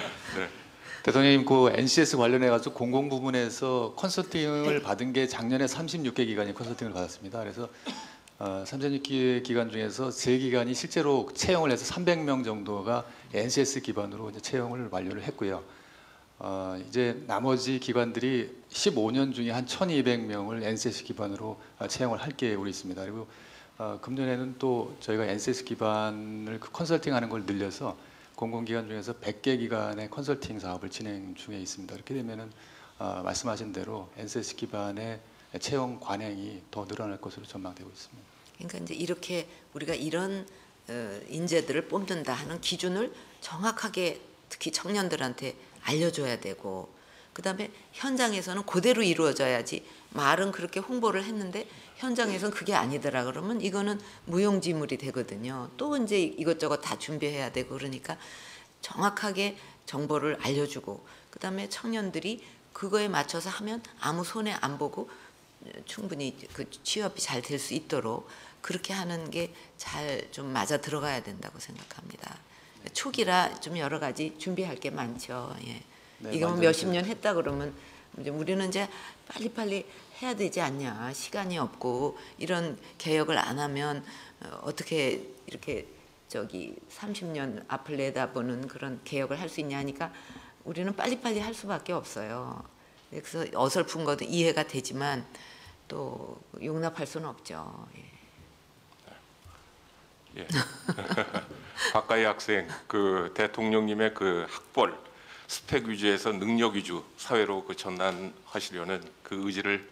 대통령님 그 NCS 관련해 가지고 공공 부문에서 컨설팅을 받은 게 작년에 36개 기관이 컨설팅을 받았습니다. 그래서 36개 기관 중에서 3기관이 실제로 채용을 해서 300명 정도가 NCS 기반으로 이제 채용을 완료를 했고요. 이제 나머지 기관들이 15년 중에 한 1,200명을 NCS 기반으로 채용을 할 계획으로 있습니다. 그리고 금년에는 또 저희가 NCS 기반을 컨설팅하는 걸 늘려서 공공기관 중에서 100개 기관의 컨설팅 사업을 진행 중에 있습니다. 이렇게 되면은 말씀하신 대로 NCS 기반의 채용 관행이 더 늘어날 것으로 전망되고 있습니다. 그러니까 이제 이렇게 우리가 이런 인재들을 뽑는다 하는 기준을 정확하게 특히 청년들한테 알려줘야 되고 그다음에 현장에서는 그대로 이루어져야지 말은 그렇게 홍보를 했는데 현장에서는 그게 아니더라 그러면 이거는 무용지물이 되거든요. 또 이제 이것저것 다 준비해야 되고 그러니까 정확하게 정보를 알려주고 그다음에 청년들이 그거에 맞춰서 하면 아무 손해 안 보고 충분히 그 취업이 잘 될 수 있도록 그렇게 하는 게 잘 좀 맞아 들어가야 된다고 생각합니다. 초기라 좀 여러 가지 준비할 게 많죠. 예. 네, 이거 뭐 몇십 년 했다 그러면 이제 우리는 이제 빨리빨리 해야 되지 않냐. 시간이 없고 이런 개혁을 안 하면 어떻게 이렇게 30년 앞을 내다보는 그런 개혁을 할 수 있냐 하니까 우리는 빨리빨리 할 수밖에 없어요. 그래서 어설픈 것도 이해가 되지만 또 용납할 수는 없죠. 예. 예. 박가희 학생, 그 대통령님의 그 학벌, 스펙 위주에서 능력 위주 사회로 그 전환하시려는 그 의지를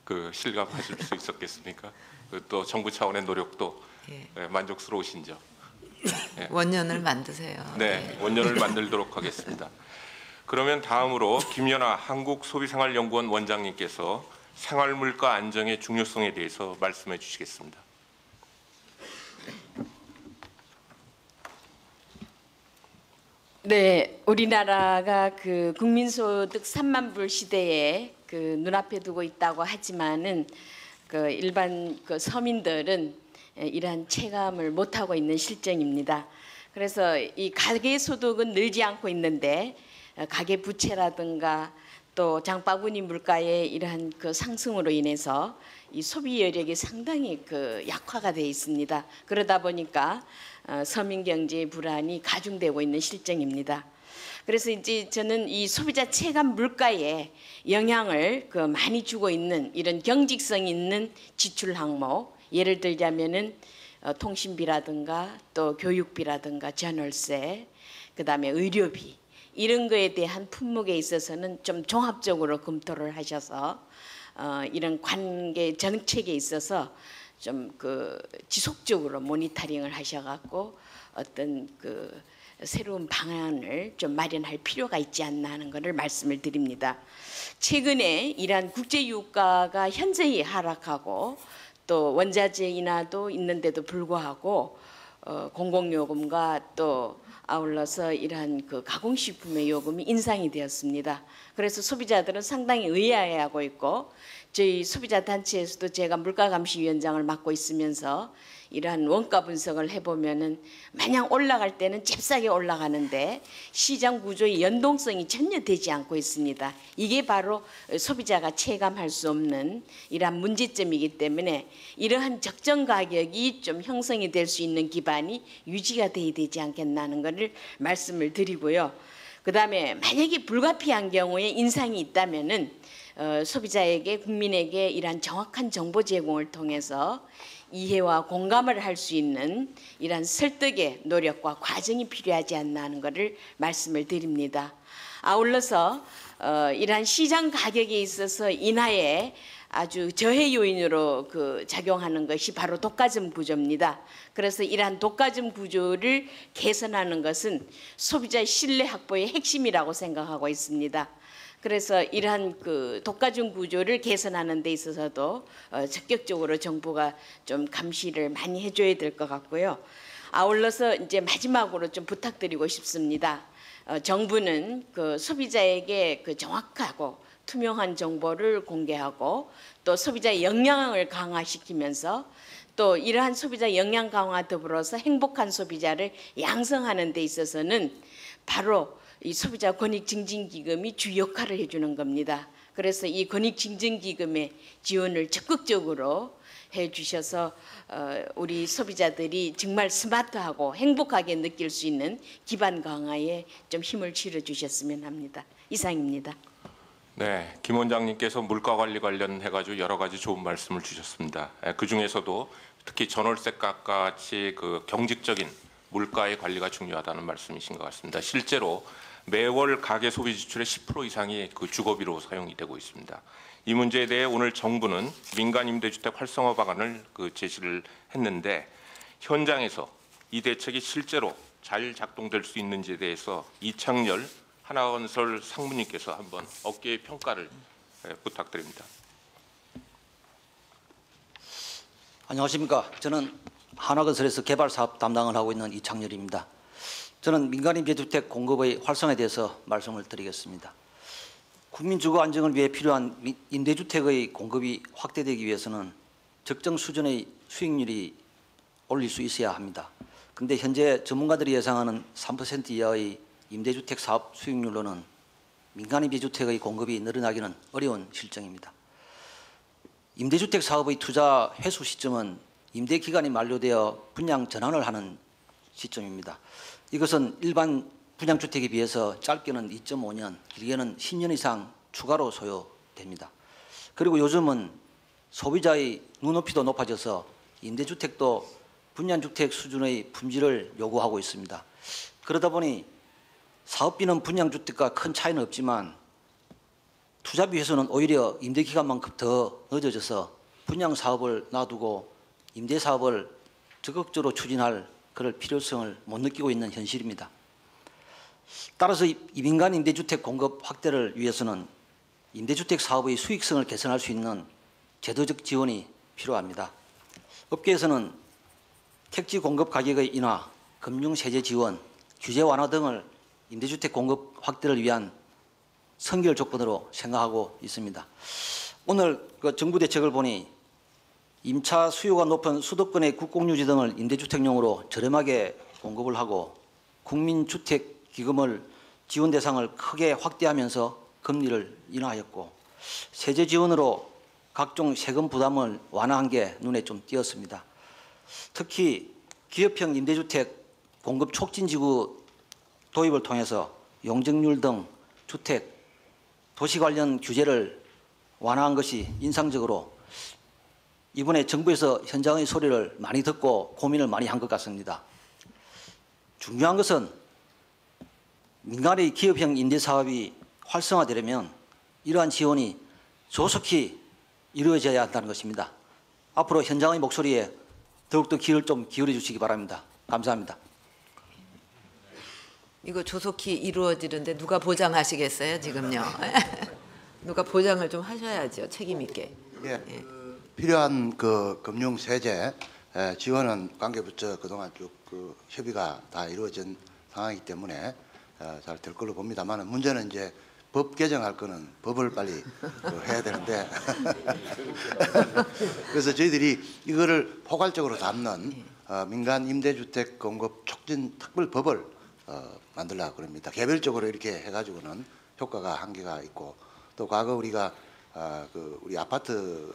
그 실감하실 수 있었겠습니까? 또 정부 차원의 노력도 예, 만족스러우신죠? 예. 원년을 만드세요. 네, 원년을 만들도록 하겠습니다. 그러면 다음으로 김연아 한국소비생활연구원 원장님께서 생활물가 안정의 중요성에 대해서 말씀해 주시겠습니다. 네, 우리나라가 그 국민소득 3만 불 시대에 그 눈앞에 두고 있다고 하지만은 그 일반 그 서민들은 이러한 체감을 못 하고 있는 실정입니다. 그래서 이 가계 소득은 늘지 않고 있는데 가계 부채라든가 또 장바구니 물가의 이러한 그 상승으로 인해서 이 소비 여력이 상당히 그 약화가 되어 있습니다. 그러다 보니까 서민 경제의 불안이 가중되고 있는 실정입니다. 그래서 이제 저는 이 소비자 체감 물가에 영향을 그 많이 주고 있는 이런 경직성 있는 지출 항목, 예를 들자면은 통신비라든가 또 교육비라든가 전월세, 그다음에 의료비 이런 거에 대한 품목에 있어서는 좀 종합적으로 검토를 하셔서 이런 관계 정책에 있어서 좀 그 지속적으로 모니터링을 하셔갖고 어떤 그 새로운 방안을 좀 마련할 필요가 있지 않나 하는 것을 말씀을 드립니다. 최근에 이러한 국제 유가가 현저히 하락하고 또 원자재 인하도 있는데도 불구하고 공공요금과 또 아울러서 이러한 그 가공식품의 요금이 인상이 되었습니다. 그래서 소비자들은 상당히 의아해하고 있고 저희 소비자 단체에서도 제가 물가감시위원장을 맡고 있으면서 이러한 원가 분석을 해보면은 마냥 올라갈 때는 잽싸게 올라가는데 시장 구조의 연동성이 전혀 되지 않고 있습니다. 이게 바로 소비자가 체감할 수 없는 이러한 문제점이기 때문에 이러한 적정 가격이 좀 형성이 될 수 있는 기반이 유지가 돼야 되지 않겠나는 것을 말씀을 드리고요. 그다음에 만약에 불가피한 경우에 인상이 있다면은 소비자에게 국민에게 이러한 정확한 정보 제공을 통해서 이해와 공감을 할 수 있는 이러한 설득의 노력과 과정이 필요하지 않나 하는 것을 말씀을 드립니다. 아울러서 이러한 시장 가격에 있어서 인하에 아주 저해 요인으로 작용하는 것이 바로 독과점 구조입니다. 그래서 이러한 독과점 구조를 개선하는 것은 소비자 신뢰 확보의 핵심이라고 생각하고 있습니다. 그래서 이러한 독과점 구조를 개선하는 데 있어서도 적극적으로 정부가 좀 감시를 많이 해줘야 될 것 같고요. 아울러서 이제 마지막으로 좀 부탁드리고 싶습니다. 정부는 소비자에게 정확하고 투명한 정보를 공개하고 또 소비자의 역량을 강화시키면서 또 이러한 소비자 역량 강화 더불어서 행복한 소비자를 양성하는 데 있어서는 바로 이 소비자 권익증진기금이 주 역할을 해주는 겁니다. 그래서 이 권익증진기금의 지원을 적극적으로 해주셔서 우리 소비자들이 정말 스마트하고 행복하게 느낄 수 있는 기반 강화에 좀 힘을 실어 주셨으면 합니다. 이상입니다. 네, 김 원장님께서 물가 관리 관련해가지고 여러 가지 좋은 말씀을 주셨습니다. 그 중에서도 특히 전월세값 같이 경직적인 물가의 관리가 중요하다는 말씀이신 것 같습니다. 실제로 매월 가계 소비 지출의 10% 이상이 주거비로 사용이 되고 있습니다. 이 문제에 대해 오늘 정부는 민간 임대주택 활성화 방안을 제시를 했는데 현장에서 이 대책이 실제로 잘 작동될 수 있는지에 대해서 이창열 하나건설 상무님께서 한번 업계의 평가를 부탁드립니다. 안녕하십니까. 저는 하나건설에서 개발 사업 담당을 하고 있는 이창열입니다. 저는 민간 임대주택 공급의 활성화에 대해서 말씀을 드리겠습니다. 국민 주거 안정을 위해 필요한 임대주택의 공급이 확대되기 위해서는 적정 수준의 수익률이 올릴 수 있어야 합니다. 그런데 현재 전문가들이 예상하는 3% 이하의 임대주택 사업 수익률로는 민간 임대주택의 공급이 늘어나기는 어려운 실정입니다. 임대주택 사업의 투자 회수 시점은 임대 기간이 만료되어 분양 전환을 하는 시점입니다. 이것은 일반 분양주택에 비해서 짧게는 2.5년, 길게는 10년 이상 추가로 소요됩니다. 그리고 요즘은 소비자의 눈높이도 높아져서 임대주택도 분양주택 수준의 품질을 요구하고 있습니다. 그러다 보니 사업비는 분양주택과 큰 차이는 없지만 투자비 회수는 오히려 임대기간만큼 더 늦어져서 분양사업을 놔두고 임대사업을 적극적으로 추진할 그럴 필요성을 못 느끼고 있는 현실입니다. 따라서 이 민간 임대주택 공급 확대를 위해서는 임대주택 사업의 수익성을 개선할 수 있는 제도적 지원이 필요합니다. 업계에서는 택지 공급 가격의 인하, 금융세제 지원, 규제 완화 등을 임대주택 공급 확대를 위한 선결 조건으로 생각하고 있습니다. 오늘 정부 대책을 보니 임차 수요가 높은 수도권의 국공유지 등을 임대주택용으로 저렴하게 공급을 하고 국민주택기금을 지원 대상을 크게 확대하면서 금리를 인하하였고 세제 지원으로 각종 세금 부담을 완화한 게 눈에 좀 띄었습니다. 특히 기업형 임대주택 공급 촉진지구 도입을 통해서 용적률 등 주택, 도시 관련 규제를 완화한 것이 인상적으로 이번에 정부에서 현장의 소리를 많이 듣고 고민을 많이 한 것 같습니다. 중요한 것은 민간의 기업형 임대사업이 활성화되려면 이러한 지원이 조속히 이루어져야 한다는 것입니다. 앞으로 현장의 목소리에 더욱더 귀를 좀 기울여 주시기 바랍니다. 감사합니다. 이거 조속히 이루어지는데 누가 보장하시겠어요, 지금요? 누가 보장을 좀 하셔야죠, 책임 있게. 예. 필요한 금융 세제 지원은 관계부처 그동안 쭉 협의가 다 이루어진 상황이기 때문에 잘 될 걸로 봅니다만 문제는 이제 법 개정할 거는 법을 빨리 해야 되는데 그래서 저희들이 이거를 포괄적으로 담는 민간 임대주택 공급 촉진 특별법을 만들려고 그럽니다. 개별적으로 이렇게 해가지고는 효과가 한계가 있고 또 과거 우리가 우리 아파트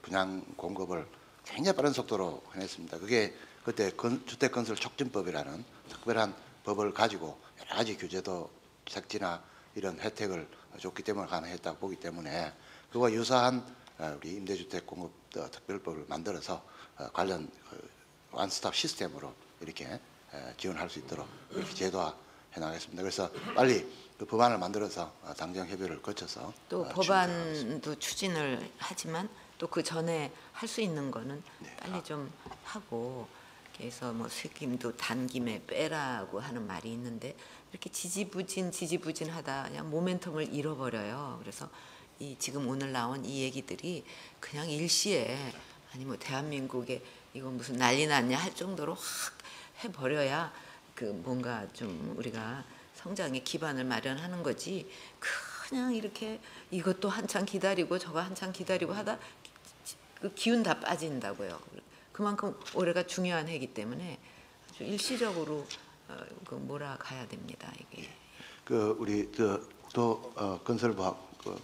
분양 공급을 굉장히 빠른 속도로 해냈습니다. 그게 그때 주택건설 촉진법이라는 특별한 법을 가지고 여러 가지 규제도 색지나 이런 혜택을 줬기 때문에 가능했다고 보기 때문에 그와 유사한 우리 임대주택 공급 특별법을 만들어서 관련 원스톱 시스템으로 이렇게 지원할 수 있도록 이렇게 제도화해 나가겠습니다. 그래서 빨리 그 법안을 만들어서 당정 협의를 거쳐서 또 법안도 추진을 하지만 또 그 전에 할 수 있는 거는 빨리 좀 하고 그래서 뭐 세금도 단김에 빼라고 하는 말이 있는데 이렇게 지지부진하다 그냥 모멘텀을 잃어버려요. 그래서 이 지금 오늘 나온 이 얘기들이 그냥 일시에 아니 뭐 대한민국에 이거 무슨 난리 났냐 할 정도로 확 해버려야 그 뭔가 좀 우리가 성장의 기반을 마련하는 거지 그냥 이렇게 이것도 한참 기다리고 저거 한참 기다리고 하다 그 기운 다 빠진다고요. 그만큼 올해가 중요한 해이기 때문에 아주 일시적으로 그 몰아가야 됩니다. 이게. 그 우리 건설부하고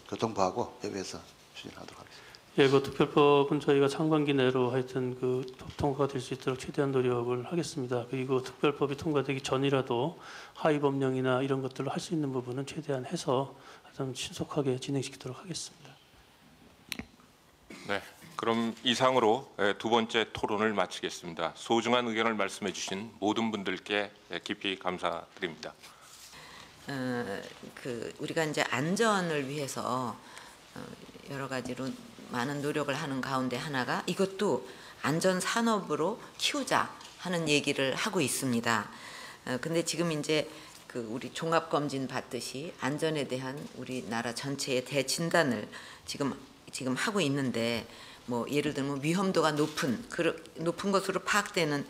교통부하고 협의해서 추진하도록 하겠습니다. 예, 그 특별법은 저희가 상반기 내로 하여튼 그 통과가 될 수 있도록 최대한 노력을 하겠습니다. 그리고 특별법이 통과되기 전이라도 하위 법령이나 이런 것들로 할 수 있는 부분은 최대한 해서 하여튼 신속하게 진행시키도록 하겠습니다. 네, 그럼 이상으로 두 번째 토론을 마치겠습니다. 소중한 의견을 말씀해 주신 모든 분들께 깊이 감사드립니다. 그 우리가 이제 안전을 위해서 여러 가지로 많은 노력을 하는 가운데 하나가 이것도 안전 산업으로 키우자 하는 얘기를 하고 있습니다. 근데 지금 이제 그 우리 종합 검진 받듯이 안전에 대한 우리나라 전체의 대진단을 지금 하고 있는데 뭐 예를 들면 위험도가 높은 것으로 파악되는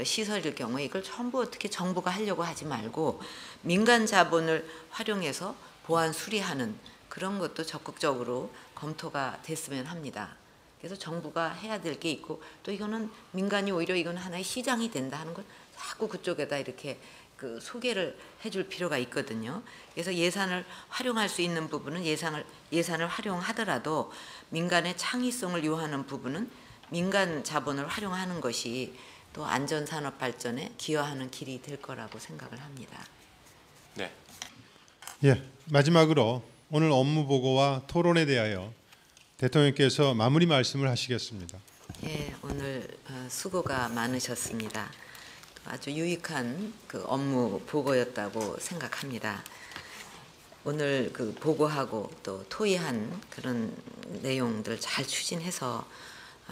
시설일 경우에 이걸 전부 어떻게 정부가 하려고 하지 말고 민간 자본을 활용해서 보안 수리하는 그런 것도 적극적으로 검토가 됐으면 합니다. 그래서 정부가 해야 될 게 있고 또 이거는 민간이 오히려 이건 하나의 시장이 된다 하는 걸 자꾸 그쪽에다 이렇게 그 소개를 해줄 필요가 있거든요. 그래서 예산을 활용할 수 있는 부분은 예산을 활용하더라도 민간의 창의성을 요하는 부분은 민간 자본을 활용하는 것이 또 안전산업 발전에 기여하는 길이 될 거라고 생각을 합니다. 네. 예, 마지막으로 오늘 업무 보고와 토론에 대하여 대통령께서 마무리 말씀을 하시겠습니다. 예, 오늘 수고가 많으셨습니다. 아주 유익한 그 업무 보고였다고 생각합니다. 오늘 그 보고하고 또 토의한 그런 내용들 잘 추진해서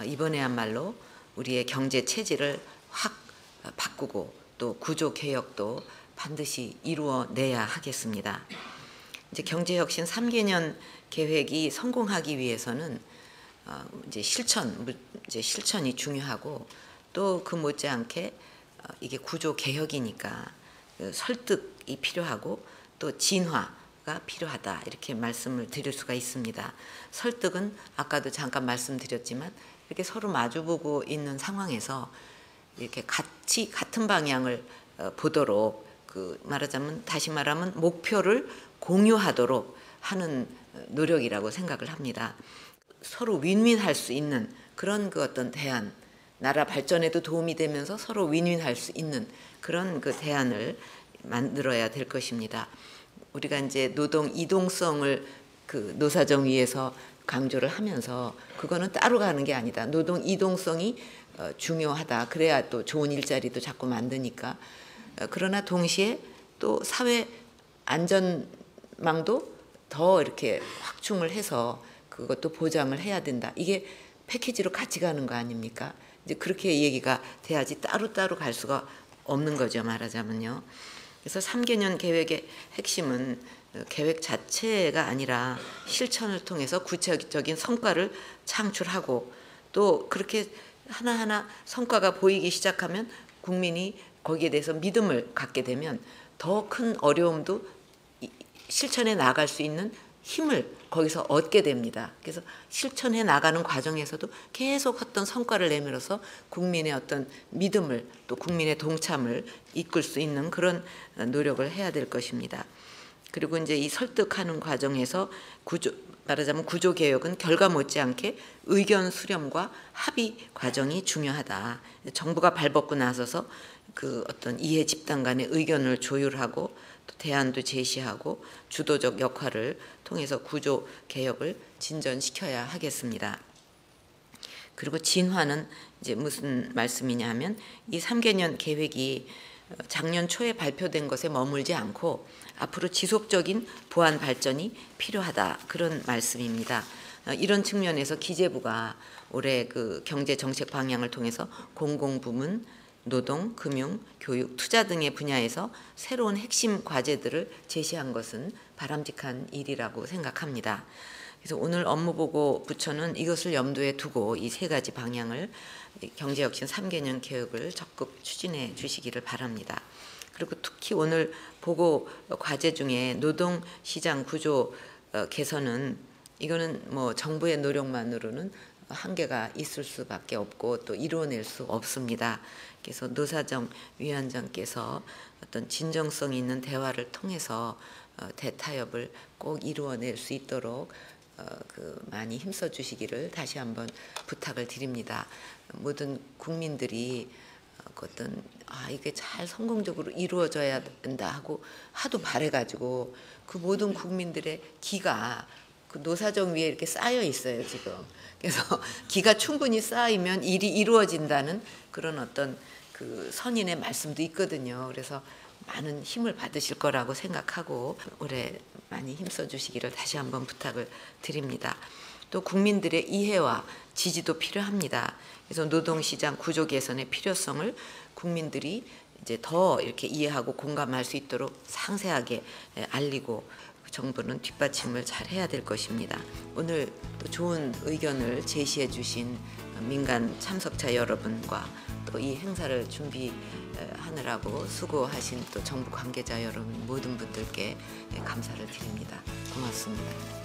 이번에야말로 우리의 경제 체질을 확 바꾸고 또 구조 개혁도 반드시 이루어내야 하겠습니다. 이제 경제혁신 3개년 계획이 성공하기 위해서는 이제 실천이 중요하고 또 그 못지않게 이게 구조 개혁이니까 설득이 필요하고 또 진화가 필요하다 이렇게 말씀을 드릴 수가 있습니다. 설득은 아까도 잠깐 말씀드렸지만 이렇게 서로 마주보고 있는 상황에서 이렇게 같은 방향을 보도록 다시 말하면 목표를 공유하도록 하는 노력이라고 생각을 합니다. 서로 윈윈할 수 있는 그런 그 어떤 대안, 나라 발전에도 도움이 되면서 서로 윈윈할 수 있는 그런 그 대안을 만들어야 될 것입니다. 우리가 이제 노동 이동성을 그 노사정위에서 강조를 하면서 그거는 따로 가는 게 아니다. 노동 이동성이 중요하다. 그래야 또 좋은 일자리도 자꾸 만드니까. 그러나 동시에 또 사회 안전망도 더 이렇게 확충을 해서 그것도 보장을 해야 된다. 이게 패키지로 같이 가는 거 아닙니까? 이제 그렇게 얘기가 돼야지 따로따로 갈 수가 없는 거죠, 말하자면요. 그래서 3개년 계획의 핵심은 계획 자체가 아니라 실천을 통해서 구체적인 성과를 창출하고 또 그렇게 하나하나 성과가 보이기 시작하면 국민이 거기에 대해서 믿음을 갖게 되면 더 큰 어려움도 실천해 나갈 수 있는 힘을 거기서 얻게 됩니다. 그래서 실천해 나가는 과정에서도 계속 어떤 성과를 내밀어서 국민의 어떤 믿음을 또 국민의 동참을 이끌 수 있는 그런 노력을 해야 될 것입니다. 그리고 이제 이 설득하는 과정에서 말하자면 구조개혁은 결과 못지않게 의견 수렴과 합의 과정이 중요하다. 정부가 발벗고 나서서 그 어떤 이해 집단 간의 의견을 조율하고 또 대안도 제시하고 주도적 역할을 통해서 구조 개혁을 진전시켜야 하겠습니다. 그리고 진화는 이제 무슨 말씀이냐 하면 이 3개년 계획이 작년 초에 발표된 것에 머물지 않고 앞으로 지속적인 보완 발전이 필요하다, 그런 말씀입니다. 이런 측면에서 기재부가 올해 그 경제 정책 방향을 통해서 공공부문, 노동, 금융, 교육, 투자 등의 분야에서 새로운 핵심 과제들을 제시한 것은 바람직한 일이라고 생각합니다. 그래서 오늘 업무보고 부처는 이것을 염두에 두고 이 세 가지 방향을 경제혁신 3개년 계획을 적극 추진해 주시기를 바랍니다. 그리고 특히 오늘 보고 과제 중에 노동시장 구조 개선은 이거는 뭐 정부의 노력만으로는 한계가 있을 수밖에 없고 또 이루어낼 수 없습니다. 그래서 노사정 위원장께서 어떤 진정성 있는 대화를 통해서 대타협을 꼭 이루어낼 수 있도록 많이 힘써 주시기를 다시 한번 부탁을 드립니다. 모든 국민들이 어떤 이게 잘 성공적으로 이루어져야 된다 하고 하도 바래가지고 그 모든 국민들의 기가 그 노사정 위에 이렇게 쌓여 있어요 지금. 그래서 기가 충분히 쌓이면 일이 이루어진다는 그런 어떤 그 선인의 말씀도 있거든요. 그래서 많은 힘을 받으실 거라고 생각하고 올해 많이 힘써 주시기를 다시 한번 부탁을 드립니다. 또 국민들의 이해와 지지도 필요합니다. 그래서 노동시장 구조 개선의 필요성을 국민들이 이제 더 이렇게 이해하고 공감할 수 있도록 상세하게 알리고 정부는 뒷받침을 잘 해야 될 것입니다. 오늘 또 좋은 의견을 제시해 주신 민간 참석자 여러분과 또 이 행사를 준비하느라고 수고하신 또 정부 관계자 여러분 모든 분들께 감사를 드립니다. 고맙습니다.